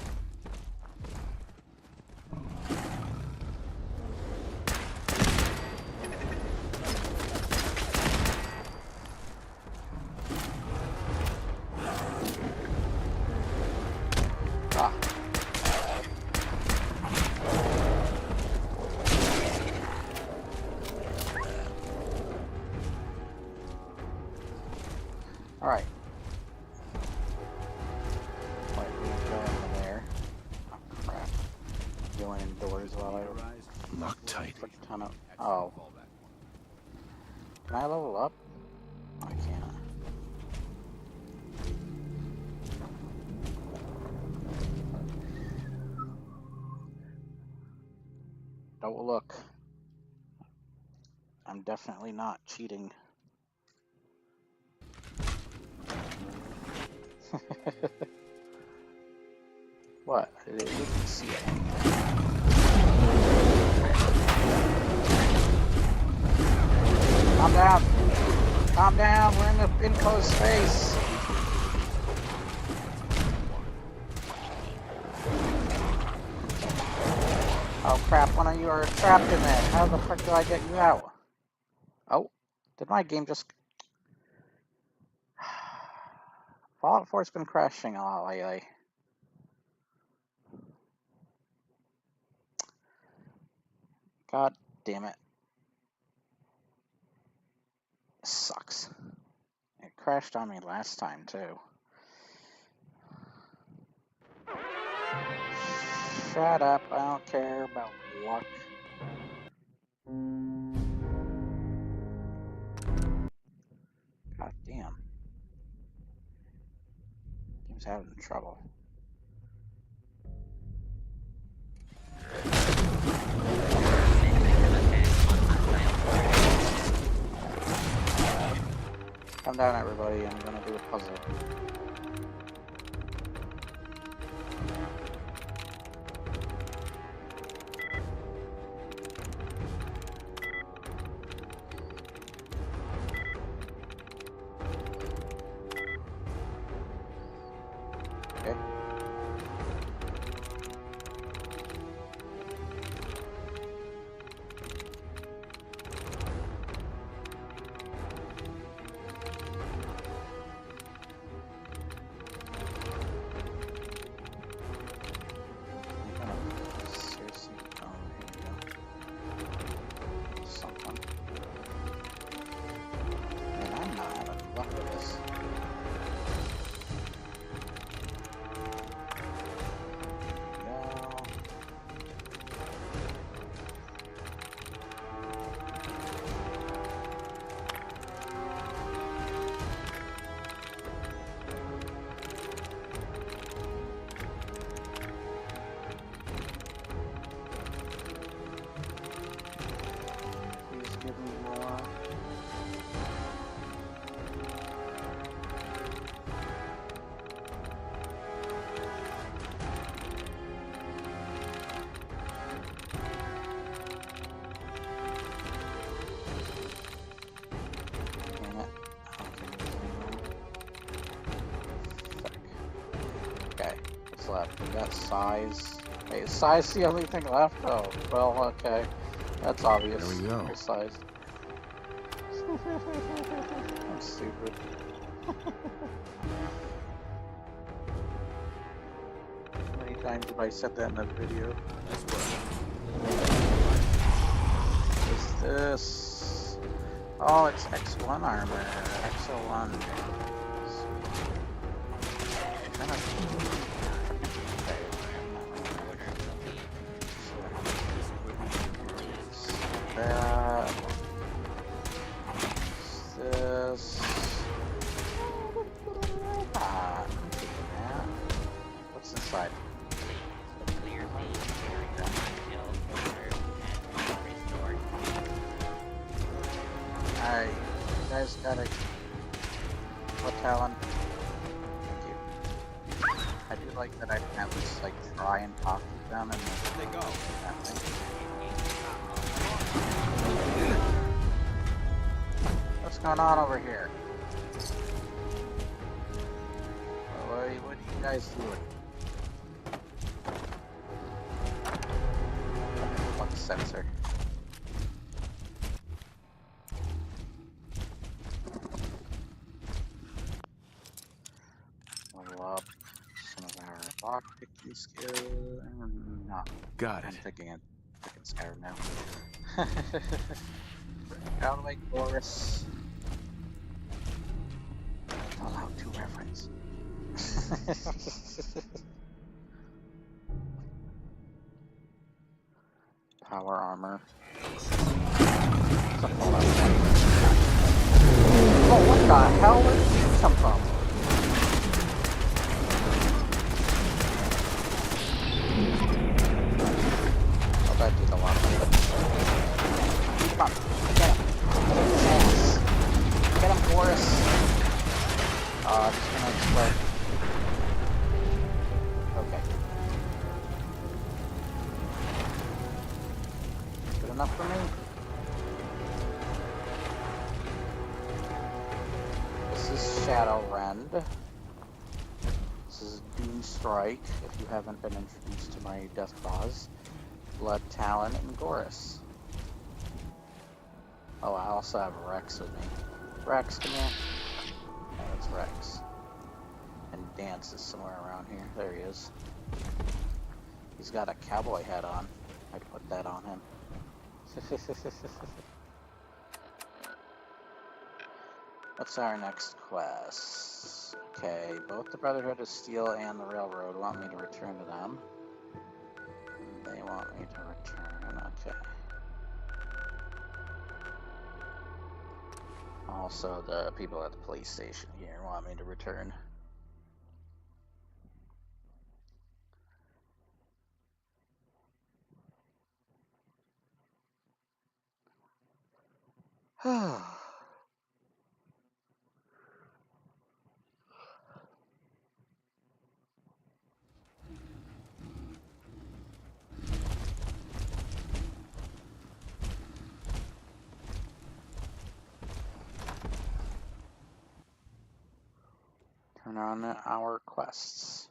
Alright. Wait, we go over there. Oh crap. Going indoors while I Lock tight. put a ton of... Oh. Can I level up? I can't. Don't look. I'm definitely not cheating. What? I didn't see it. Calm down. Calm down. We're in the enclosed space. Oh crap, one of you are trapped in there. How the frick do I get you out? Oh, did my game just... Fallout 4's been crashing a lot lately. God damn it. This sucks. It crashed on me last time, too. Shut up, I don't care about luck. damn. Game's having trouble. Come down, everybody. I'm gonna do a puzzle. Okay. Seriously, oh, here we go. Something. Man, I'm not having luck with this. Please give me more. Damn it. Okay, what's left? We got size. Hey, is size the only thing left? Oh, well, okay. That's obvious. There we go. Your size. I'm stupid. How many times have I said that in the video? Nice work. What is this? Oh, it's X1 armor. X01. Kind of. That. This. Ah, I'm taking that. What's inside? Alright, you guys gotta. What talent? Thank you. I do like that I can at least like try and talk to them and They go. that thing. What's going on over here? What are you guys doing? What sensor? Level up some of our lock picking skill. No, Got I'm it. thinking of picking Skyrim now. Get out of the way, Boris. Allowed to reference. Power armor. Oh, what the hell? Where did you come from? Oh, that did a lot of damage. Come on, get him. Yes. Get him, Boris. It's gonna explode. Okay. Good enough for me? This is Shadowrend. This is Doomstrike, if you haven't been introduced to my Death Claws. Blood Talon and Gorus. Oh, I also have Rex with me. Rex, come here. Yeah, that's Rex. And Dance is somewhere around here. There he is. He's got a cowboy hat on. I'd put that on him. What's our next quest? Okay, both the Brotherhood of Steel and the Railroad want me to return to them. They want me to return, okay. Also, the people at the police station here want me to return. Turn on our quests.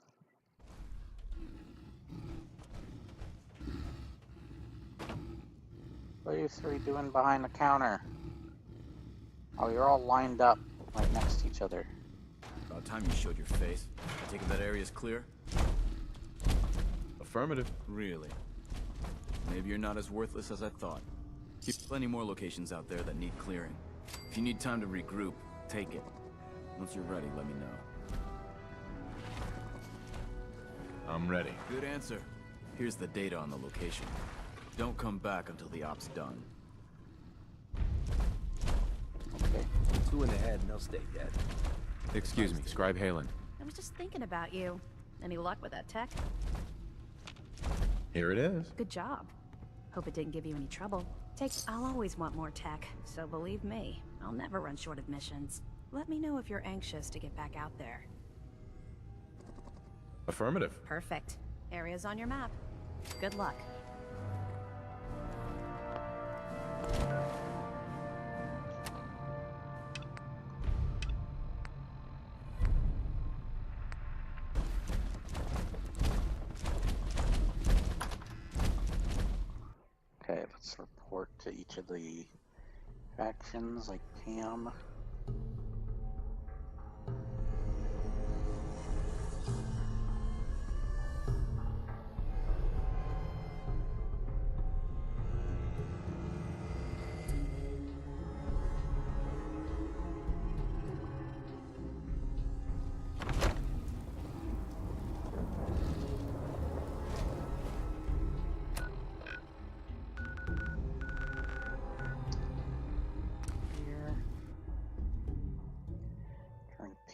What are you three doing behind the counter? Oh, you're all lined up right next to each other. About time you showed your face. I take it that area's clear? Affirmative. Really? Maybe you're not as worthless as I thought. Keep plenty more locations out there that need clearing. If you need time to regroup, take it. Once you're ready, let me know. I'm ready. Good answer. Here's the data on the location. Don't come back until the op's done. Okay. 2 in the head, and they'll stay dead. Excuse me, Scribe Halen. I was just thinking about you. Any luck with that tech? Here it is. Good job. Hope it didn't give you any trouble. I'll always want more tech, so believe me, I'll never run short of missions. Let me know if you're anxious to get back out there. Affirmative. Perfect. Area's on your map. Good luck. Okay, let's report to each of the factions, like Pam.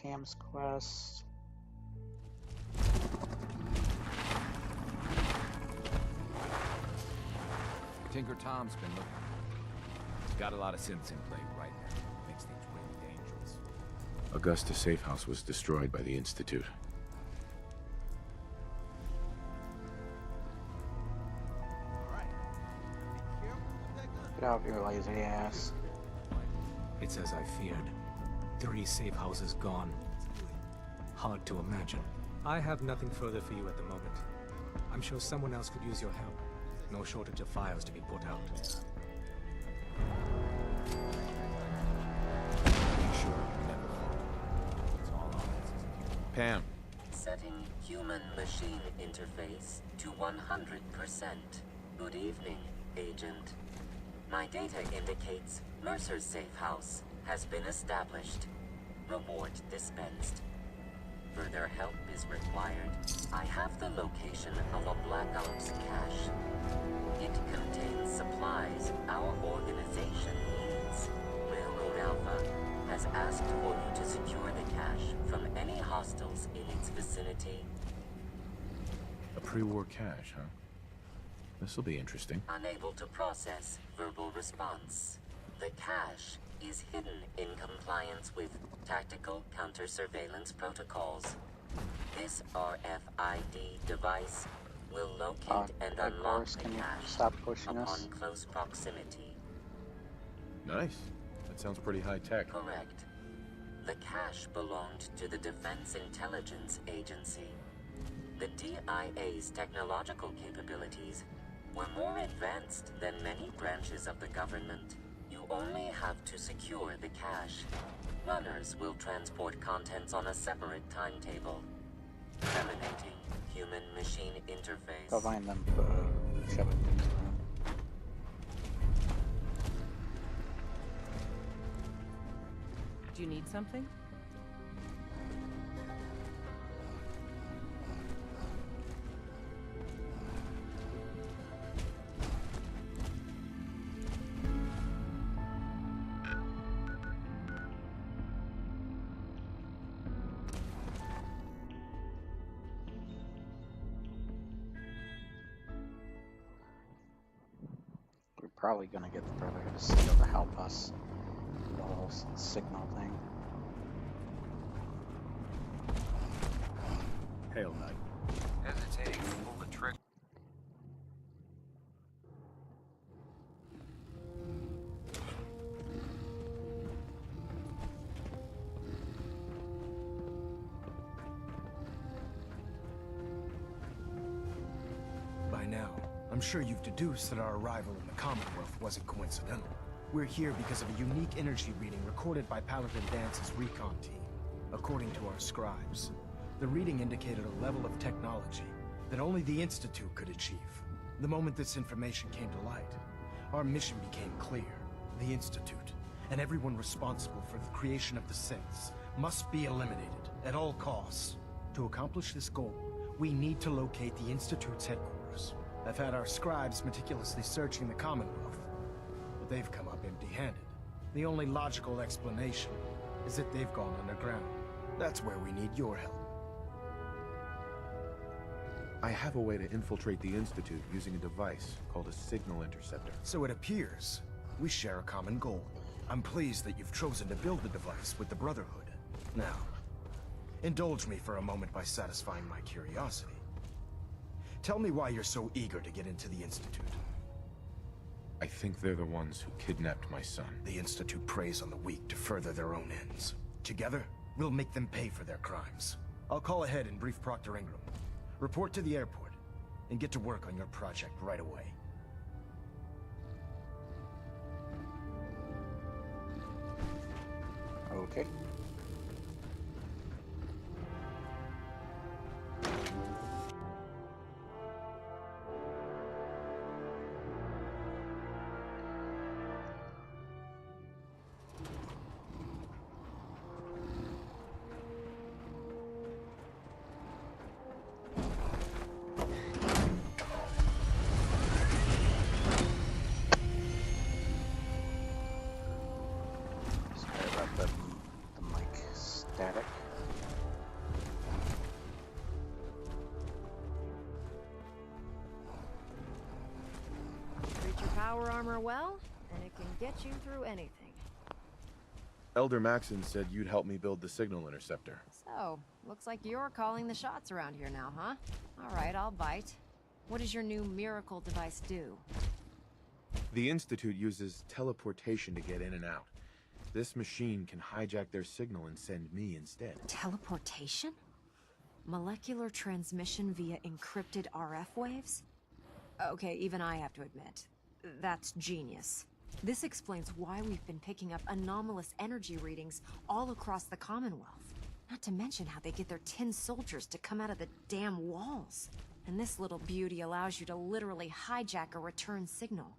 Pam's quest. Tinker Tom's been looking. He's got a lot of synths in play right now. Makes things really dangerous. Augusta Safe House was destroyed by the Institute. Get out of your lazy ass. It's as I feared. 3 safe houses gone. Hard to imagine. I have nothing further for you at the moment. I'm sure someone else could use your help. No shortage of files to be put out. Pam. Setting human-machine interface to 100%. Good evening, Agent. My data indicates Mercer's safe house has been established. Reward dispensed. Further help is required. I have the location of a Black Ops cache. It contains supplies our organization needs. Railroad Alpha has asked for you to secure the cache from any hostiles in its vicinity. A pre-war cache, huh? This'll be interesting. Unable to process verbal response. The cache is hidden in compliance with tactical counter-surveillance protocols. This RFID device will locate and unlock the cache upon close proximity. Nice. That sounds pretty high-tech. Correct. The cache belonged to the Defense Intelligence Agency. The DIA's technological capabilities were more advanced than many branches of the government. You only have to secure the cache. Runners will transport contents on a separate timetable. Terminating human-machine interface. Go find them. Shove it. Do you need something? probably gonna get the Brotherhood of Steel to help us with the whole signal thing. Hail Knight. Hesitating to pull the trigger. By now, I'm sure you've deduced that our arrival in the Commonwealth wasn't coincidental. We're here because of a unique energy reading recorded by Paladin Dance's recon team. According to our scribes, the reading indicated a level of technology that only the Institute could achieve. The moment this information came to light, our mission became clear. The Institute, and everyone responsible for the creation of the synths, must be eliminated at all costs. To accomplish this goal, we need to locate the Institute's headquarters. I've had our scribes meticulously searching the Commonwealth, but they've come up empty-handed. The only logical explanation is that they've gone underground. That's where we need your help. I have a way to infiltrate the Institute using a device called a signal interceptor. So it appears we share a common goal. I'm pleased that you've chosen to build the device with the Brotherhood. Now, indulge me for a moment by satisfying my curiosity. Tell me why you're so eager to get into the Institute. I think they're the ones who kidnapped my son. The Institute preys on the weak to further their own ends. Together, we'll make them pay for their crimes. I'll call ahead and brief Proctor Ingram. Report to the airport, and get to work on your project right away. Okay. Power armor well, and it can get you through anything. Elder Maxon said you'd help me build the signal interceptor. So, looks like you're calling the shots around here now, huh? Alright, I'll bite. What does your new miracle device do? The Institute uses teleportation to get in and out. This machine can hijack their signal and send me instead. Teleportation? Molecular transmission via encrypted RF waves? Okay, even I have to admit, that's genius. This explains why we've been picking up anomalous energy readings all across the Commonwealth. Not to mention how they get their tin soldiers to come out of the damn walls. And this little beauty allows you to literally hijack a return signal.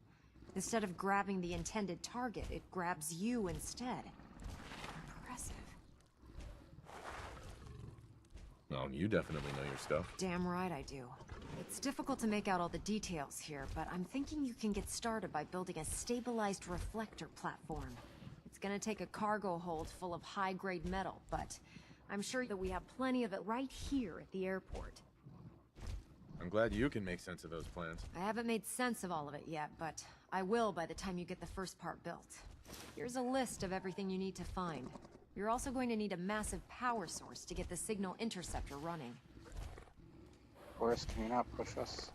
Instead of grabbing the intended target, it grabs you instead. Impressive. Well, you definitely know your stuff. Damn right I do. It's difficult to make out all the details here, but I'm thinking you can get started by building a stabilized reflector platform. It's gonna take a cargo hold full of high-grade metal, but I'm sure that we have plenty of it right here at the airport. I'm glad you can make sense of those plans. I haven't made sense of all of it yet, but I will by the time you get the first part built. Here's a list of everything you need to find. You're also going to need a massive power source to get the signal interceptor running. Forrest, can you not push us?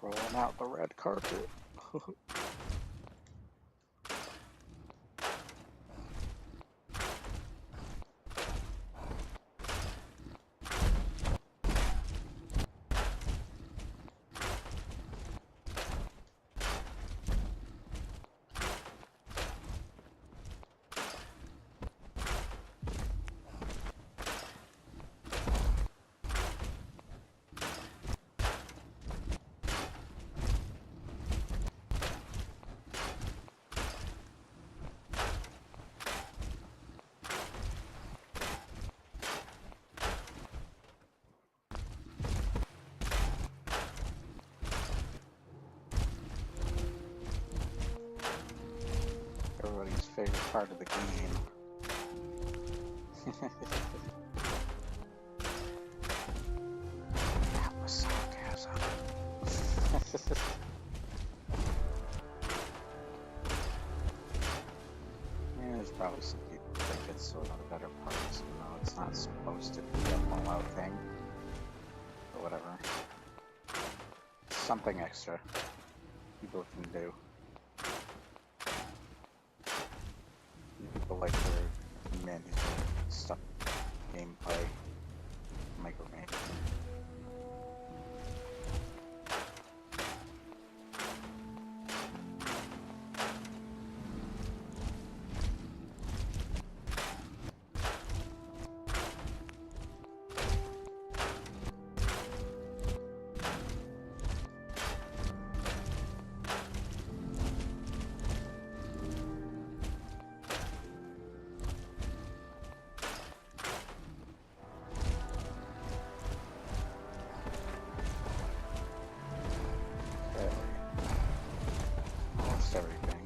Rolling out the red carpet. favorite part of the game. That was sarcasm. Yeah, there's probably some people who think it's one of the better parts, even though it's not supposed to be a Fallout thing. But whatever. Something extra people can do. People like their manual stuff, gameplay, micromanagement. Everything.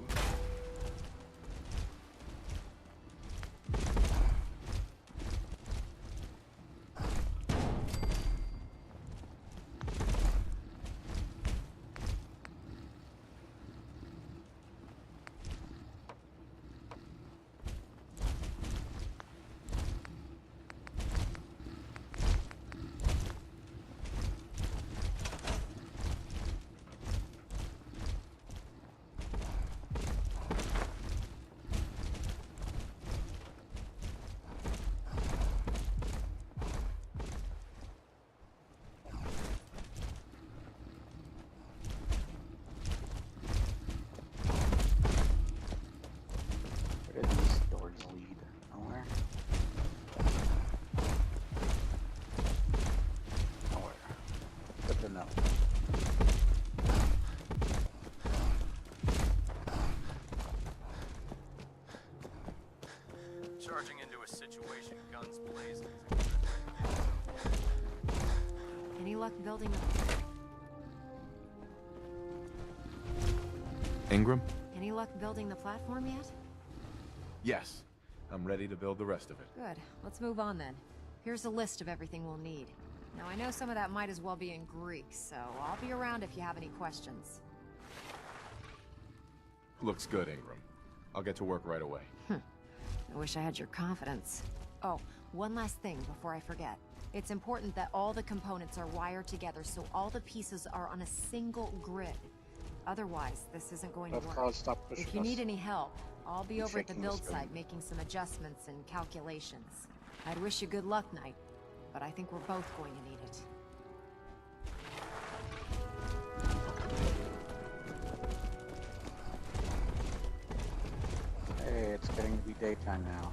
Where did these doors lead? Nowhere? Nowhere. Good to know. Charging into a situation, guns blazing. Any luck building Ingram? Any luck building the platform yet? Yes. I'm ready to build the rest of it. Good. Let's move on then. Here's a list of everything we'll need. Now I know some of that might as well be in Greek, so I'll be around if you have any questions. Looks good, Ingram. I'll get to work right away. I wish I had your confidence. Oh, one last thing before I forget. It's important that all the components are wired together so all the pieces are on a single grid. Otherwise, this isn't going to work. If you need any help, I'll be over at the build site making some adjustments and calculations. I'd wish you good luck, Knight, but I think we're both going to need it. Hey, it's getting to be daytime now.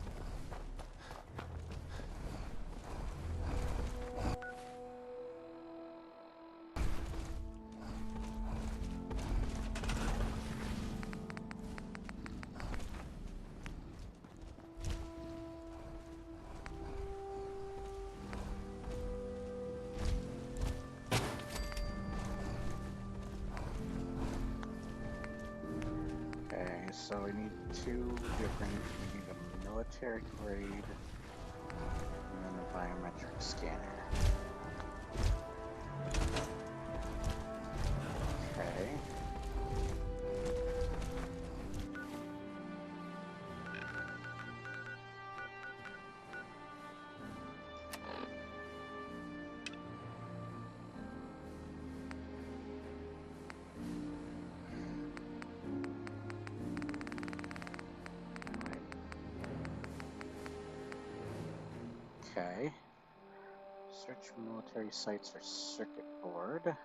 So we need two different, we need a military grade and then a biometric scanner. Okay. Okay. Search military sites or circuit board.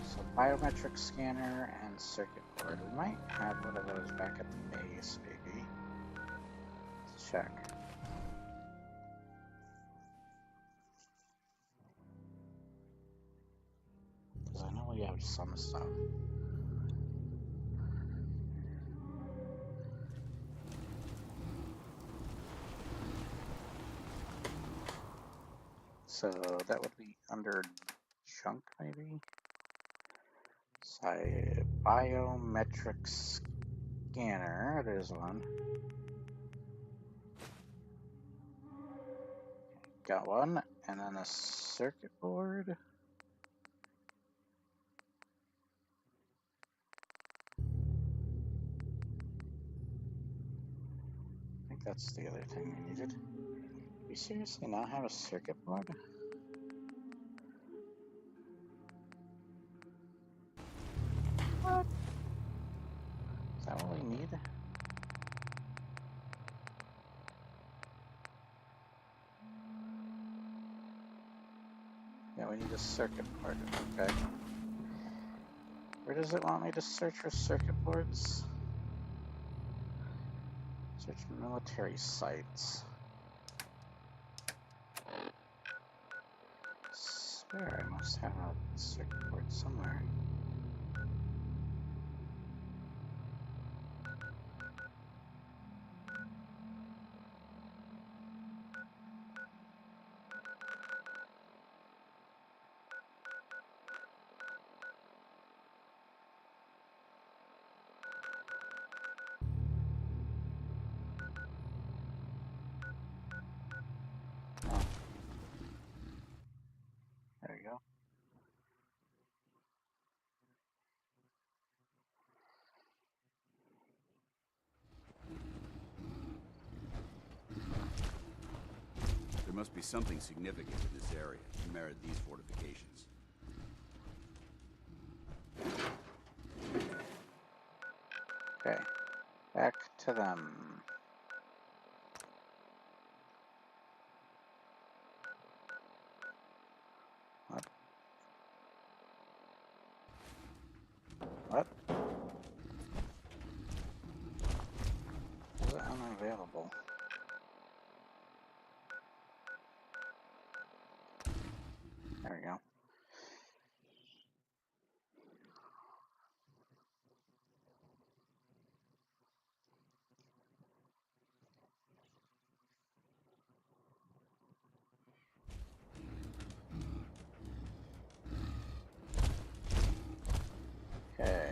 So biometric scanner and circuit board. We might have one of those back at the base, maybe. Let's check. Because I know we have some stuff. So that would be under junk, maybe? Biometric scanner. There's one. Got one, and then a circuit board. I think that's the other thing we needed. We seriously not have a circuit board? What? Is that what we need? Yeah, we need a circuit board. Okay. Where does it want me to search for circuit boards? Search military sites. Swear I must have a circuit board somewhere. There you go. There must be something significant in this area to merit these fortifications. Okay, back to them. What? What? Is it unavailable? There we go. Okay.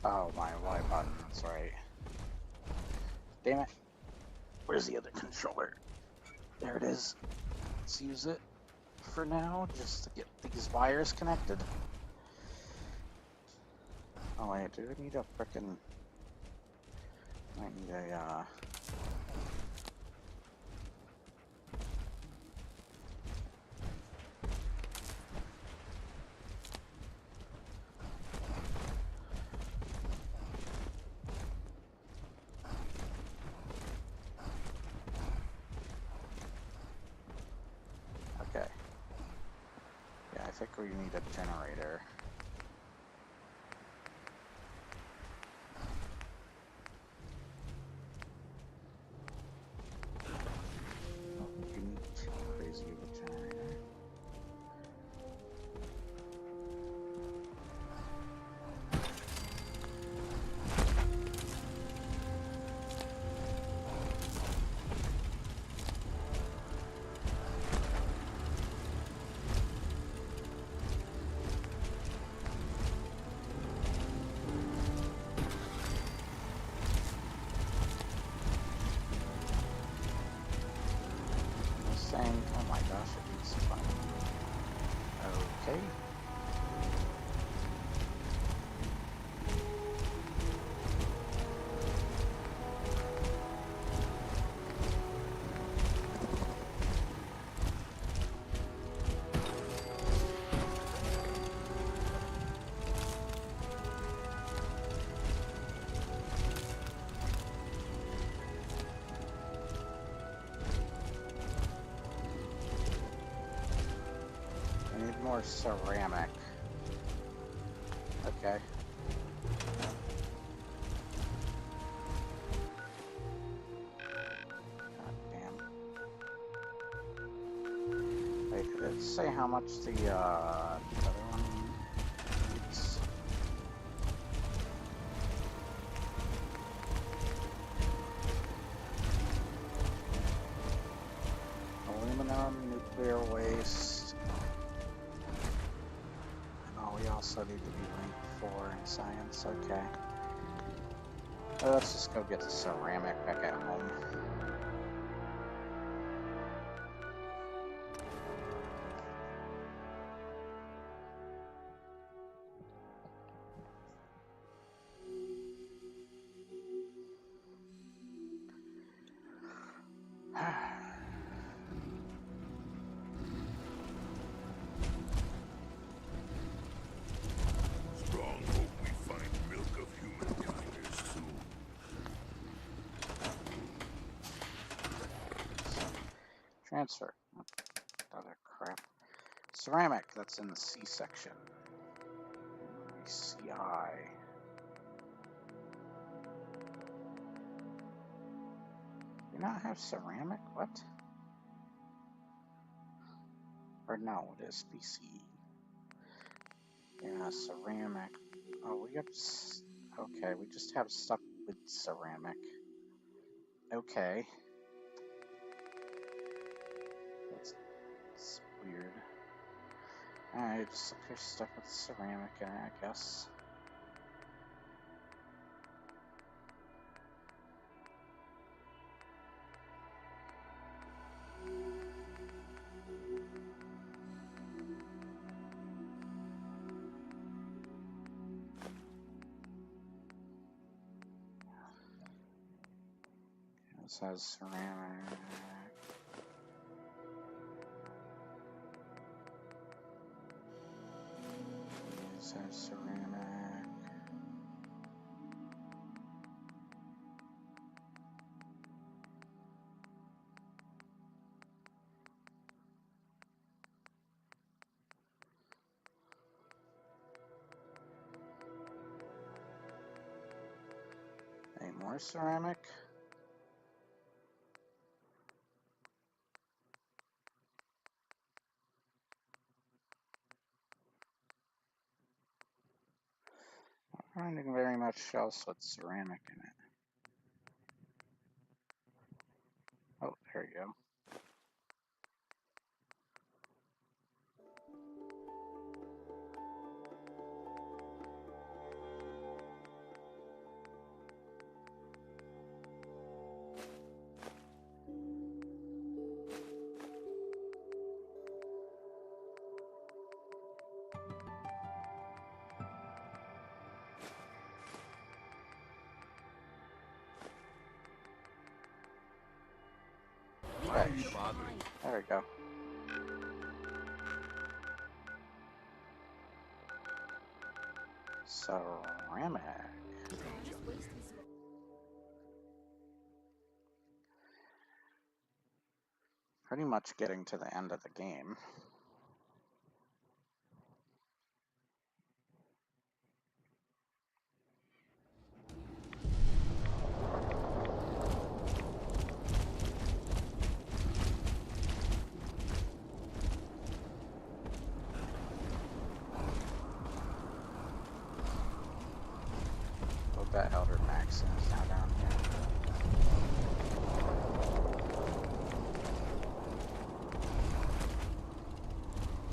Oh, my Y button, that's right. Damn it. Where's the other controller? There it is. Let's use it for now, just to get these wires connected. Oh wait, do I need a frickin'... I need a, Okay. Yeah, I think we need a generator. You need too crazy of a generator. Saying, oh my gosh, it needs fun. Okay. More ceramic. Okay. God damn. say how much the other one needs? Aluminum, nuclear waste. Oh, we also need to be ranked 4 in science. Okay. Let's just go get the ceramic back at home. Strong hope we find milk of humankind soon. Transfer. Other crap. Ceramic, that's in the C section. CI. Do you not have ceramic? What? Or no, it is BCE. Yeah, ceramic. Oh, we have. Okay, we just have stuff with ceramic. Okay. That's weird. Alright, just appears stuff with ceramic in it, I guess. This has ceramic. This has ceramic. Any more ceramic? Not finding very much else with ceramic in it. Oh, there you go. Okay. There we go. Ceramic. Pretty much getting to the end of the game. That Elder Maxim is now down here.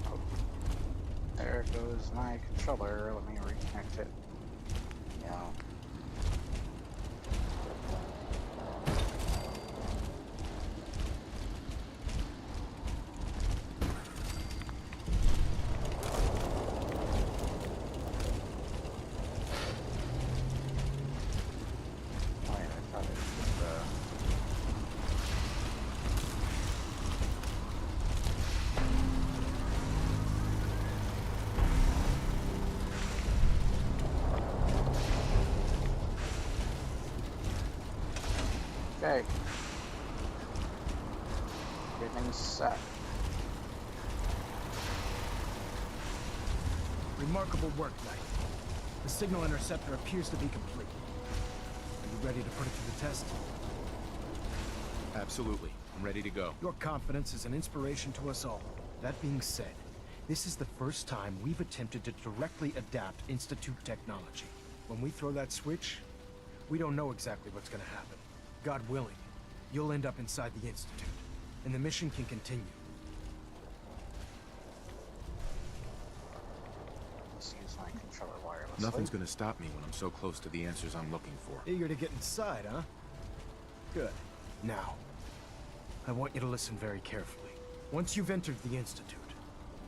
Oh, there goes my controller. Let me reconnect it. Yeah. Okay. Everything's set. Remarkable work, Knight. The signal interceptor appears to be complete. Are you ready to put it to the test? Absolutely. I'm ready to go. Your confidence is an inspiration to us all. That being said, this is the first time we've attempted to directly adapt Institute technology. When we throw that switch, we don't know exactly what's gonna happen. God willing, you'll end up inside the Institute, and the mission can continue. Let's use my controller wirelessly. Nothing's gonna stop me when I'm so close to the answers I'm looking for. Eager to get inside, huh? Good. Now, I want you to listen very carefully. Once you've entered the Institute,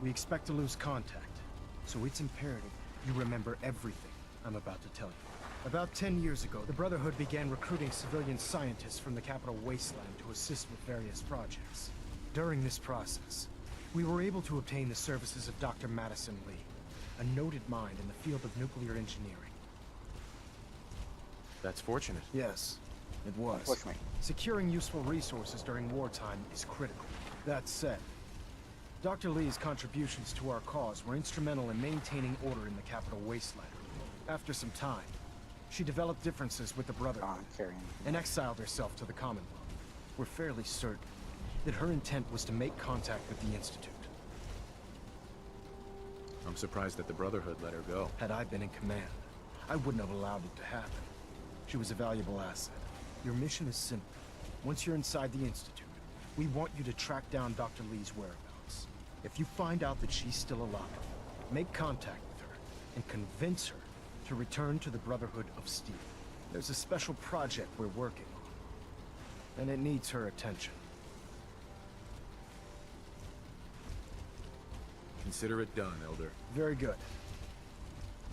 we expect to lose contact, so it's imperative you remember everything I'm about to tell you. About 10 years ago, the Brotherhood began recruiting civilian scientists from the capital wasteland to assist with various projects. During this process, we were able to obtain the services of Dr. Madison Lee, a noted mind in the field of nuclear engineering. That's fortunate. Yes, it was. Push me. Securing useful resources during wartime is critical. That said, Dr. Lee's contributions to our cause were instrumental in maintaining order in the capital wasteland. After some time, she developed differences with the Brotherhood and exiled herself to the Commonwealth. We're fairly certain that her intent was to make contact with the Institute. I'm surprised that the Brotherhood let her go. Had I been in command, I wouldn't have allowed it to happen. She was a valuable asset. Your mission is simple. Once you're inside the Institute, we want you to track down Dr. Lee's whereabouts. If you find out that she's still alive, make contact with her and convince her to return to the Brotherhood of Steel. There's a special project we're working on, and it needs her attention. Consider it done, Elder. Very good.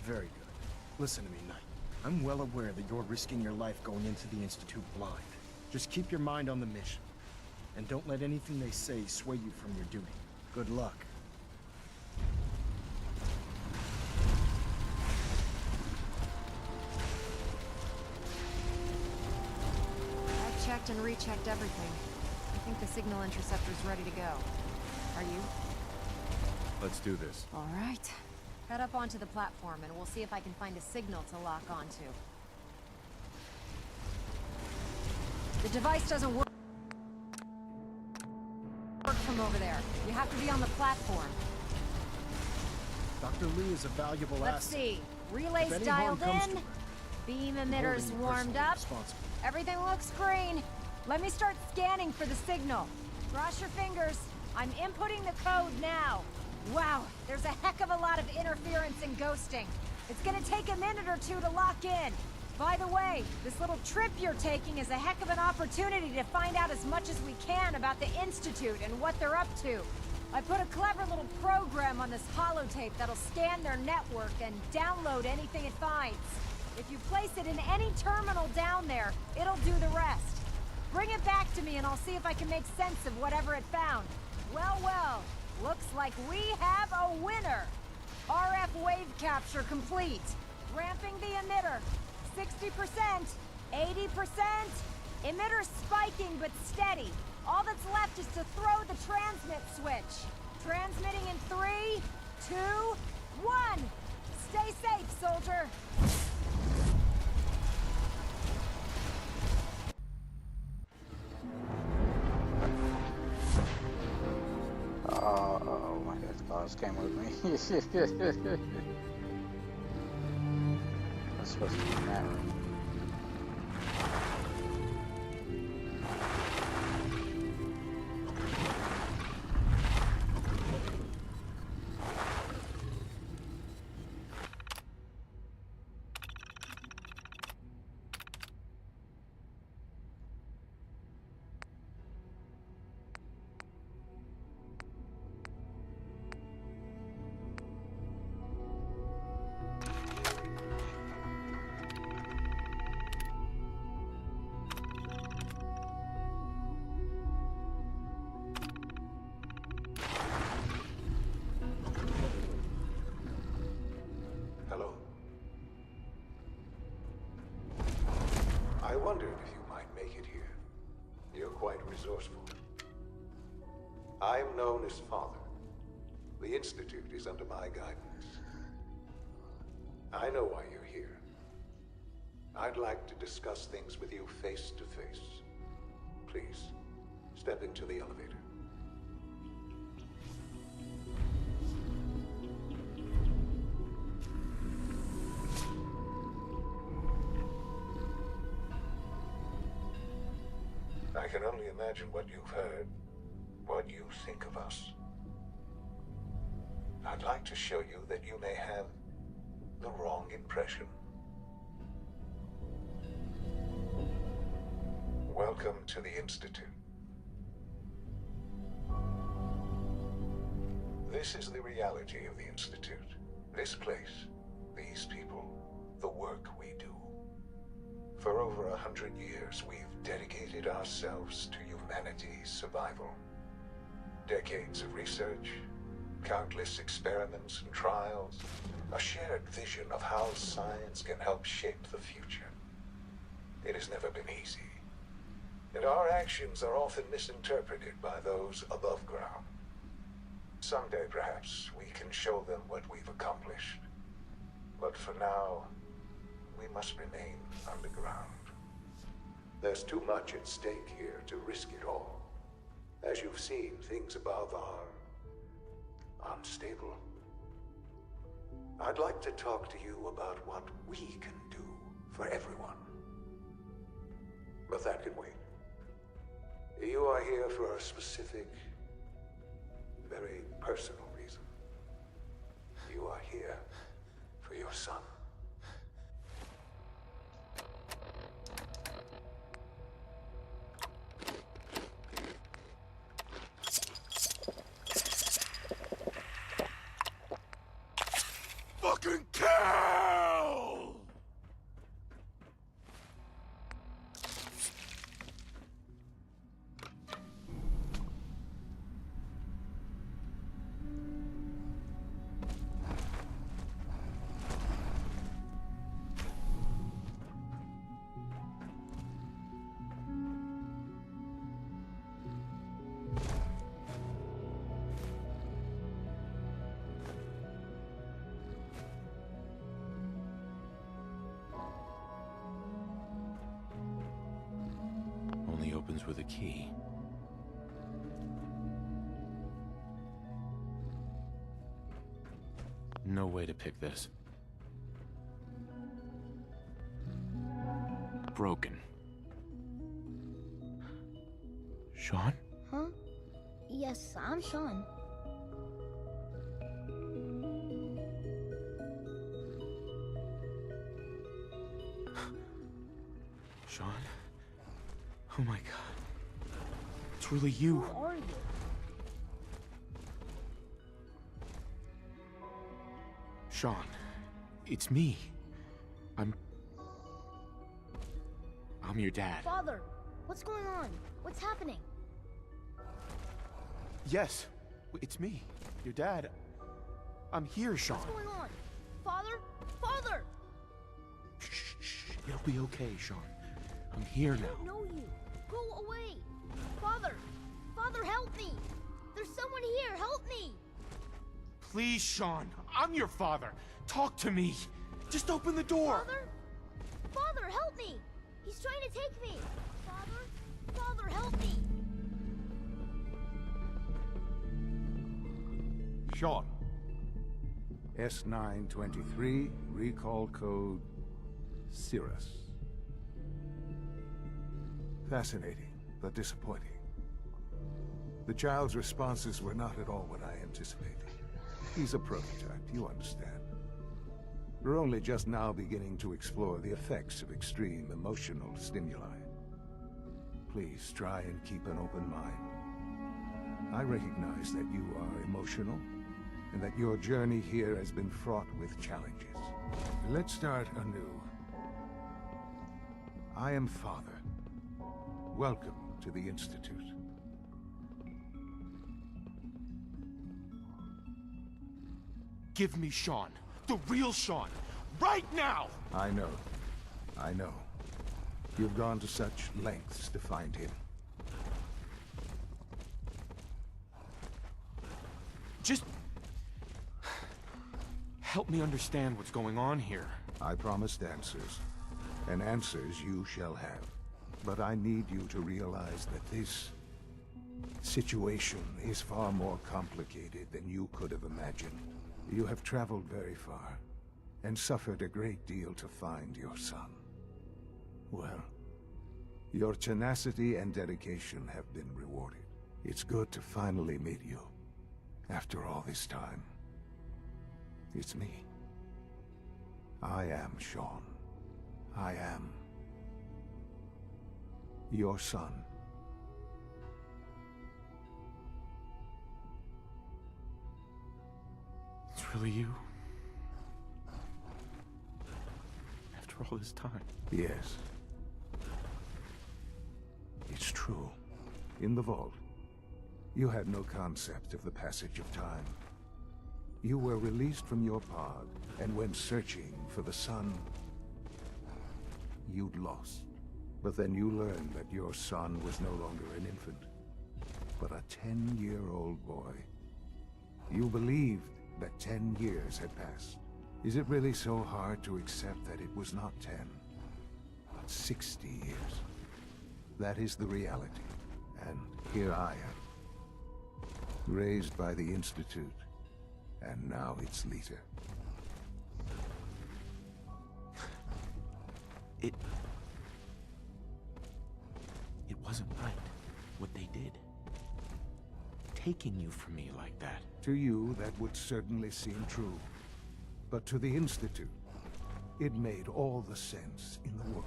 Very good. Listen to me, Knight. I'm well aware that you're risking your life going into the Institute blind. Just keep your mind on the mission, and don't let anything they say sway you from your duty. Good luck. I've checked and rechecked everything. I think the signal interceptor's ready to go. Are you? Let's do this. All right. Head up onto the platform and we'll see if I can find a signal to lock onto. The device doesn't work from over there. You have to be on the platform. Dr. Lee is a valuable asset. Let's see. Relays If any dialed harm comes in. to her, Beam I'm emitters holding you warmed personally up. responsible. Everything looks green. Let me start scanning for the signal. Cross your fingers. I'm inputting the code now. Wow, there's a heck of a lot of interference and ghosting. It's gonna take a minute or two to lock in. By the way, this little trip you're taking is a heck of an opportunity to find out as much as we can about the Institute and what they're up to. I put a clever little program on this holotape that'll scan their network and download anything it finds. If you place it in any terminal down there, it'll do the rest. Bring it back to me and I'll see if I can make sense of whatever it found. Well, well, looks like we have a winner. RF wave capture complete. Ramping the emitter. 60%, 80%. Emitter spiking but steady. All that's left is to throw the transmit switch. Transmitting in 3, 2, 1. Stay safe, soldier. Oh my god, Claus came with me. I was supposed to be in that room. Hello. I wondered if you might make it here. You're quite resourceful. I'm known as Father. The Institute is under my guidance. I know why you're here. I'd like to discuss things with you face to face. Please, step into the elevator. I can only imagine what you've heard, what you think of us. I'd like to show you that you may have the wrong impression. Welcome to the Institute. This is the reality of the Institute. This place, these people, the work we do. For over 100 years, we've dedicated ourselves to humanity's survival. Decades of research, countless experiments and trials, a shared vision of how science can help shape the future. It has never been easy, and our actions are often misinterpreted by those above ground. Someday, perhaps, we can show them what we've accomplished. But for now, we must remain underground. There's too much at stake here to risk it all. As you've seen, things above are unstable. I'd like to talk to you about what we can do for everyone. But that can wait. You are here for a specific, very personal reason. You are here for your son. Fucking kill! Only opens with a key. No way to pick this. Broken. Sean? Huh? Yes, I'm Sean. Sean? Oh my god. It's really you. Who are you? Sean, it's me. I'm your dad. Father, what's going on? What's happening? Yes, it's me, your dad. I'm here, Sean. What's going on? Father? Father! Shh, it'll be okay, Sean. I'm here I now. don't know you. Go away. Father! Father, help me! There's someone here, help me! Please, Sean. I'm your father. Talk to me. Just open the door. Father? Father, help me! He's trying to take me! Father? Father, help me! Sean. S923, recall code Cirrus. Fascinating, but disappointing. The child's responses were not at all what I anticipated. He's a prototype, you understand. We're only just now beginning to explore the effects of extreme emotional stimuli. Please try and keep an open mind. I recognize that you are emotional, and that your journey here has been fraught with challenges. Let's start anew. I am Father. Welcome to the Institute. Give me Sean. The real Sean. Right now! I know. I know. You've gone to such lengths to find him. Just help me understand what's going on here. I promised answers, and answers you shall have. But I need you to realize that this situation is far more complicated than you could have imagined. You have traveled very far, and suffered a great deal to find your son. Well, Your tenacity and dedication have been rewarded. It's good to finally meet you. After all this time. It's me. I am Sean. I am your son. It's really you? After all this time? Yes. It's true. In the vault, you had no concept of the passage of time. You were released from your pod and went searching for the sun you'd lost. But then you learned that your son was no longer an infant, but a 10-year-old boy. You believed that 10 years had passed. Is it really so hard to accept that it was not 10, but 60 years? That is the reality, and here I am, raised by the Institute, and now its leader. It wasn't right, what they did. Taking you from me like that. To you, that would certainly seem true. But to the Institute, it made all the sense in the world.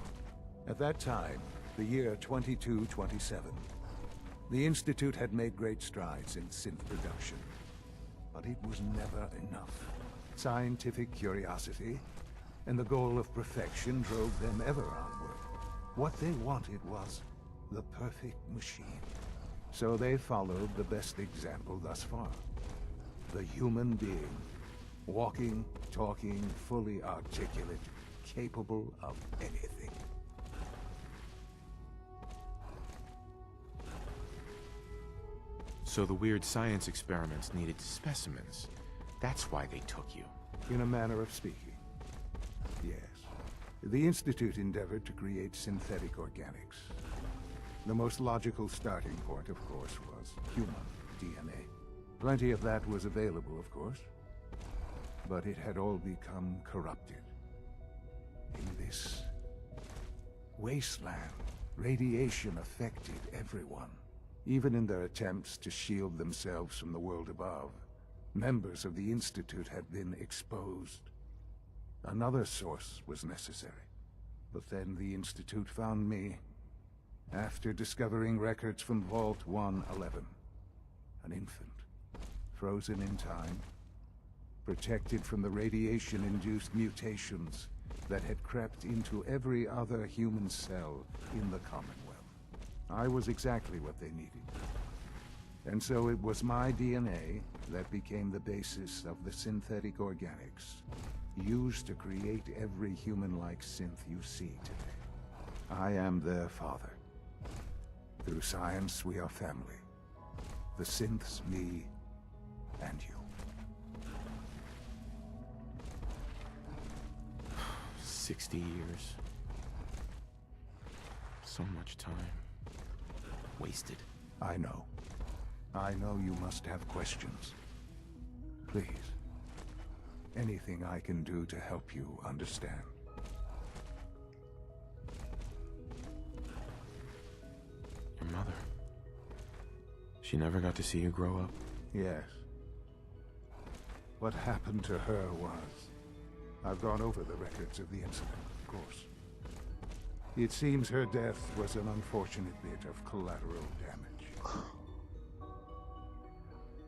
At that time, the year 2227, the Institute had made great strides in synth production. But it was never enough. Scientific curiosity and the goal of perfection drove them ever onward. What they wanted was the perfect machine. So they followed the best example thus far. The human being. Walking, talking, fully articulate, capable of anything. So the weird science experiments needed specimens. That's why they took you. In a manner of speaking. Yes. The Institute endeavored to create synthetic organics. The most logical starting point, of course, was human DNA. Plenty of that was available, of course. But it had all become corrupted. In this wasteland, radiation affected everyone. Even in their attempts to shield themselves from the world above, members of the Institute had been exposed. Another source was necessary. But then the Institute found me, after discovering records from Vault 111. An infant, frozen in time, protected from the radiation-induced mutations that had crept into every other human cell in the Commonwealth. I was exactly what they needed. And so it was my DNA that became the basis of the synthetic organics, used to create every human-like synth you see today. I am their father. Through science, we are family. The synths, me, and you. 60 years. So much time. Wasted. I know. I know you must have questions. Please. Anything I can do to help you understand. Your mother. She never got to see you grow up? Yes. What happened to her was... I've gone over the records of the incident, of course. It seems her death was an unfortunate bit of collateral damage.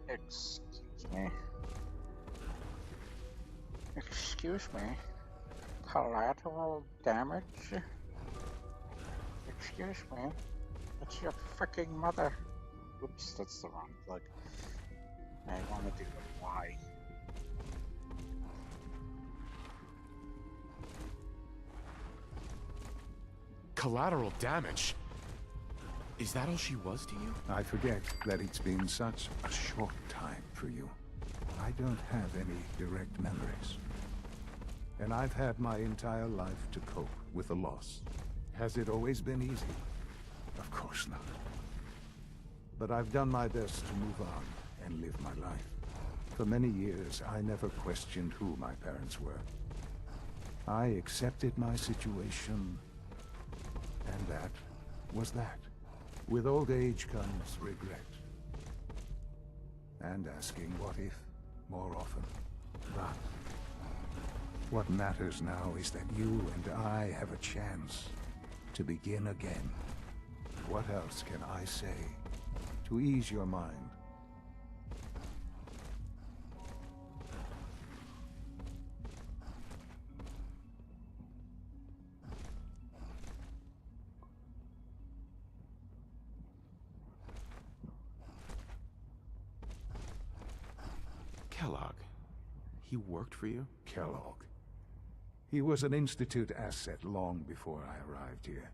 Excuse me. Excuse me. Collateral damage? Excuse me. It's your freaking mother. Oops, that's the wrong plug. I want to do the Y. Collateral damage? Is that all she was to you? I forget that it's been such a short time for you. I don't have any direct memories. And I've had my entire life to cope with the loss. Has it always been easy? Of course not. But I've done my best to move on and live my life. For many years, I never questioned who my parents were. I accepted my situation, and that was that. With old age comes regret. And asking what if more often. But what matters now is that you and I have a chance to begin again. What else can I say to ease your mind? Kellogg. He worked for you? Kellogg. He was an Institute asset long before I arrived here.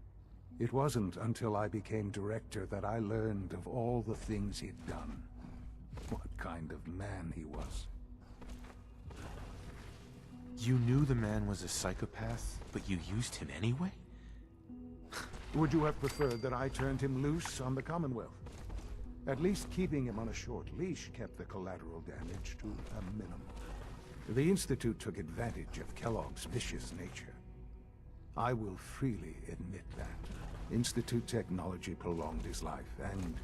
It wasn't until I became director that I learned of all the things he'd done. What kind of man he was. You knew the man was a psychopath, but you used him anyway? Would you have preferred that I turned him loose on the Commonwealth? At least keeping him on a short leash kept the collateral damage to a minimum. The Institute took advantage of Kellogg's vicious nature. I will freely admit that. Institute technology prolonged his life, and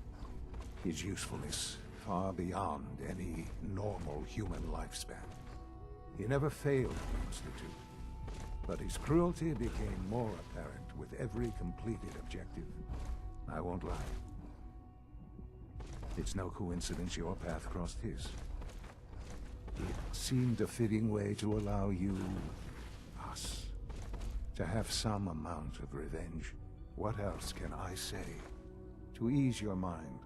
his usefulness far beyond any normal human lifespan. He never failed the Institute, but his cruelty became more apparent with every completed objective. I won't lie. It's no coincidence your path crossed his. It seemed a fitting way to allow you, us, to have some amount of revenge. What else can I say to ease your mind?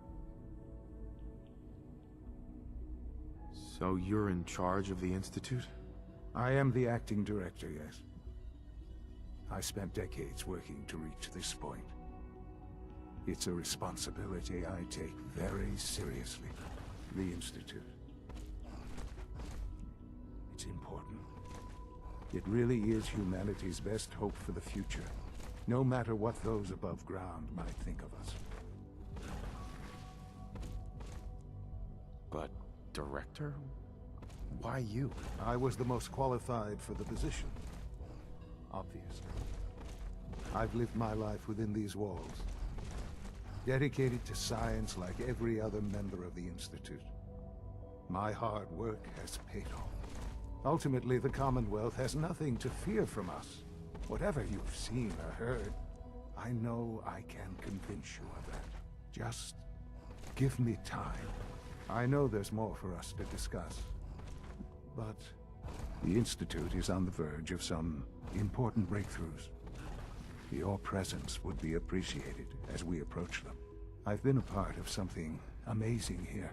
So you're in charge of the Institute? I am the acting director, yes. I spent decades working to reach this point. It's a responsibility I take very seriously. The Institute. It's important. It really is humanity's best hope for the future, no matter what those above ground might think of us. But, director? Why you? I was the most qualified for the position. Obviously. I've lived my life within these walls. Dedicated to science like every other member of the Institute. My hard work has paid off. Ultimately, the Commonwealth has nothing to fear from us. Whatever you've seen or heard, I know I can convince you of that. Just give me time. I know there's more for us to discuss. But the Institute is on the verge of some important breakthroughs. Your presence would be appreciated as we approach them. I've been a part of something amazing here.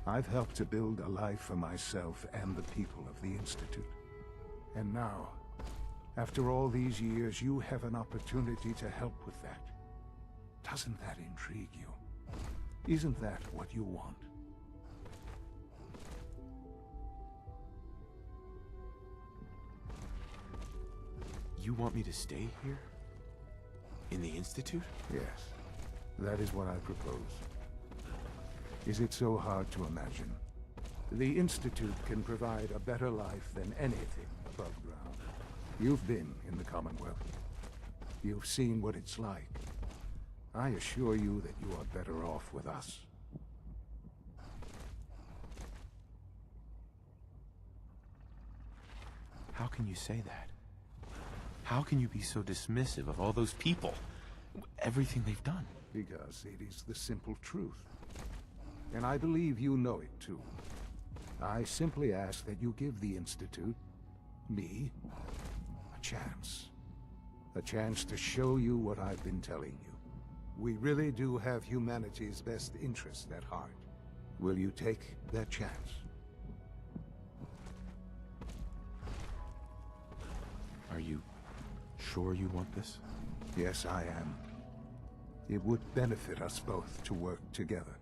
I've helped to build a life for myself and the people of the Institute. And now, after all these years, you have an opportunity to help with that. Doesn't that intrigue you? Isn't that what you want? You want me to stay here? In the Institute? Yes. That is what I propose. Is it so hard to imagine? The Institute can provide a better life than anything above ground. You've been in the Commonwealth. You've seen what it's like. I assure you that you are better off with us. How can you say that? How can you be so dismissive of all those people? Everything they've done? Because it is the simple truth. And I believe you know it too. I simply ask that you give the Institute, me, a chance. A chance to show you what I've been telling you. We really do have humanity's best interest at heart. Will you take that chance? Are you sure you want this? Yes, I am. It would benefit us both to work together.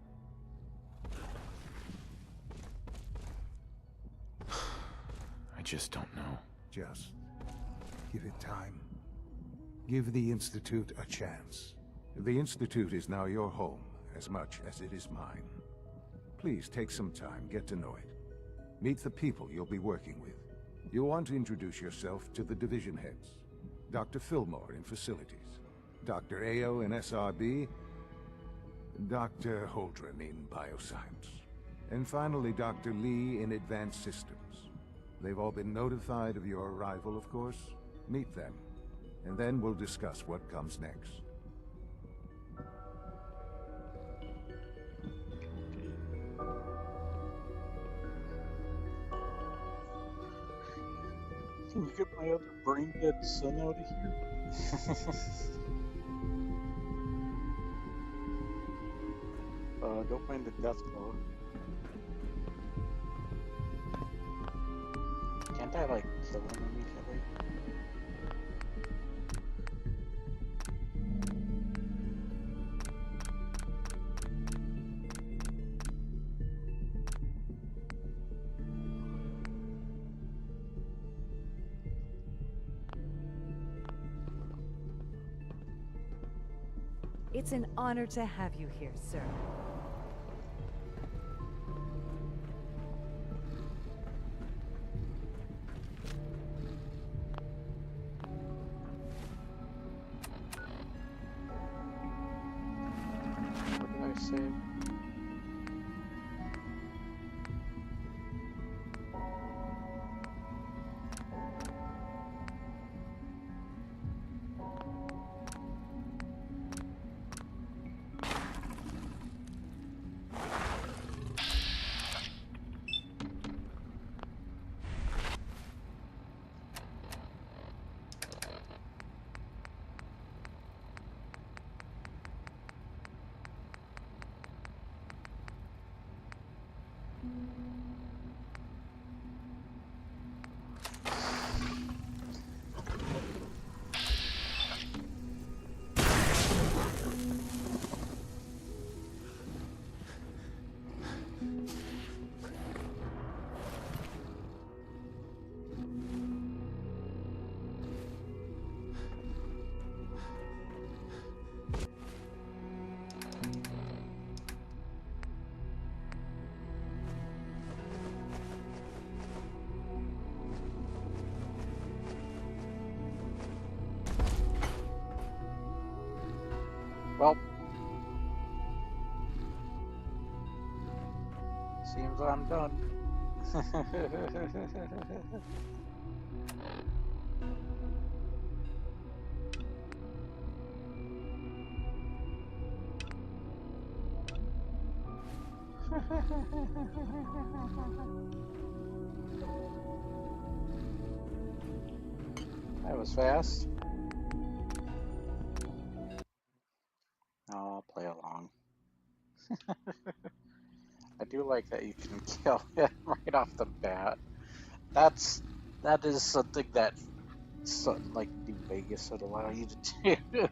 I just don't know. Just give it time. Give the Institute a chance. The Institute is now your home, as much as it is mine. Please take some time, get to know it. Meet the people you'll be working with. You'll want to introduce yourself to the division heads. Dr. Fillmore in facilities. Dr. Ayo in SRB, Dr. Holdren in Bioscience, and finally Dr. Lee in Advanced Systems. They've all been notified of your arrival, of course. Meet them, and then we'll discuss what comes next. Can you get my other brain-dead son out of here? Don't mind the death claw. Can't I, like, kill him immediately? It's an honor to have you here, sir. What did I say? Well, seems I'm done. That was fast. I'll play along. I do like that you can kill him right off the bat. That is something that like New Vegas would allow you to do.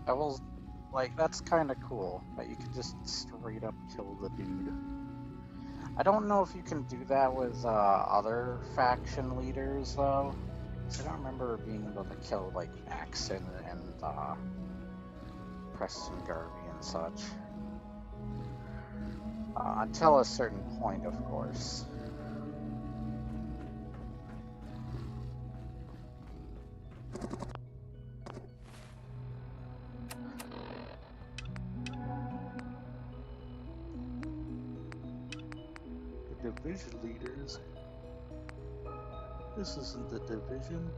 I will, like, that's kind of cool that you can just straight up kill the dude. I don't know if you can do that with other faction leaders though. I don't remember being able to kill like Maxon and Preston Garvey and such. Until a certain point, of course. The division leaders. This isn't the division.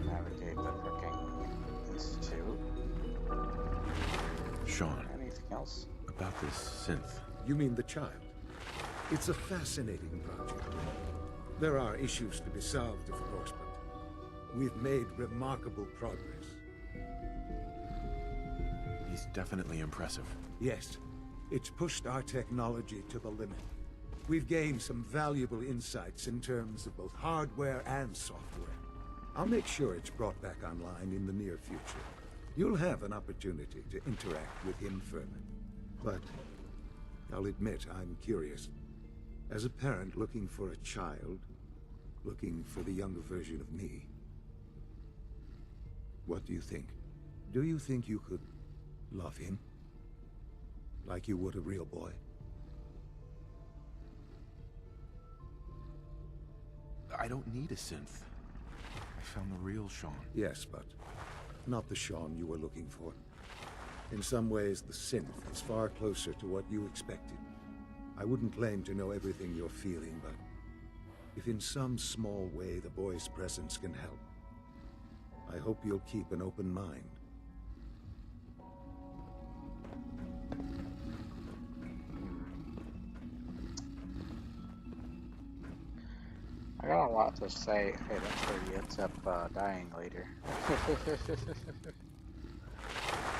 Navigate the fricking institute. Sean. Anything else? About this synth. You mean the child? It's a fascinating project. There are issues to be solved, of course, but we've made remarkable progress. He's definitely impressive. Yes, it's pushed our technology to the limit. We've gained some valuable insights in terms of both hardware and software. I'll make sure it's brought back online in the near future. You'll have an opportunity to interact with him further. But I'll admit I'm curious. As a parent looking for a child, Looking for the younger version of me. What do you think? Do you think you could love him? Like you would a real boy? I don't need a synth. I found the real Sean. Yes, but not the Sean you were looking for. In some ways, the synth is far closer to what you expected. I wouldn't claim to know everything you're feeling, but if in some small way the boy's presence can help, I hope you'll keep an open mind. I got a lot to say. Hey, that's where he ends up dying later.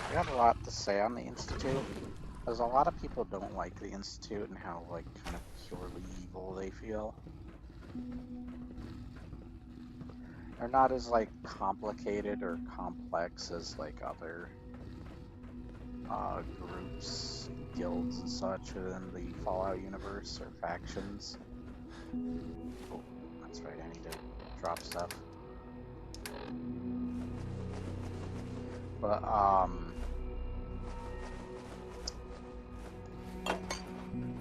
I got a lot to say on the Institute, because a lot of people don't like the Institute and how, like, kind of purely evil they feel. They're not as, like, complicated or complex as, like, other groups, guilds and such within the Fallout universe or factions. Oh, that's right, I need to drop stuff. But,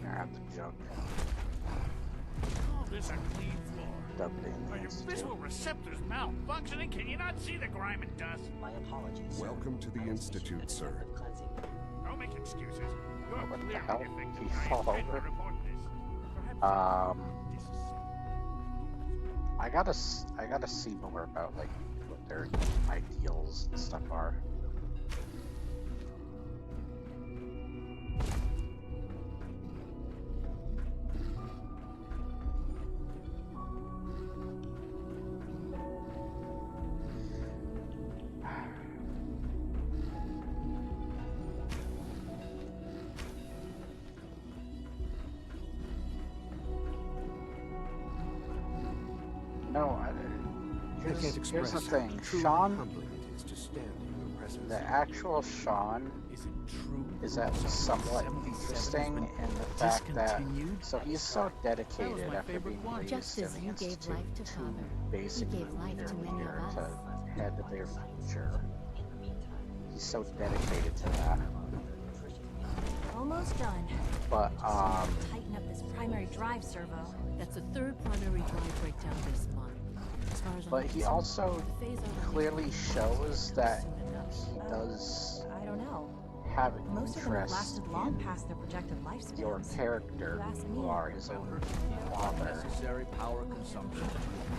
grab the junk. Call this a clean floor. Dump it in the Are your Institute. visual receptors malfunctioning? Can you not see the grime and dust? My apologies. Welcome to the Institute, sir. Don't make excuses. You're What the clearly hell? defective. He I fall intend to over? report this. I gotta see more about, like, what their ideals and stuff are. No, here's the thing. Sean, the actual Sean is at least somewhat interesting in the fact that, so he's so dedicated after being raised Just in as the you gave Institute life to to Father, basically he gave life lead to their many leader of us. to head of their future. He's so dedicated to that. Almost done. But, Tighten up this primary drive servo. That's the third primary drive breakdown this month. As far as I'm but he concerned, also the phase over clearly shows that he does I don't know. have Most of them have interest lasted long in past their projected lifespans. your character, You ask who me. are his own father. Necessary power consumption,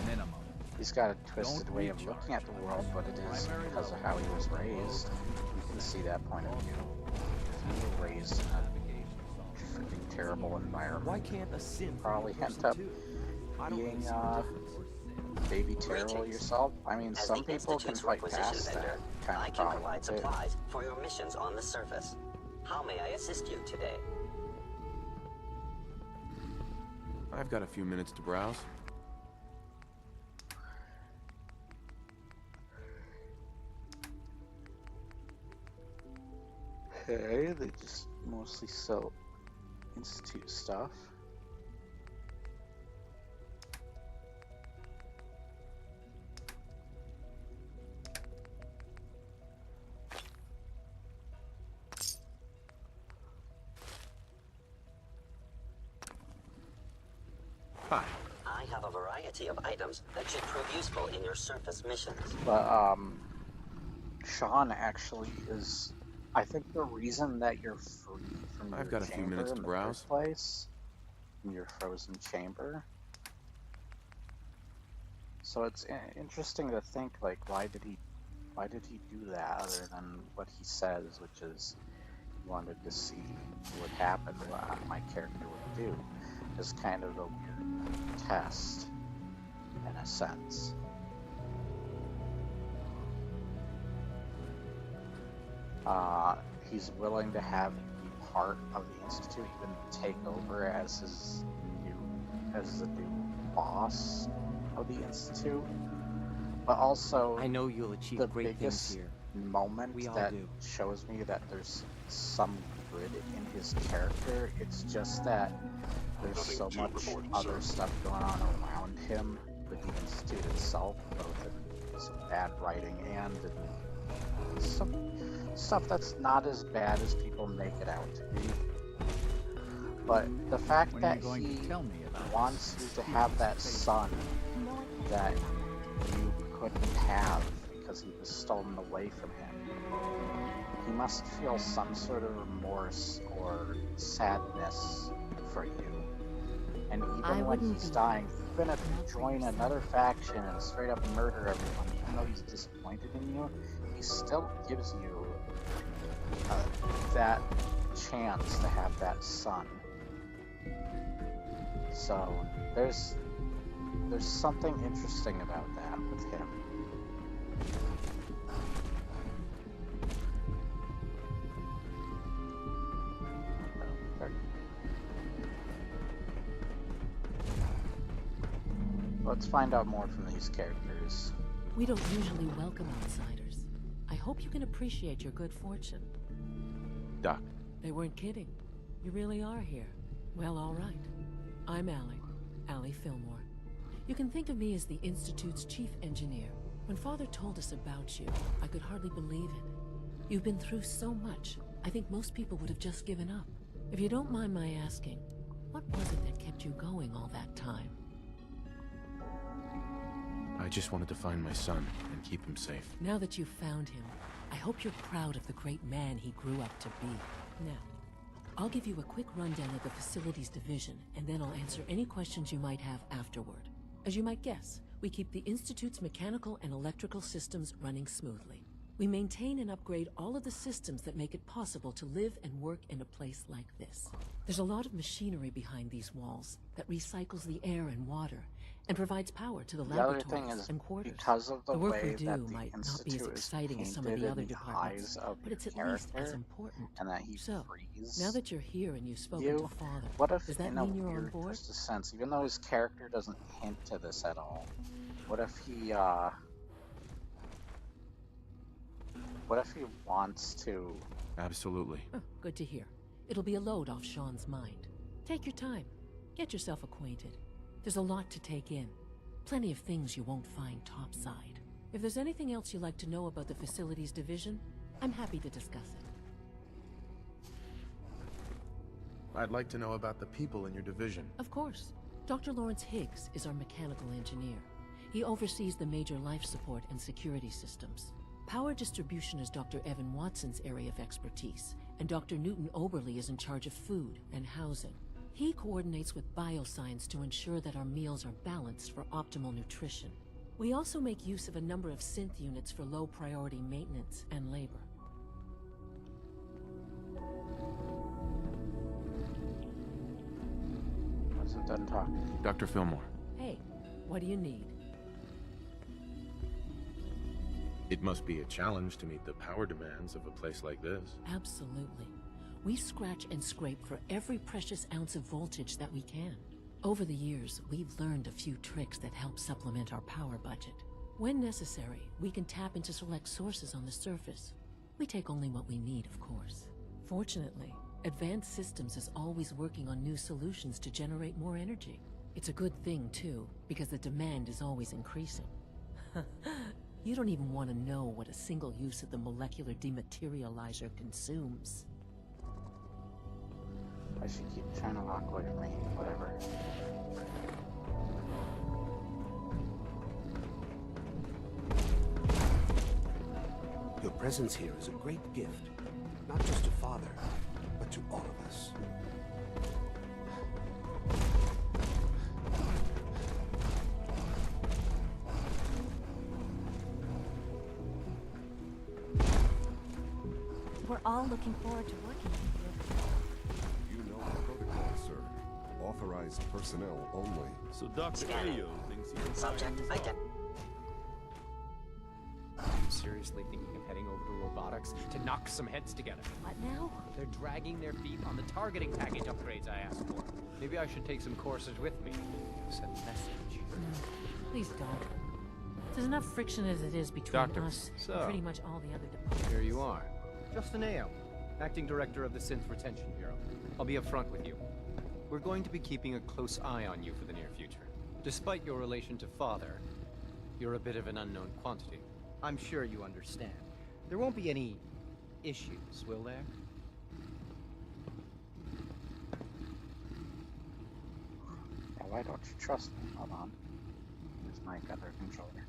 minimum. He's got a twisted way of looking at the world, but it is because of how he was raised. You can see that point of view. If you were raised in a freaking terrible environment, Why can't a synth probably person end up too? being baby terrible yourself. I mean, As some the people can Institute's fight requisition past vendor, that kind I of can problem provide too. supplies for your missions on the surface. How may I assist you today? I've got a few minutes to browse. Okay, they just mostly sell Institute stuff. Hi. I have a variety of items that should prove useful in your surface missions. But Sean actually is. I think the reason that you're free from I've your got a few chamber minutes in to the browse. first place, from your frozen chamber. So it's interesting to think, like, why did he do that other than what he says, which is he wanted to see what would happen, what my character would do. Is kind of a weird test, in a sense. He's willing to have you be part of the Institute, even take over as the new boss of the Institute. But also, I know you'll achieve the great things biggest here. moment We all that do. shows me that there's some good in his character. It's just that there's so much other stuff going on around him the Institute itself, both in some bad writing and in some stuff that's not as bad as people make it out to be. But the fact that he wants you to have that son that you couldn't have because he was stolen away from him, he must feel some sort of remorse or sadness for you. And even when he's dying, even if you join another faction and straight up murder everyone, even though he's disappointed in you, he still gives you that chance to have that son. So there's something interesting about that with him. Let's find out more from these characters. We don't usually welcome outsiders. I hope you can appreciate your good fortune. Doc. They weren't kidding. You really are here. Well, all right. I'm Allie Fillmore. You can think of me as the Institute's chief engineer. When Father told us about you, I could hardly believe it. You've been through so much, I think most people would have just given up. If you don't mind my asking, what was it that kept you going all that time? I just wanted to find my son and keep him safe. Now that you've found him, I hope you're proud of the great man he grew up to be. Now, I'll give you a quick rundown of the Facilities Division, and then I'll answer any questions you might have afterward. As you might guess, we keep the Institute's mechanical and electrical systems running smoothly. We maintain and upgrade all of the systems that make it possible to live and work in a place like this. There's a lot of machinery behind these walls that recycles the air and water and provides power to the laboratories and quarters. Because of the work way we do that the might not be as Institute exciting is as some of the painted other in the departments, eyes of but it's at your least as character, important. and that he So, frees now that you're here and you've spoken you, to Father, what if does that in a mean you're on weird board? twisted sense, even though his character doesn't hint to this at all, what if he wants to? Absolutely. Oh, good to hear. It'll be a load off Sean's mind. Take your time. Get yourself acquainted. There's a lot to take in. Plenty of things you won't find topside. If there's anything else you'd like to know about the Facilities Division, I'm happy to discuss it. I'd like to know about the people in your division. Of course. Dr. Lawrence Higgs is our mechanical engineer. He oversees the major life support and security systems. Power distribution is Dr. Evan Watson's area of expertise, and Dr. Newton Oberly is in charge of food and housing. He coordinates with bioscience to ensure that our meals are balanced for optimal nutrition. We also make use of a number of synth units for low-priority maintenance and labor. Wasn't done talking. Dr. Fillmore. Hey, what do you need? It must be a challenge to meet the power demands of a place like this. Absolutely. We scratch and scrape for every precious ounce of voltage that we can. Over the years, we've learned a few tricks that help supplement our power budget. When necessary, we can tap into select sources on the surface. We take only what we need, of course. Fortunately, Advanced Systems is always working on new solutions to generate more energy. It's a good thing, too, because the demand is always increasing. You don't even want to know what a single use of the molecular dematerializer consumes. I should keep trying to walk away from me, whatever. Your presence here is a great gift, not just to Father, but to all of us. We're all looking forward to working with you. You know the protocol, sir. Authorized personnel only. So Dr. Ayo thinks he can Subject item. Are you seriously thinking of heading over to robotics to knock some heads together? What now? They're dragging their feet on the targeting package upgrades I asked for. Maybe I should take some courses with me. Send a message. No, please don't. There's enough friction as it is between us and pretty much all the other departments. Here you are. Justin Ayo, Acting Director of the Synth Retention Bureau. I'll be up front with you. We're going to be keeping a close eye on you for the near future. Despite your relation to Father, you're a bit of an unknown quantity. I'm sure you understand. There won't be any issues, will there? Yeah, why don't you trust me? Hold on. Here's my other controller.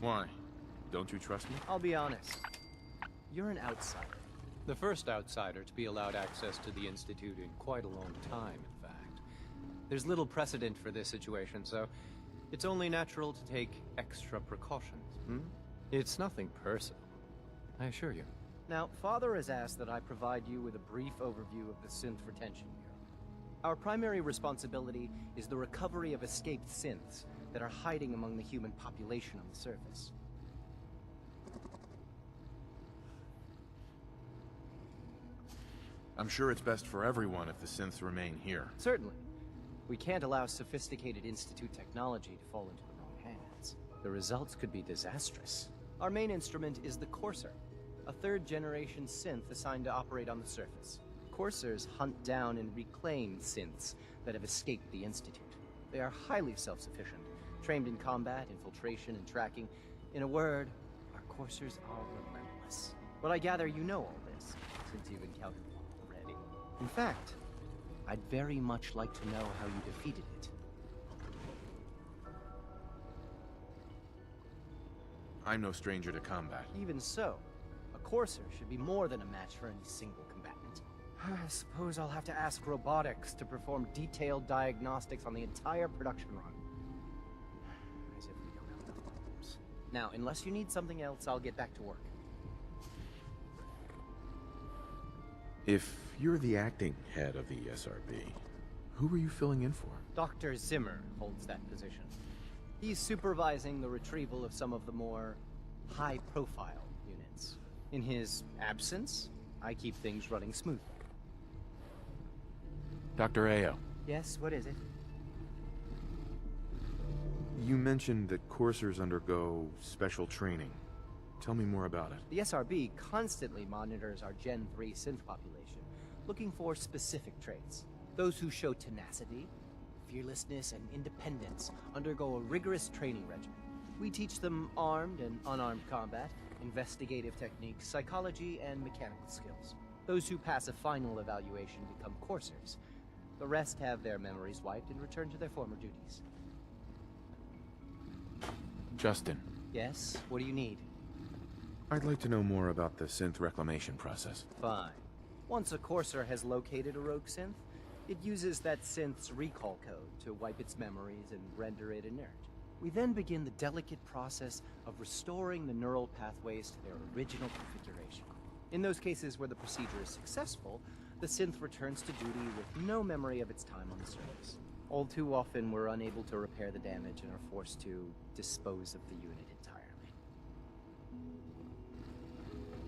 Why? Don't you trust me? I'll be honest. You're an outsider. The first outsider to be allowed access to the Institute in quite a long time, in fact. There's little precedent for this situation, so it's only natural to take extra precautions. It's nothing personal, I assure you. Now, Father has asked that I provide you with a brief overview of the synth retention bureau. Our primary responsibility is the recovery of escaped synths that are hiding among the human population on the surface. I'm sure it's best for everyone if the synths remain here. Certainly. We can't allow sophisticated Institute technology to fall into the wrong hands. The results could be disastrous. Our main instrument is the Courser, a third-generation synth assigned to operate on the surface. Coursers hunt down and reclaim synths that have escaped the Institute. They are highly self-sufficient, trained in combat, infiltration, and tracking. In a word, our Coursers are relentless. But I gather you know all this, since you've encountered one already. In fact, I'd very much like to know how you defeated it. I'm no stranger to combat. Even so, a Courser should be more than a match for any single combatant. I suppose I'll have to ask robotics to perform detailed diagnostics on the entire production run. As if we don't have enough problems. Now, unless you need something else, I'll get back to work. If you're the acting head of the SRB, who were you filling in for? Dr. Zimmer holds that position. He's supervising the retrieval of some of the more high-profile units. In his absence, I keep things running smoothly. Dr. Ayo. Yes, what is it? You mentioned that coursers undergo special training. Tell me more about it. The SRB constantly monitors our Gen 3 synth population, looking for specific traits. Those who show tenacity, fearlessness, and independence undergo a rigorous training regimen. We teach them armed and unarmed combat, investigative techniques, psychology, and mechanical skills. Those who pass a final evaluation become coursers. The rest have their memories wiped and return to their former duties. Justin. Yes? What do you need? I'd like to know more about the synth reclamation process. Fine. Once a Courser has located a rogue synth, it uses that synth's recall code to wipe its memories and render it inert. We then begin the delicate process of restoring the neural pathways to their original configuration. In those cases where the procedure is successful, the synth returns to duty with no memory of its time on the surface. All too often, we're unable to repair the damage and are forced to dispose of the unit entirely.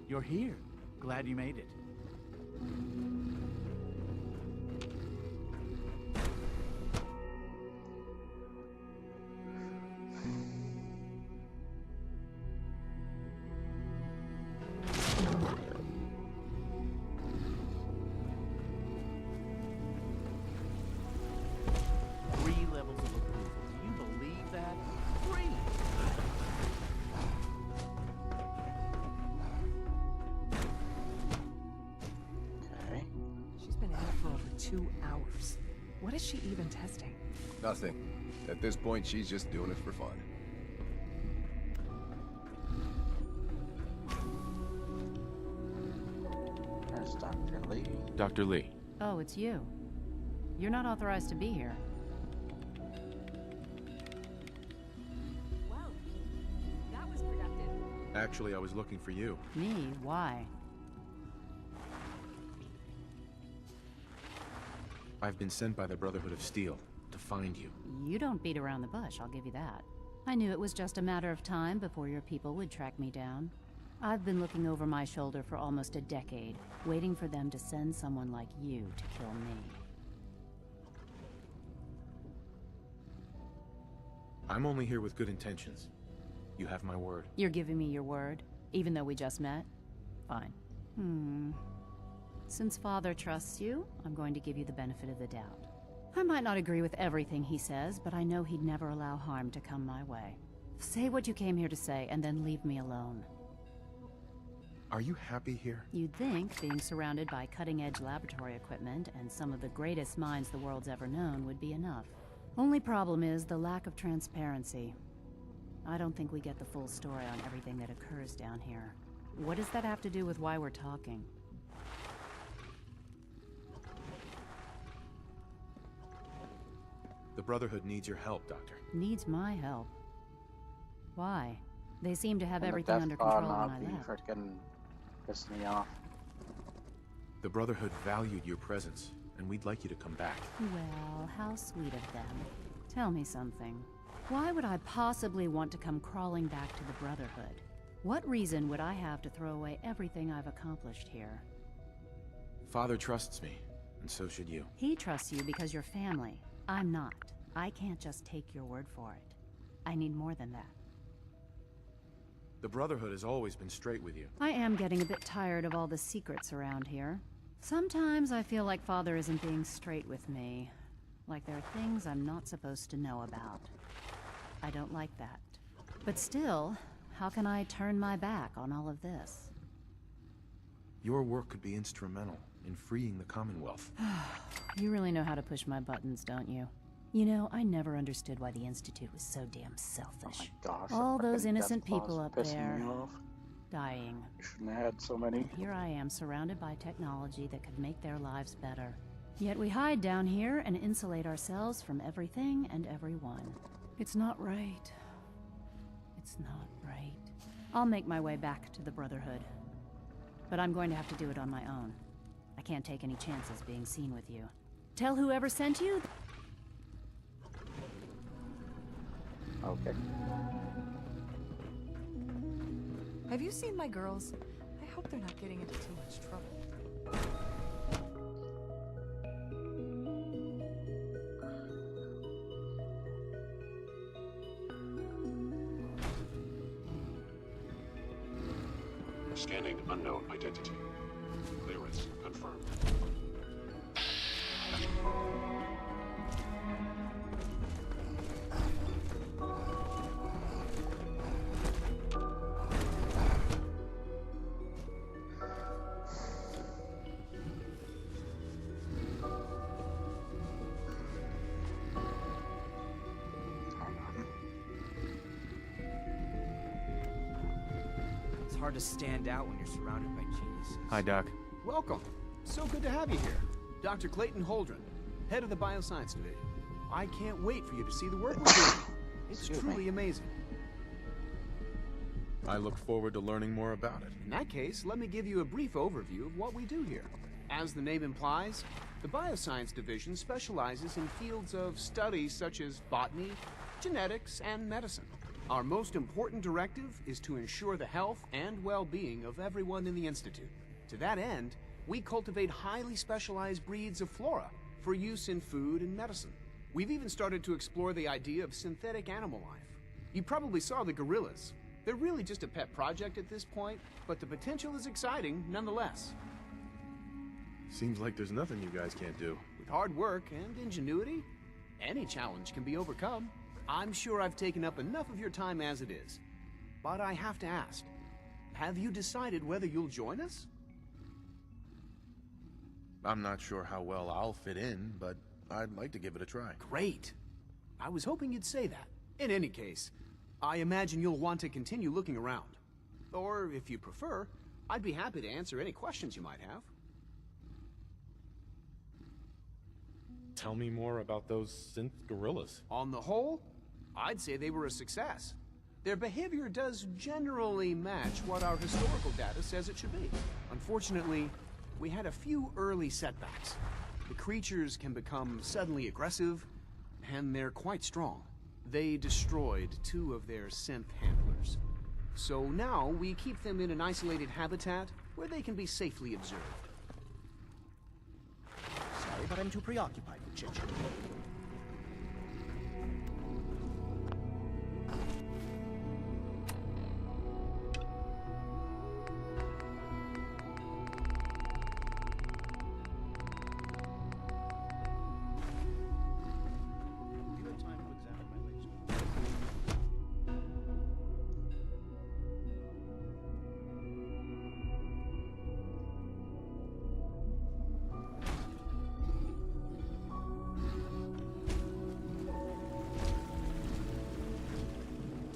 You're here. Glad you made it. She's been at it for over 2 hours. What is she even testing? Nothing. At this point, she's just doing it for fun. There's Dr. Lee. Dr. Lee. Oh, it's you. You're not authorized to be here. Wow, that was productive. Actually, I was looking for you. Me? Why? I've been sent by the Brotherhood of Steel to find you. You don't beat around the bush, I'll give you that. I knew it was just a matter of time before your people would track me down. I've been looking over my shoulder for almost a decade, waiting for them to send someone like you to kill me. I'm only here with good intentions. You have my word. You're giving me your word, even though we just met? Fine. Since Father trusts you, I'm going to give you the benefit of the doubt. I might not agree with everything he says, but I know he'd never allow harm to come my way. Say what you came here to say, and then leave me alone. Are you happy here? You'd think being surrounded by cutting-edge laboratory equipment and some of the greatest minds the world's ever known would be enough. Only problem is the lack of transparency. I don't think we get the full story on everything that occurs down here. What does that have to do with why we're talking? The Brotherhood needs your help, Doctor. Needs my help. Why? They seem to have everything under control when I left. Freaking pissed me off. The Brotherhood valued your presence, and we'd like you to come back. Well, how sweet of them. Tell me something. Why would I possibly want to come crawling back to the Brotherhood? What reason would I have to throw away everything I've accomplished here? Father trusts me, and so should you. He trusts you because you're family. I'm not. I can't just take your word for it. I need more than that. The Brotherhood has always been straight with you. I am getting a bit tired of all the secrets around here. Sometimes I feel like Father isn't being straight with me. Like there are things I'm not supposed to know about. I don't like that. But still, how can I turn my back on all of this? Your work could be instrumental in freeing the Commonwealth. You really know how to push my buttons, don't you? You know, I never understood why the Institute was so damn selfish. Oh my gosh, all those innocent death people claws up pissing there, me off. dying. You shouldn't have had so many. Here I am, surrounded by technology that could make their lives better. Yet we hide down here and insulate ourselves from everything and everyone. It's not right. It's not right. I'll make my way back to the Brotherhood. But I'm going to have to do it on my own. I can't take any chances being seen with you. Tell whoever sent you... Okay. Have you seen my girls? I hope they're not getting into too much trouble. Scanning unknown identity. Clearance confirmed. It's hard to stand out when you're surrounded by geniuses. Hi, Doc. Welcome. So good to have you here. Dr. Clayton Holdren, head of the Bioscience Division. I can't wait for you to see the work we're doing. It's truly amazing. I look forward to learning more about it. In that case, let me give you a brief overview of what we do here. As the name implies, the Bioscience Division specializes in fields of study such as botany, genetics, and medicine. Our most important directive is to ensure the health and well-being of everyone in the Institute. To that end, we cultivate highly specialized breeds of flora for use in food and medicine. We've even started to explore the idea of synthetic animal life. You probably saw the gorillas. They're really just a pet project at this point, but the potential is exciting nonetheless. Seems like there's nothing you guys can't do. With hard work and ingenuity, any challenge can be overcome. I'm sure I've taken up enough of your time as it is. But I have to ask, have you decided whether you'll join us? I'm not sure how well I'll fit in, but I'd like to give it a try. Great. I was hoping you'd say that. In any case, I imagine you'll want to continue looking around. Or, if you prefer, I'd be happy to answer any questions you might have. Tell me more about those synth gorillas. On the whole, I'd say they were a success. Their behavior does generally match what our historical data says it should be. Unfortunately, we had a few early setbacks. The creatures can become suddenly aggressive, and they're quite strong. They destroyed 2 of their synth handlers. So now we keep them in an isolated habitat where they can be safely observed. Sorry, but I'm too preoccupied with chit-chat.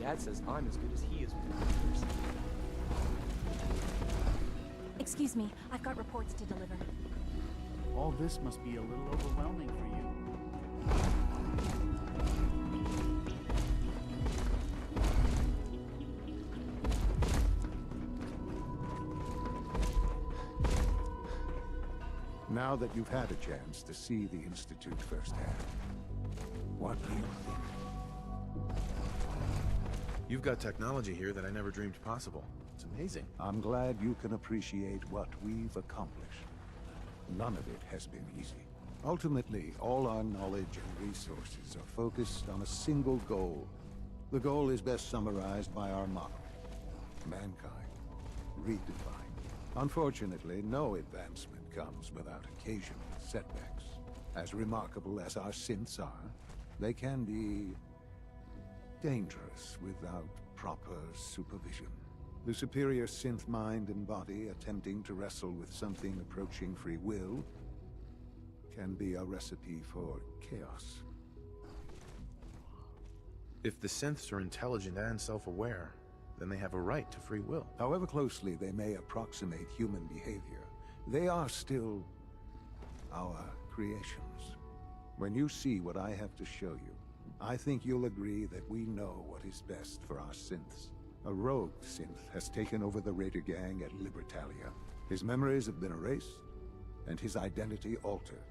Dad says I'm as good as he is with computers. Excuse me, I've got reports to deliver. All this must be a little overwhelming for you. Now that you've had a chance to see the Institute firsthand, what do you think? You've got technology here that I never dreamed possible. It's amazing. I'm glad you can appreciate what we've accomplished. None of it has been easy. Ultimately, all our knowledge and resources are focused on a single goal. The goal is best summarized by our motto: mankind, redefined. Unfortunately, no advancement comes without occasional setbacks. As remarkable as our synths are, they can be dangerous without proper supervision. The superior synth mind and body attempting to wrestle with something approaching free will can be a recipe for chaos. If the synths are intelligent and self-aware, then they have a right to free will. However closely they may approximate human behavior, they are still our creations. When you see what I have to show you, I think you'll agree that we know what is best for our synths. A rogue synth has taken over the Raider gang at Libertalia. His memories have been erased, and his identity altered.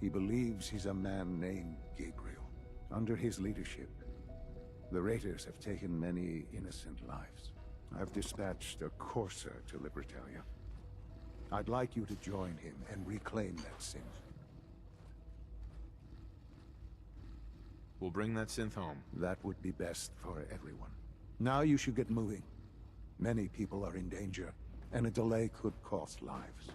He believes he's a man named Gabriel. Under his leadership, the Raiders have taken many innocent lives. I've dispatched a courser to Libertalia. I'd like you to join him and reclaim that synth. We'll bring that synth home. That would be best for everyone. Now you should get moving. Many people are in danger, and a delay could cost lives.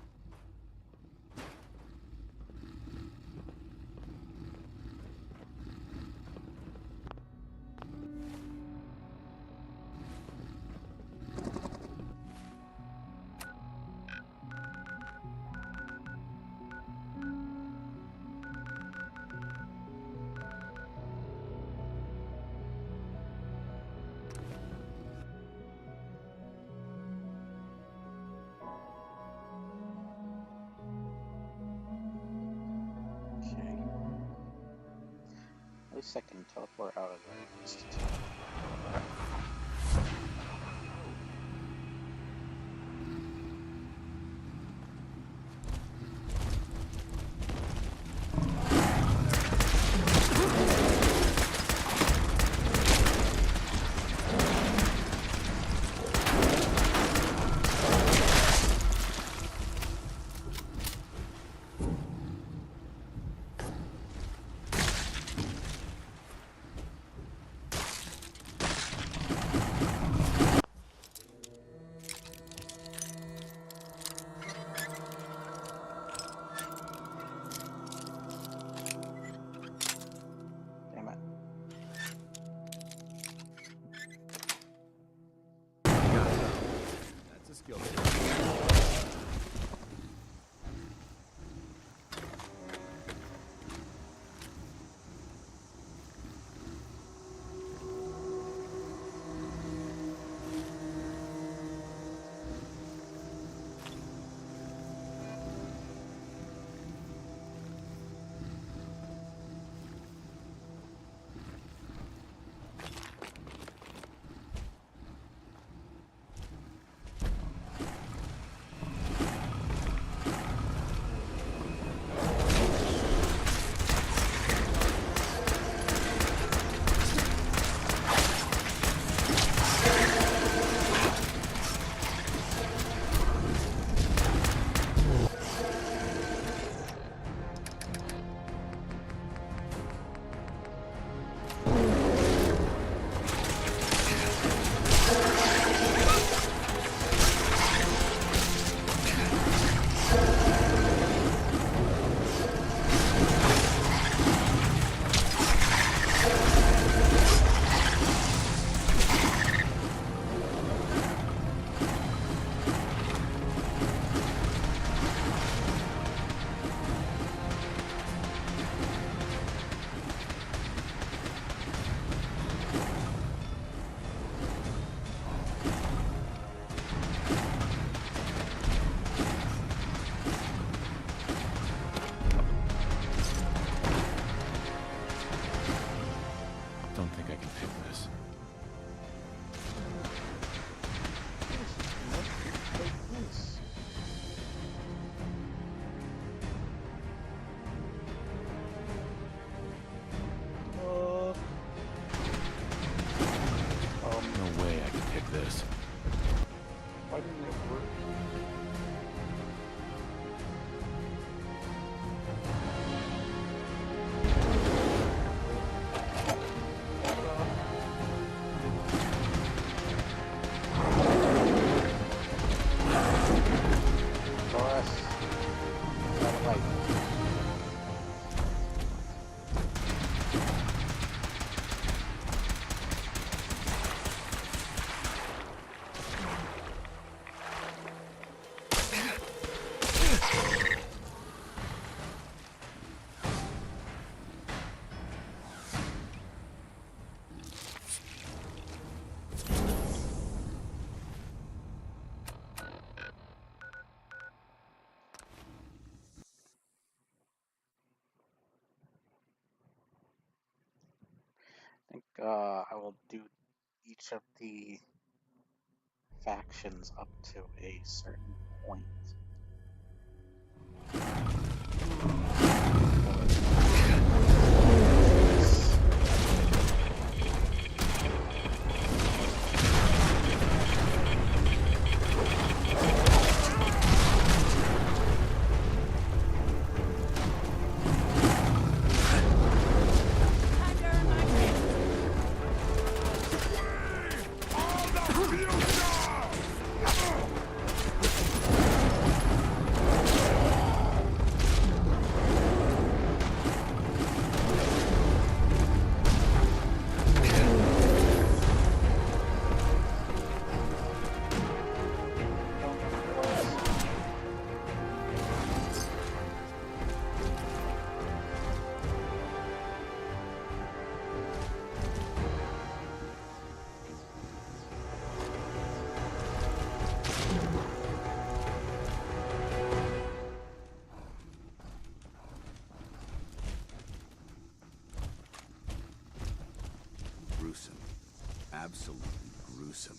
At least I can teleport out of the institute. That's a skill. think I will do each of the factions up to a certain point. Gruesome. Absolutely gruesome.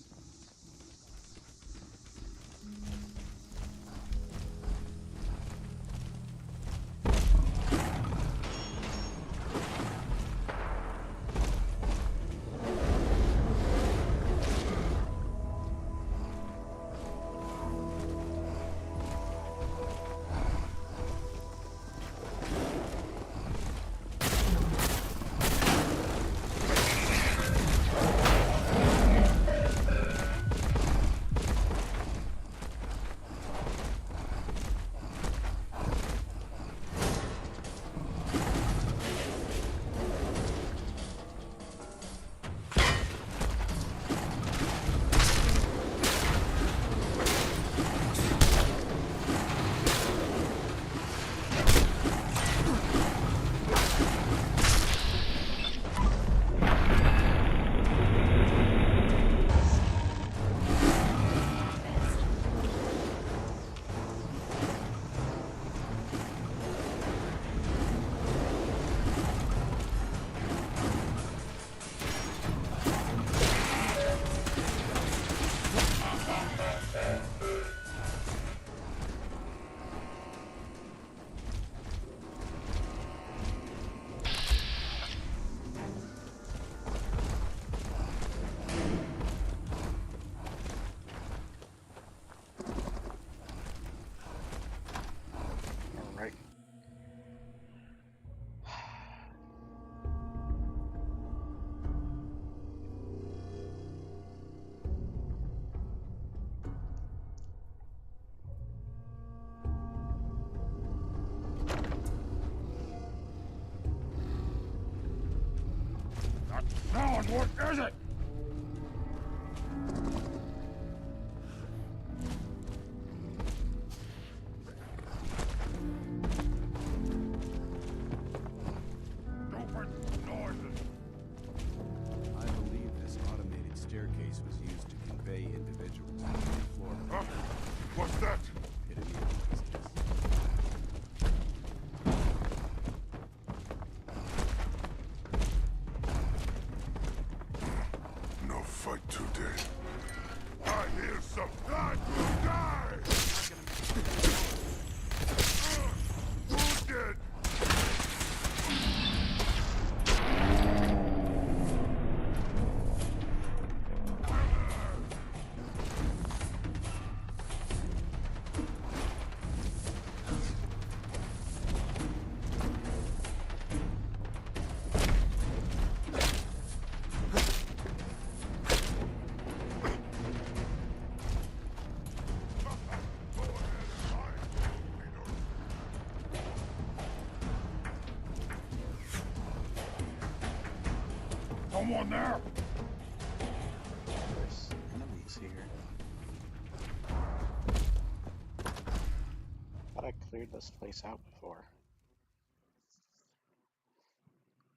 Sound, what is it? I believe this automated staircase was used to convey individuals to the floor. Huh? What's that? Epitome of justice. No fight today. I hear some blood will die! Wounded! Someone there? There's enemies here. Thought I cleared this place out before.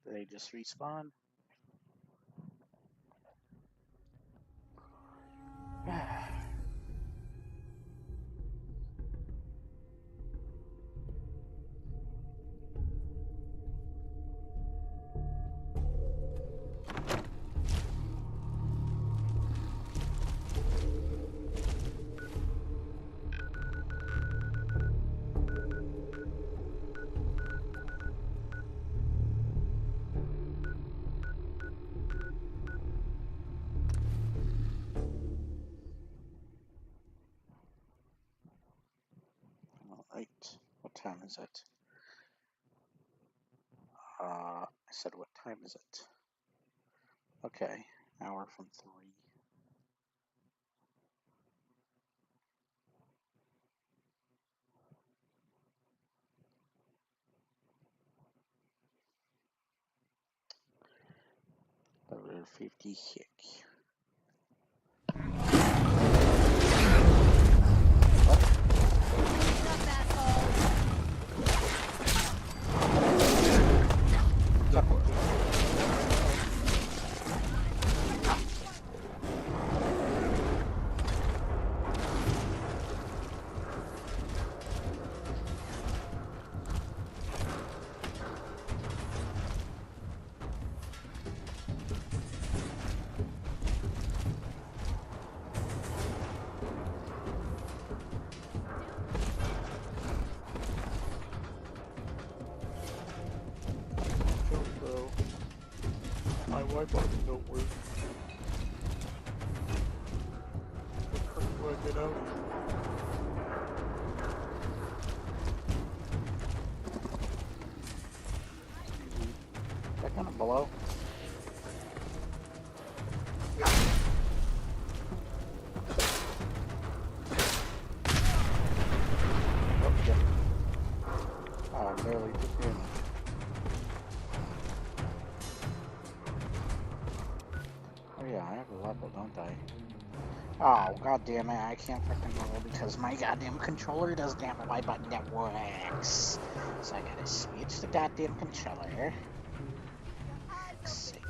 Did they just respawn? Right. What time is it? I said, what time is it? Okay, hour from 3. Level 56. My Wi-Fi don't work. How do I get out? Is that kind of below? Okay. Oh, I barely took damage. Oh yeah, I have a level, don't I? Oh, god damn it, I can't freaking roll because my goddamn controller doesn't have a Y button that works. So I gotta switch the goddamn controller. For fuck's sake.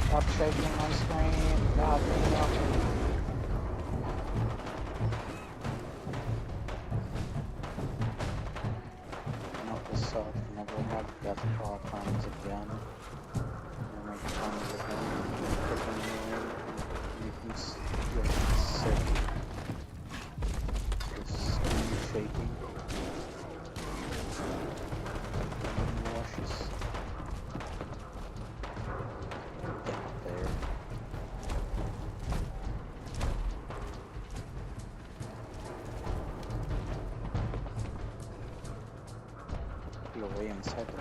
Stop shaking my screen, god damn. Note this sucks, whenever I have death claw clones again. And my clones again, you can get sick. The screen shaking. Nauseous. Away inside the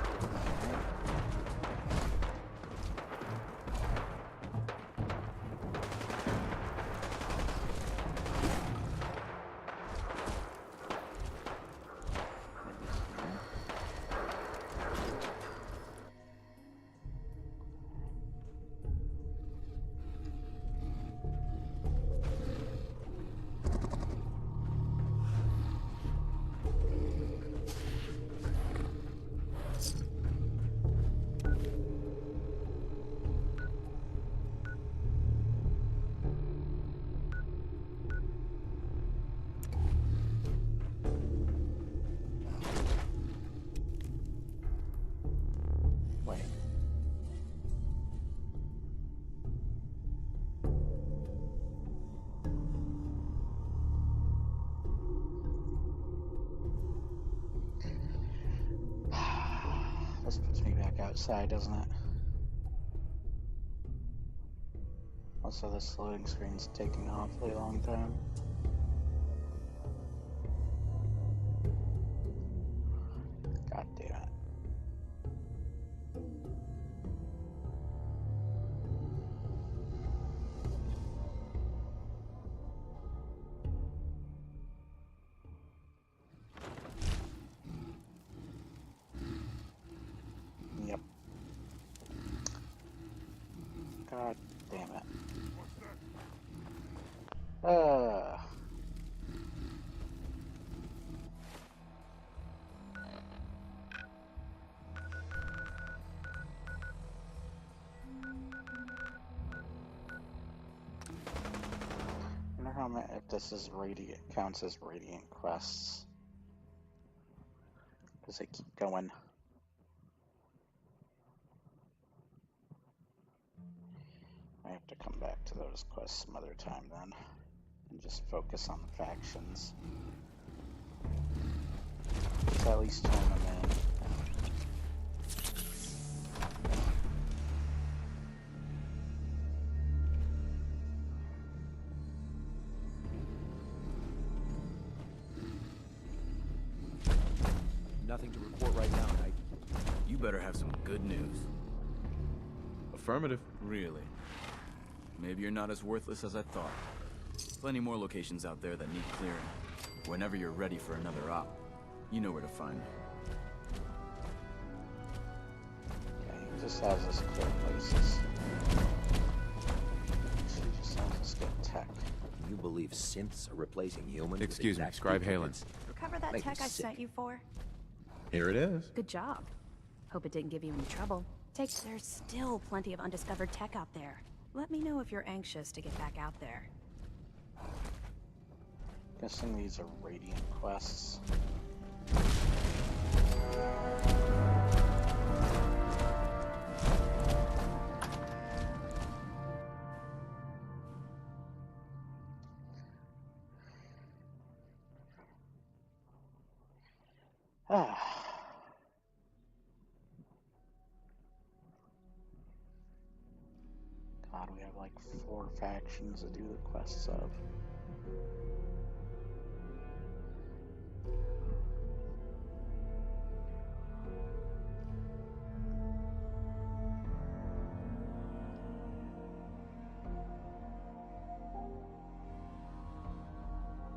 outside, doesn't it? Also, this loading screen's taking an awfully long time. God damn it. Yep. God damn it. I wonder how many, if this is radiant, counts as radiant quests. Because they keep going. I have to come back to those quests some other time then. And just focus on the factions. So at least turn them in. Nothing to report right now, Knight. You better have some good news. Affirmative. Really? Maybe you're not as worthless as I thought. Plenty more locations out there that need clearing. Whenever you're ready for another op, you know where to find me. Okay, he just has us clear places. She just has us get tech. You believe synths are replacing humans? Excuse me, Scribe Halen. Recover that Make me tech I sick. sent you for? Here it is. Good job. Hope it didn't give you any trouble. There's still plenty of undiscovered tech out there. Let me know if you're anxious to get back out there. Guessing these are radiant quests. God, we have like 4 factions to do the quests of.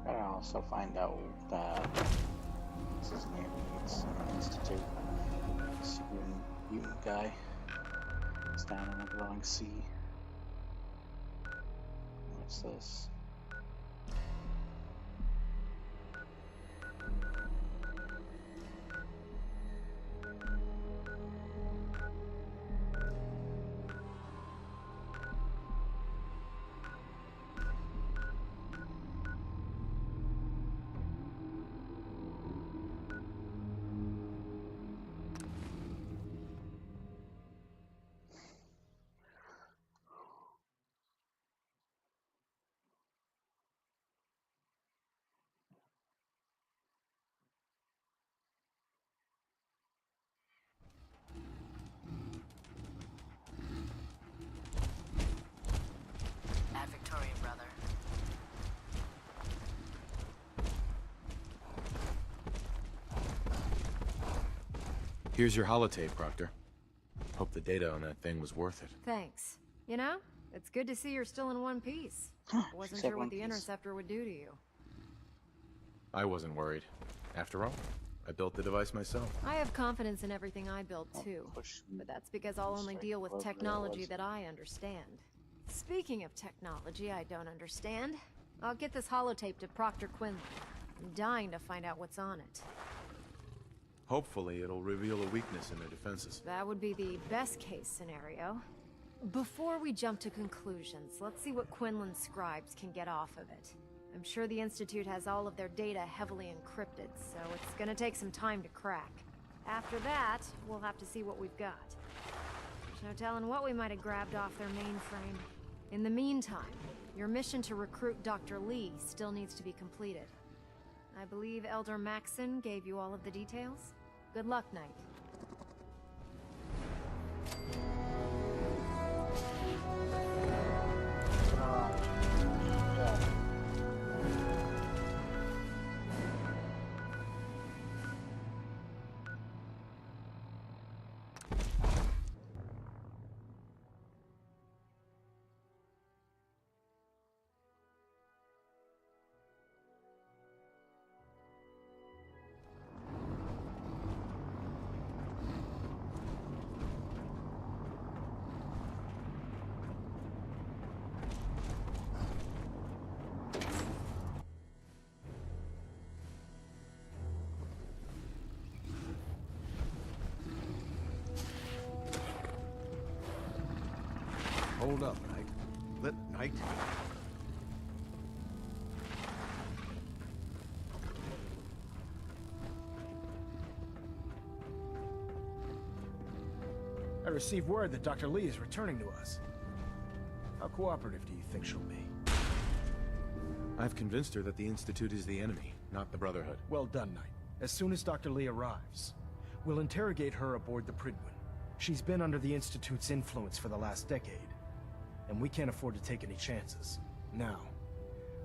Gotta also find out what's his name needs in the Institute. This mutant guy. It's down in the glowing sea. What's this? Ad Victorian, brother. Here's your holotape, Proctor. Hope the data on that thing was worth it. Thanks. You know, it's good to see you're still in one piece. Wasn't said sure one what the piece. Interceptor would do to you. I wasn't worried. After all, I built the device myself. I have confidence in everything I build too, but that's because I'll only deal with technology that I understand. Speaking of technology I don't understand, I'll get this holotape to Proctor Quinlan. I'm dying to find out what's on it. Hopefully, it'll reveal a weakness in their defenses. That would be the best case scenario. Before we jump to conclusions, let's see what Quinlan's scribes can get off of it. I'm sure the Institute has all of their data heavily encrypted, so it's gonna take some time to crack. After that, we'll have to see what we've got. There's no telling what we might have grabbed off their mainframe. In the meantime, your mission to recruit Dr. Lee still needs to be completed. I believe Elder Maxon gave you all of the details? Good luck, Knight. Hold up, Knight. Knight? I received word that Dr. Lee is returning to us. How cooperative do you think she'll be? I've convinced her that the Institute is the enemy, not the Brotherhood. Well done, Knight. As soon as Dr. Lee arrives, we'll interrogate her aboard the Pridwin. She's been under the Institute's influence for the last decade, and we can't afford to take any chances. Now,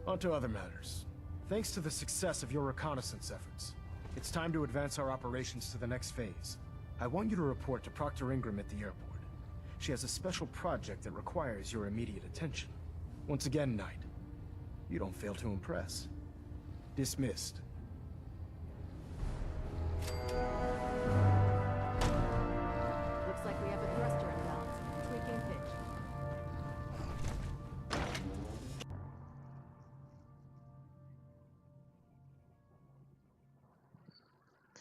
on to other matters. Thanks to the success of your reconnaissance efforts, it's time to advance our operations to the next phase. I want you to report to Proctor Ingram at the airport. She has a special project that requires your immediate attention. Once again, Knight, you don't fail to impress. Dismissed. Looks like we have a thruster imbalance. Tweaking pitch.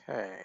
Okay.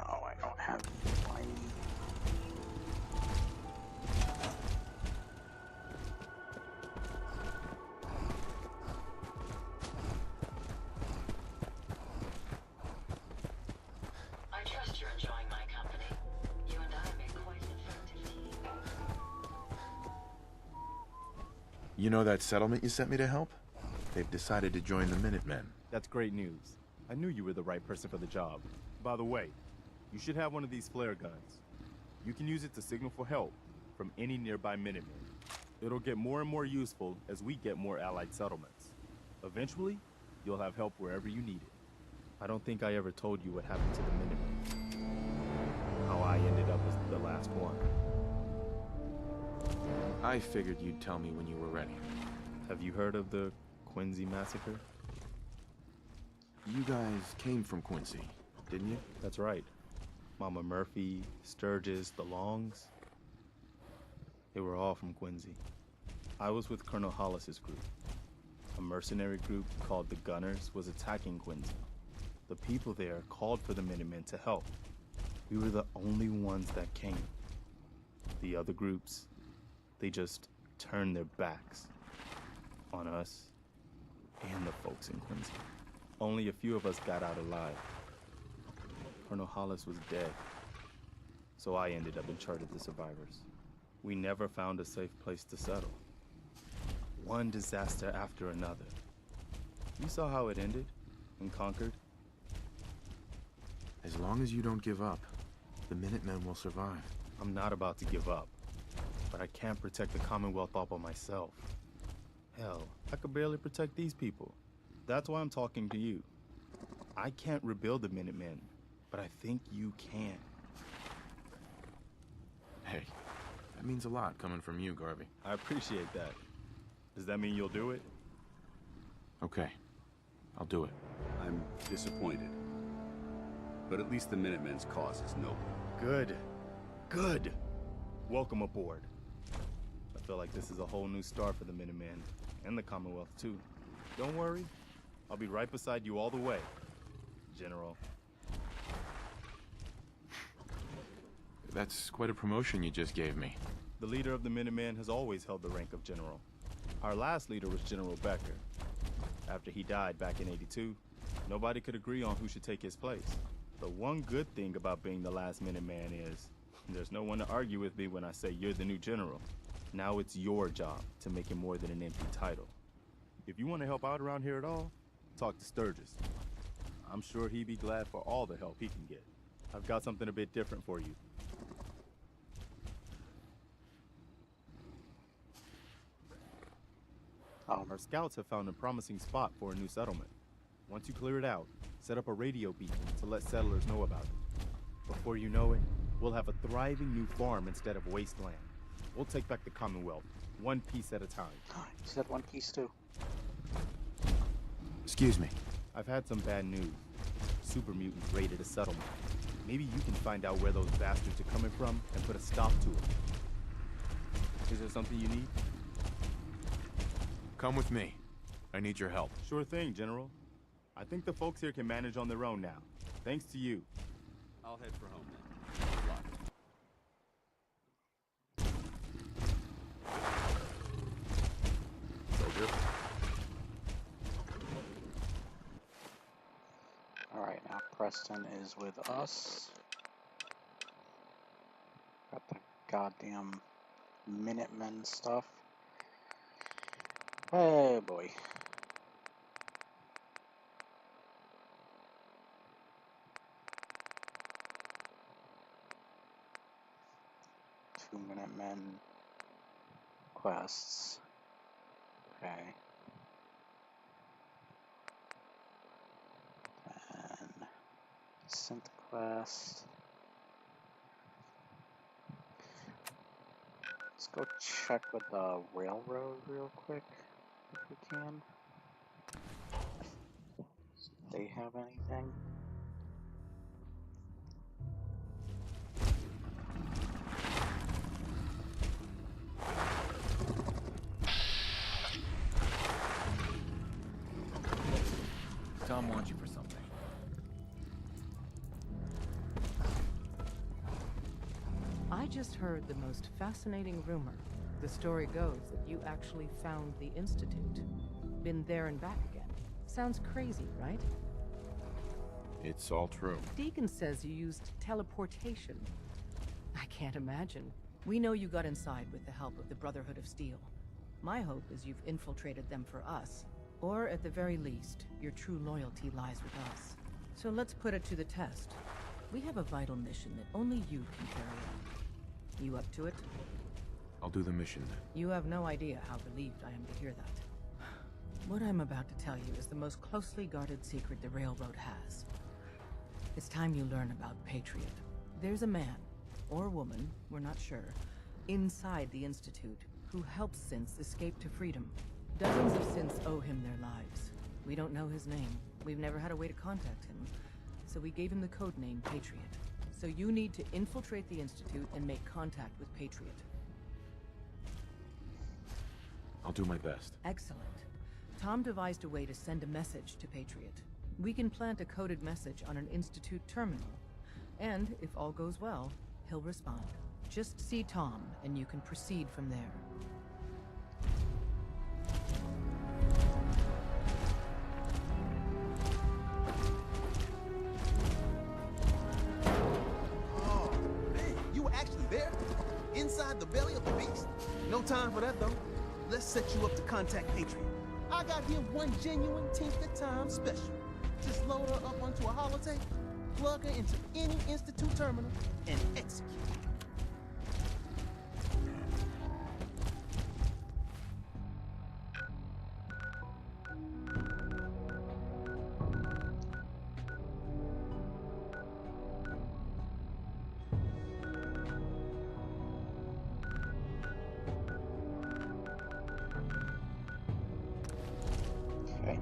Oh, I don't have my... I trust you're enjoying my company. You and I make quite an effective team. You know that settlement you sent me to help? They've decided to join the Minutemen. That's great news. I knew you were the right person for the job. By the way, you should have one of these flare guns. You can use it to signal for help from any nearby Minutemen. It'll get more and more useful as we get more allied settlements. Eventually, you'll have help wherever you need it. I don't think I ever told you what happened to the Minutemen. How I ended up as the last one. I figured you'd tell me when you were ready. Have you heard of the Quincy massacre? You guys came from Quincy, didn't you? That's right. Mama Murphy, Sturgis, the Longs. They were all from Quincy. I was with Colonel Hollis's group. A mercenary group called the Gunners was attacking Quincy. The people there called for the Minutemen to help. We were the only ones that came. The other groups, they just turned their backs on us and the folks in Quincy. Only a few of us got out alive. Colonel Hollis was dead, so I ended up in charge of the survivors. We never found a safe place to settle. One disaster after another. You saw how it ended in Concord? As long as you don't give up, The Minutemen will survive. I'm not about to give up, but I can't protect the Commonwealth all by myself. Hell, I could barely protect these people. That's why I'm talking to you. I can't rebuild the Minutemen, but I think you can. Hey, that means a lot coming from you, Garvey. I appreciate that. Does that mean you'll do it? Okay, I'll do it. I'm disappointed. But at least the Minutemen's cause is noble. Good. Good. Welcome aboard. I feel like this is a whole new start for the Minutemen, and the Commonwealth too. Don't worry, I'll be right beside you all the way, General. That's quite a promotion you just gave me. The leader of the Minutemen has always held the rank of General. Our last leader was General Becker. After he died back in '82, nobody could agree on who should take his place. The one good thing about being the last Minuteman is there's no one to argue with me when I say you're the new general. Now it's your job to make it more than an empty title. If you want to help out around here at all, talk to Sturgis. I'm sure he'd be glad for all the help he can get. I've got something a bit different for you. Our scouts have found a promising spot for a new settlement. Once you clear it out, set up a radio beacon to let settlers know about it. Before you know it, we'll have a thriving new farm instead of wasteland. We'll take back the Commonwealth, one piece at a time. You said one piece too. Excuse me. I've had some bad news. Super mutants raided a settlement. Maybe you can find out where those bastards are coming from and put a stop to it. Is there something you need? Come with me. I need your help. Sure thing, General. I think the folks here can manage on their own now. Thanks to you. I'll head for home then. Good luck. Soldier. Alright, now Preston is with us. Got the goddamn Minutemen stuff. Oh boy. Two Minutemen quests. Okay. And synth quest. Let's go check with the railroad real quick, if we can. Do they have anything? Tom wants you for something. I just heard the most fascinating rumor. The story goes that you actually found the Institute. Been there and back again. Sounds crazy, right? It's all true. Deacon says you used teleportation. I can't imagine. We know you got inside with the help of the Brotherhood of Steel. My hope is you've infiltrated them for us. Or at the very least, your true loyalty lies with us. So let's put it to the test. We have a vital mission that only you can carry out. You up to it? I'll do the mission then. You have no idea how relieved I am to hear that. What I'm about to tell you is the most closely guarded secret the Railroad has. It's time you learn about Patriot. There's a man, or woman, we're not sure, inside the Institute who helps synths escape to freedom. Dozens of synths owe him their lives. We don't know his name. We've never had a way to contact him. So we gave him the code name Patriot. So you need to infiltrate the Institute and make contact with Patriot. I'll do my best. Excellent. Tom devised a way to send a message to Patriot. We can plant a coded message on an Institute terminal. And, if all goes well, he'll respond. Just see Tom, and you can proceed from there. Oh, man, you were actually there? Inside the belly of the beast? No time for that, though. Let's set you up to contact Patriot. I got here one genuine 10th of time special. Just load her up onto a holotape, plug her into any Institute terminal, and execute. Okay.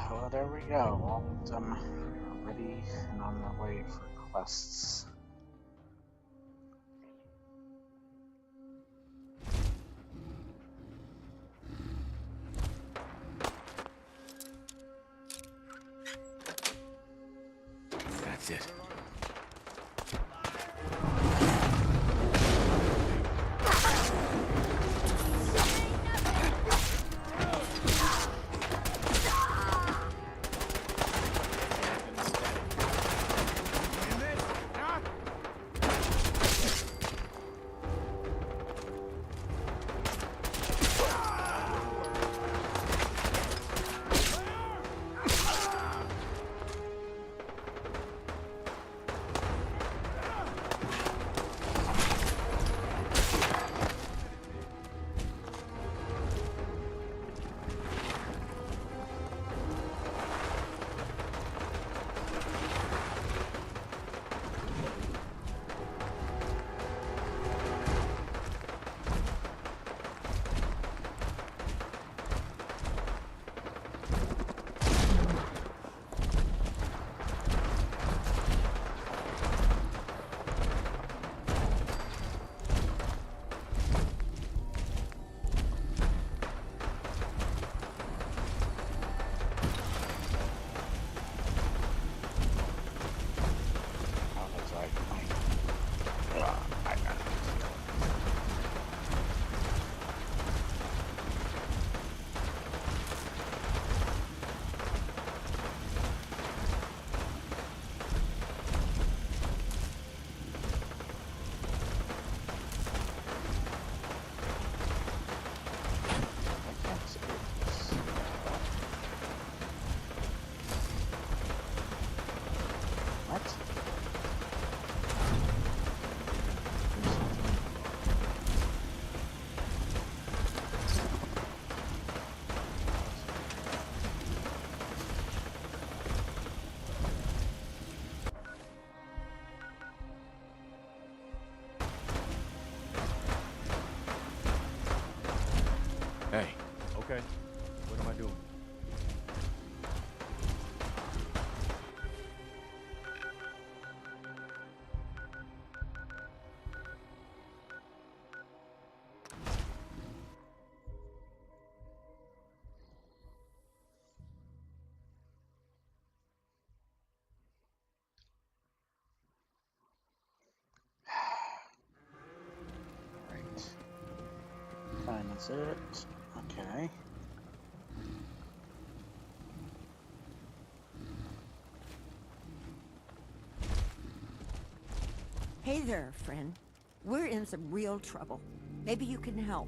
Well, there we go. All of them are ready and on their way for quests. That's it. Hey. Okay. What am I doing? Fine, that's it. Okay. Hey there, friend. We're in some real trouble. Maybe you can help.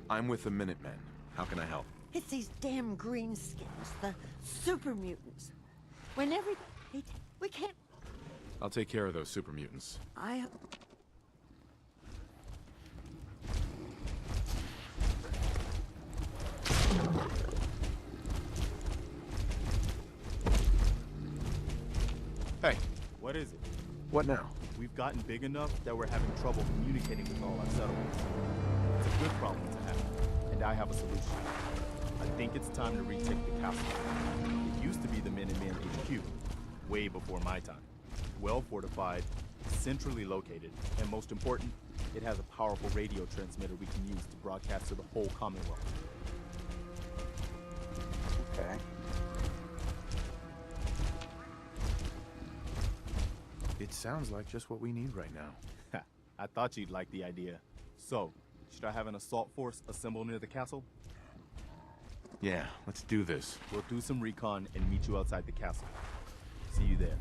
I'm with the Minutemen. How can I help? It's these damn greenskins, the super mutants. Whenever we can't. I'll take care of those super mutants. Hey. What is it? What now? We've gotten big enough that we're having trouble communicating with all our settlements. It's a good problem to have, and I have a solution. I think it's time to retake the castle. It used to be the Minutemen HQ, way before my time. Well fortified, centrally located, and most important, it has a powerful radio transmitter we can use to broadcast to the whole Commonwealth. Okay. It sounds like just what we need right now. I thought you'd like the idea. So, should I have an assault force assemble near the castle? Yeah, let's do this. We'll do some recon and meet you outside the castle. See you there.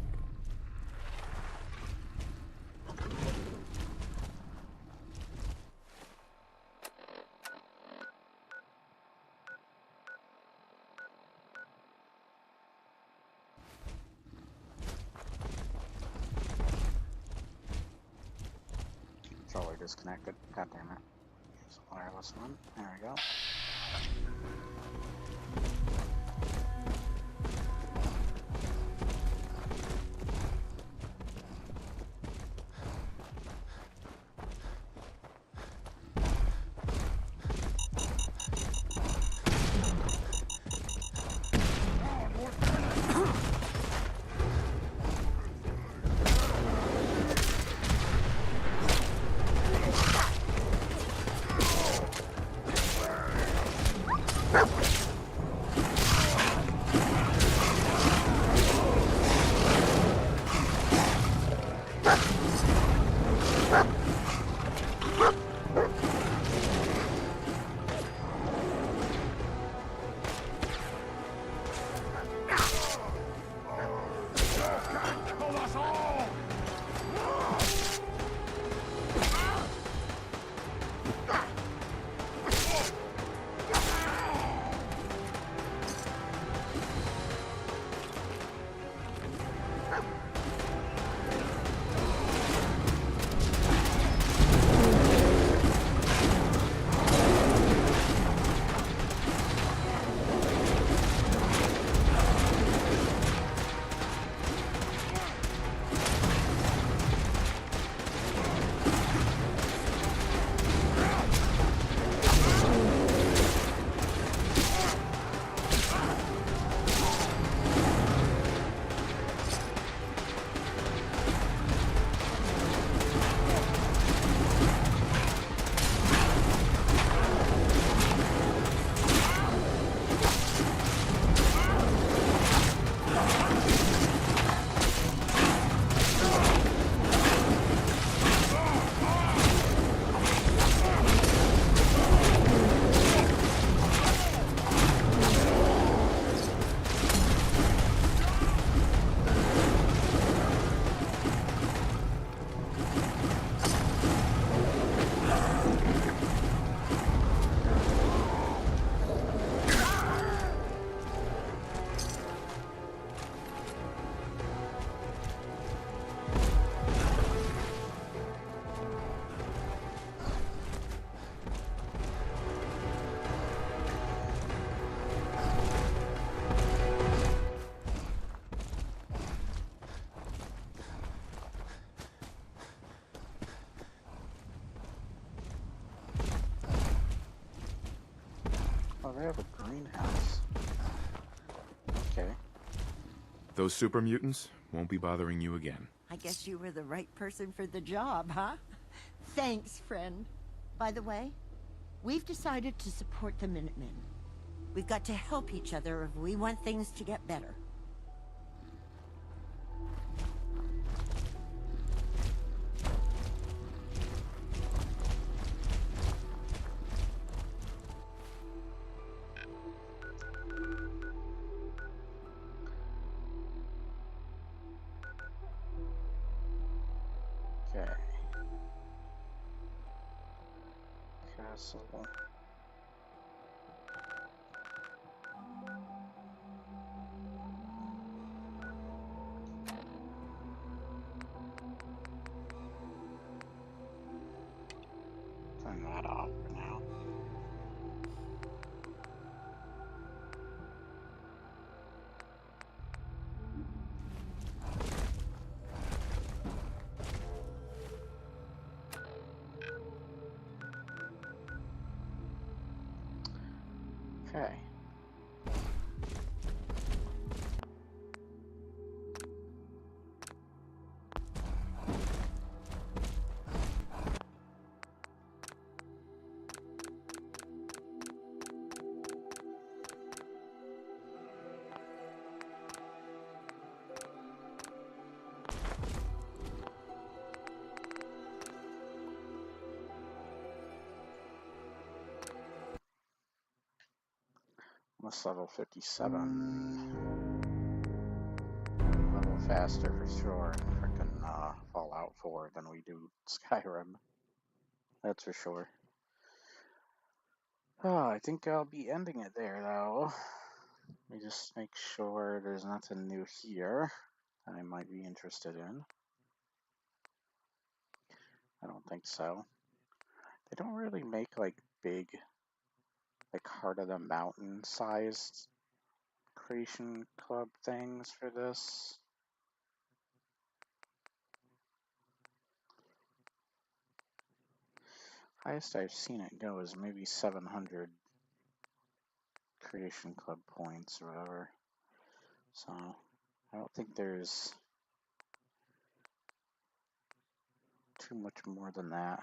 controller disconnected. God damn it. Use the wireless one. There we go. Oh, they have a greenhouse. Okay. Those super mutants won't be bothering you again. I guess you were the right person for the job, huh? Thanks, friend. By the way, we've decided to support the Minutemen. We've got to help each other if we want things to get better. Okay. Castle. Turn that off for now. Okay. Almost level 57. A little faster for sure in frickin' Fallout 4 than we do Skyrim. That's for sure. Oh, I think I'll be ending it there though. Let me just make sure there's nothing new here I might be interested in. I don't think so. They don't really make like big, like Heart of the Mountain sized Creation Club things for this. Highest I've seen it go is maybe 700 Creation Club points or whatever. So I don't think there's too much more than that.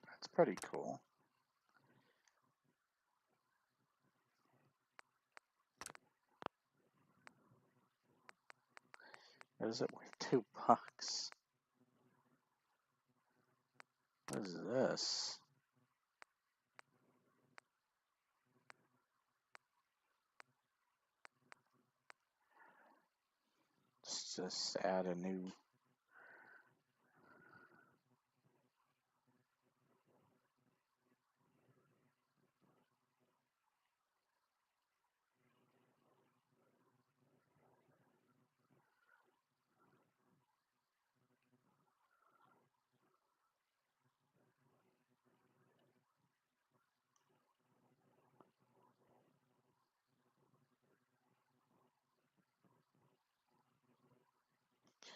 That's pretty cool. Is it worth $2? What is this? Let's just add a new.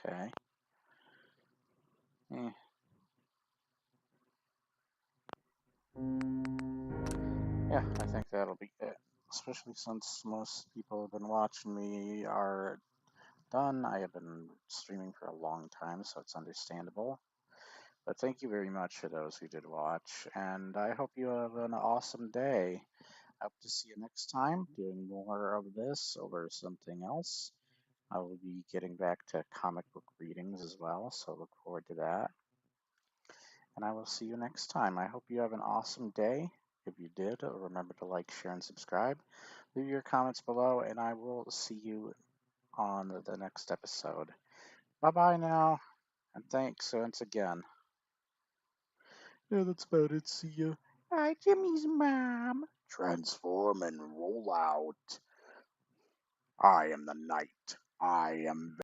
Okay. Yeah, I think that'll be it. Especially since most people have been watching me are done. I have been streaming for a long time, so it's understandable. But thank you very much for those who did watch, and I hope you have an awesome day. I hope to see you next time doing more of this over something else. I will be getting back to comic book readings as well, so look forward to that. And I will see you next time. I hope you have an awesome day. If you did, remember to like, share, and subscribe. Leave your comments below, and I will see you on the next episode. Bye-bye now, and thanks once again. Yeah, that's about it. See ya. Hi, Jimmy's mom. Transform and roll out. I am the knight. I am